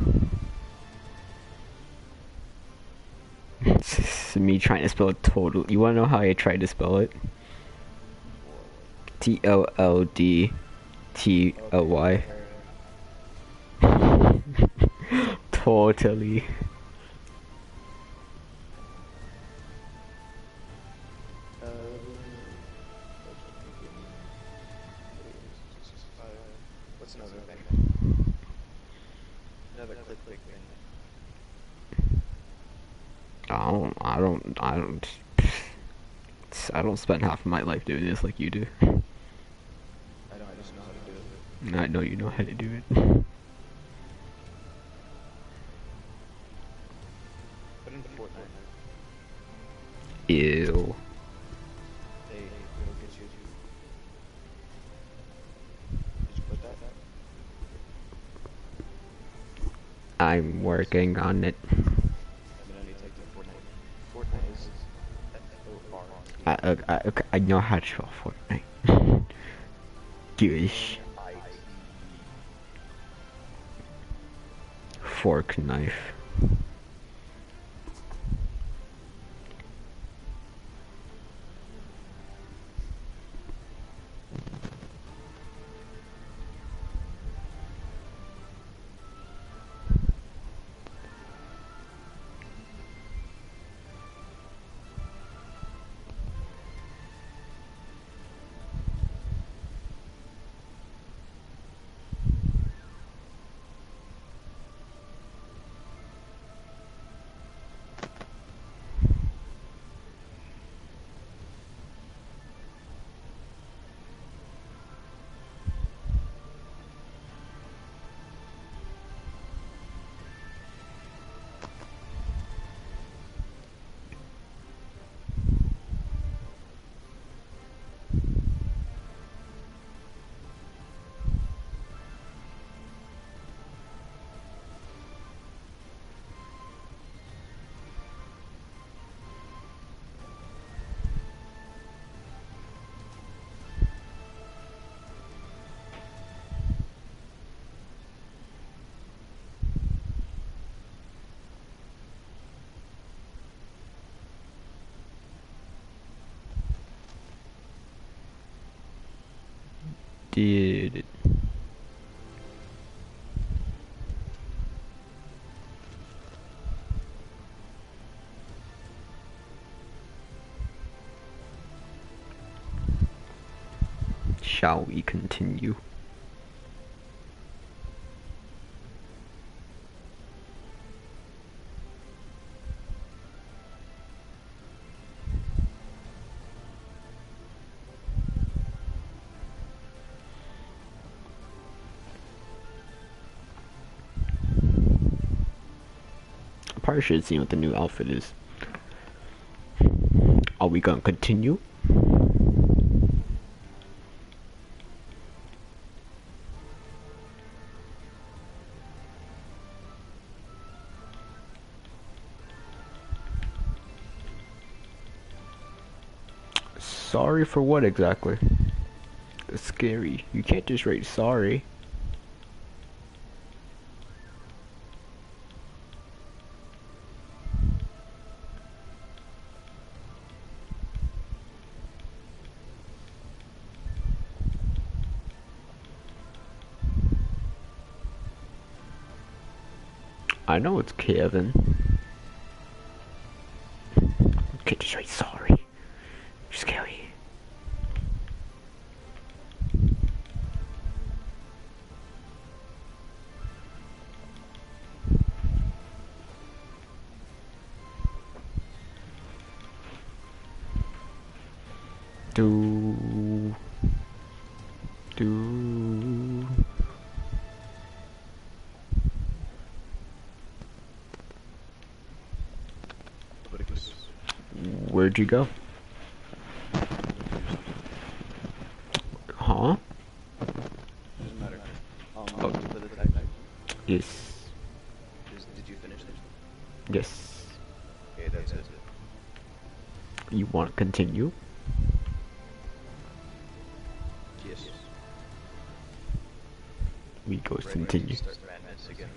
It's me trying to spell it total. You wanna know how I tried to spell it? TOLDTOY. Totally. What's another thing? Another clickbait thing. I don't spend half of my life doing this like you do. I know, I just know how to do it. I know you know how to do it. Put into Fortnite. Ew. Hey, it'll get you. Did you put that? I'm working on it. I mean, I need to take the Fortnite. Fortnite is F-O-R-T. I know how to spell Fortnite. Gosh. Fork knife. Did it. Shall we continue? Probably should have seen what the new outfit is. Are we gonna continue? Sorry for what exactly? That's scary. You can't just write sorry. I know it's Kevin. Okay, just write sorry. You're scary. Do. Where'd you go? Huh? Doesn't matter. For the tag. Yes. Did you finish it? Yes. Okay, that's it. You want to continue? Yes. We go continue. Start madness again.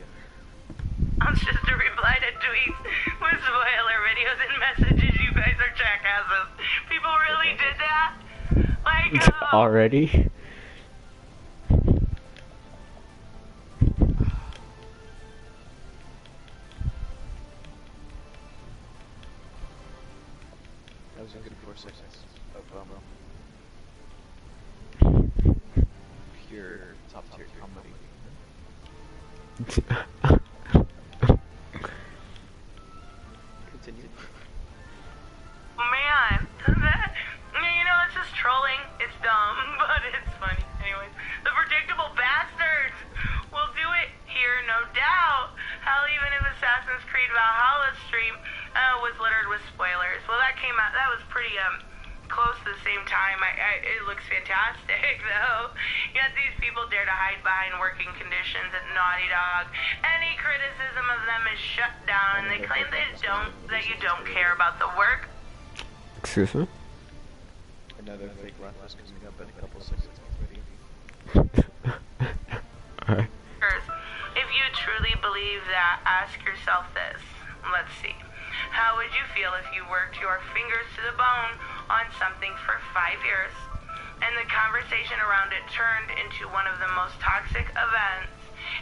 It's just a reply to tweets with spoiler videos and messages. You guys are jackasses. People really did that? Like, Already? That was a good 4 seconds of pure top tier comedy. Continue. man, you know, it's just trolling. It's dumb, but it's funny. Anyways, the predictable bastards will do it here, no doubt. Hell, even if Assassin's Creed Valhalla stream was littered with spoilers. Well, that came out, that was pretty, close to the same time. It looks fantastic, though. Yet these people dare to hide behind working conditions at Naughty Dog. Any criticism of them is shut down, and they claim that you don't care about the work. Excuse me? Another fake run was coming up in a couple seconds already. Alright. If you truly believe that, ask yourself this. Let's see. How would you feel if you worked your fingers to the bone on something for 5 years, and the conversation around it turned into one of the most toxic events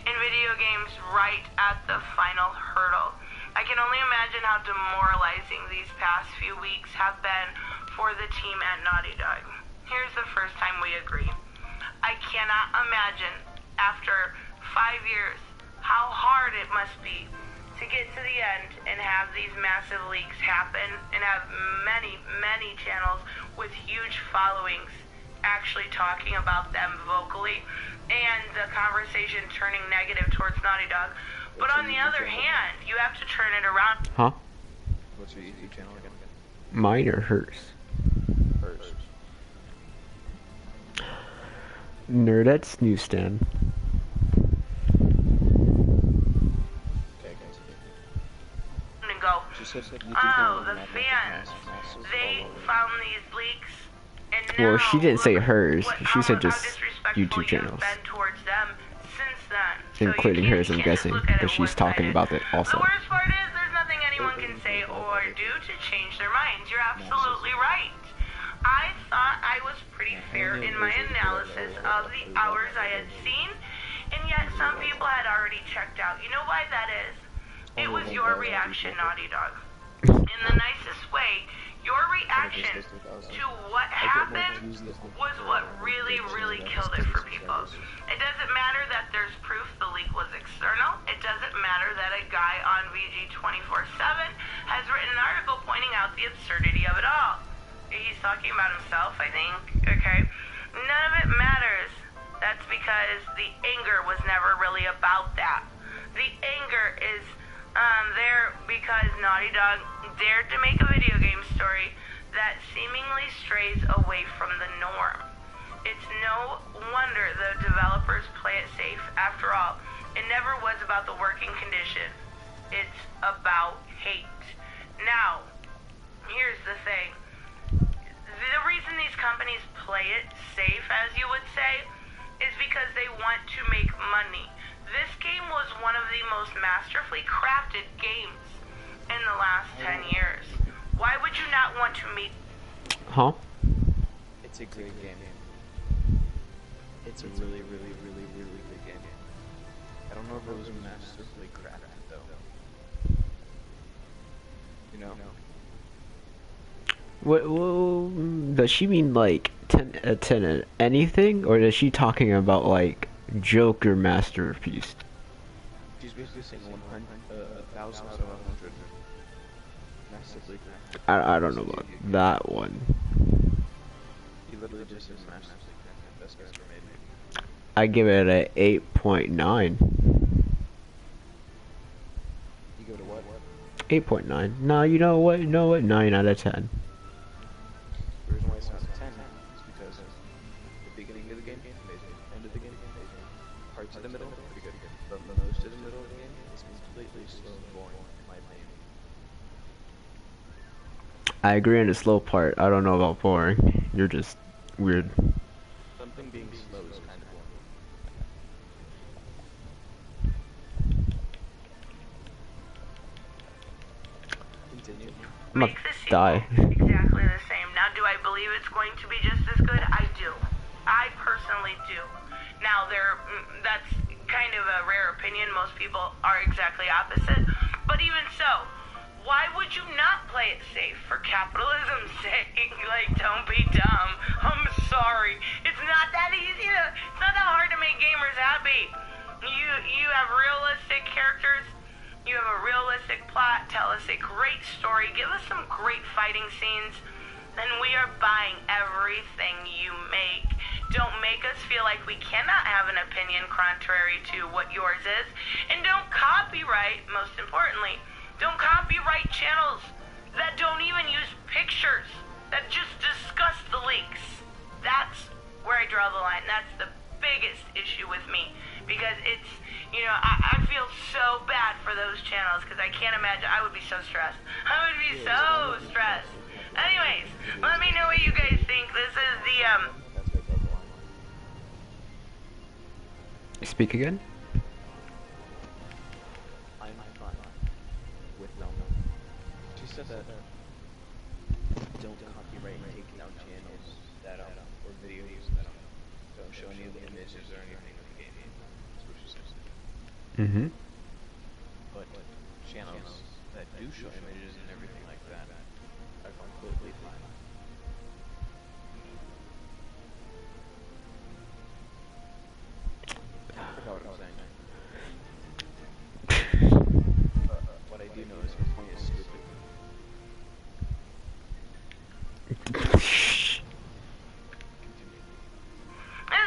in video games right at the final hurdle? I can only imagine how demoralizing these past few weeks have been for the team at Naughty Dog. Here's the first time we agree. I cannot imagine, after 5 years, how hard it must be to get to the end and have these massive leaks happen and have many, many channels with huge followings actually talking about them vocally, and the conversation turning negative towards Naughty Dog. But on the other hand, you have to turn it around. Huh? What's your YouTube channel again? Mine or hers? Hers. Nerdette's Newsstand. And go, oh, the fans, they found these leaks, and now Well, she didn't say hers. She said how just disrespectful YouTube you've channels. been towards them since then. So Including you hers, I'm can't guessing, look at it because she's talking one-sided. about it also. The worst part is there's nothing anyone can say or do to change their minds. You're absolutely right. I thought I was pretty fair in my analysis of the hours I had seen, and yet some people had already checked out. You know why that is? It was your reaction, Naughty Dog. In the nicest way, your reaction to what happened was what really, really killed it for people. It doesn't matter that there's proof the leak was external. It doesn't matter that a guy on VG 24/7 has written an article pointing out the absurdity of it all. He's talking about himself, I think, okay? None of it matters. That's because the anger was never really about that. The anger is there because Naughty Dog dared to make a video game story that seemingly strays away from the norm. It's no wonder the developers play it safe. After all, it never was about the working condition. It's about hate. Now, here's the thing. The reason these companies play it safe, as you would say, is because they want to make money. This game was one of the most masterfully crafted games in the last 10 years. Why would you not want to meet? Huh? It's a great game. It's a really, really, really, really good game. I don't know if it was masterfully crafted though. What does she mean, like 10 anything, or is she talking about like Joker masterpiece? She's basically saying 1,000 out of 100. Massively. I don't know about that one. He literally just says massively. Best guy ever made. I give it a 8.9. You go to what? 8.9. No, you know what? 9 out of 10. The reason why it's not a 10 is because the beginning of the game, amazing. End of the game, amazing. Parts of the middle, pretty good. But the most of the middle of the game is completely slow and boring, in my opinion. I agree on the slow part. I don't know about boring. You're just weird. Something being slow is kind of boring. Continue. I'm gonna Make the sequel die. exactly the same. Now, do I believe it's going to be just as good? I do. I personally do. Now, that's kind of a rare opinion. Most people are exactly opposite. But even so, why would you not play it safe for capitalism's sake? Like, don't be dumb. I'm sorry. It's not that easy it's not that hard to make gamers happy. You have realistic characters. You have a realistic plot. Tell us a great story. Give us some great fighting scenes. And we are buying everything you make. Don't make us feel like we cannot have an opinion contrary to what yours is. And don't copyright, most importantly. Don't copyright channels that don't even use pictures, that just discuss the leaks. That's where I draw the line. That's the biggest issue with me. Because it's, I feel so bad for those channels because I can't imagine. I would be so stressed. I would be so stressed. Anyways, let me know what you guys think. This is the, Speak again? I'm fine with them. She said that don't copyright taking out channels that or videos that don't show any of the images or anything of the game. That's what she says. Mm-hmm. But channels that do show images and everything like that are completely fine. I forgot what I was saying. What I do know is her point is stupid. this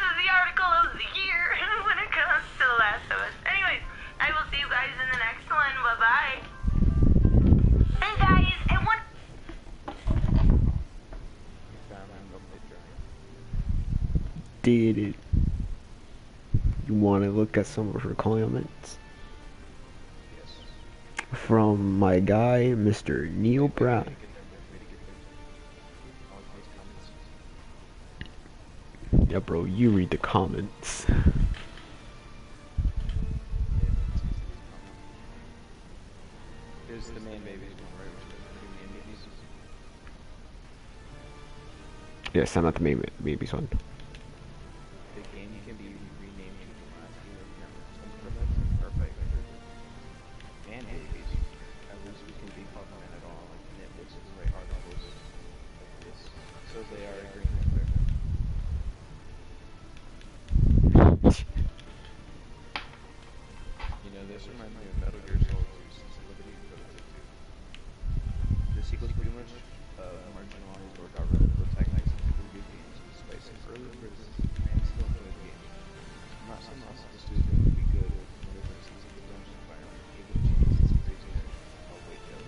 is the article of the year when it comes to The Last of Us. Anyways, I will see you guys in the next one. Bye-bye. Hey guys, and what... Did it? You want to look at some of her comments? Yes. From my guy, Mr. Neil Brown. Yeah, bro, you read the comments. Here's the main babies one, right? Which is the main babies. Yes, I'm not the main babies one. The game can be renamed to the last year of perfect. Man babies. At least we can be confident at all. Like Netflix is write articles like this. So they are agreeing with her. This reminds me of Metal Gear Solid 2 since Liberty Code 2. The sequel's pretty much marginalized or got rid of the techniques of the previous games, despite some early criticism and still good games. I'm not saying that the studio would be good if one of the seasons of the dungeon environment gave it a chance to crazy edge. Oh wait, no.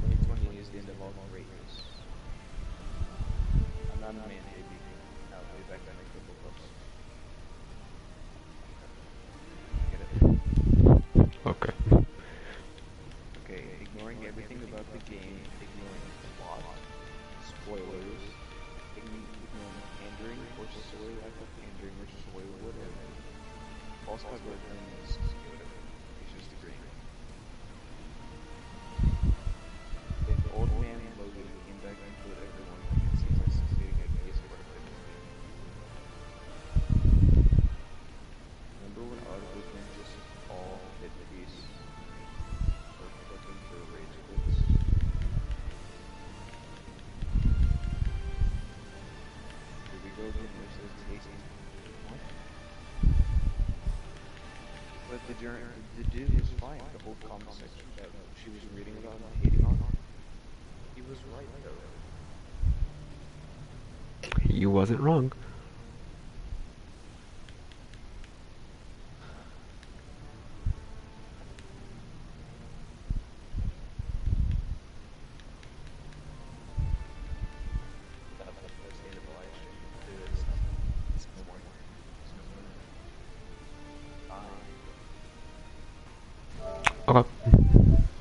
2020 is the end of all greatness. I'm not a man, baby. I'll be back then. Okay. Okay, ignoring everything about the game, ignoring plot, spoilers, ignoring pandering or soy, I thought pandering or soy, whatever. False publicity is whatever. He's just agreeing. The old man Logan came back and put everyone like it seems like succeeding at PS for Remember when articles went just But the dude was fine. The whole comment section that she was reading about and hating on, he was right though. You wasn't wrong. Okay.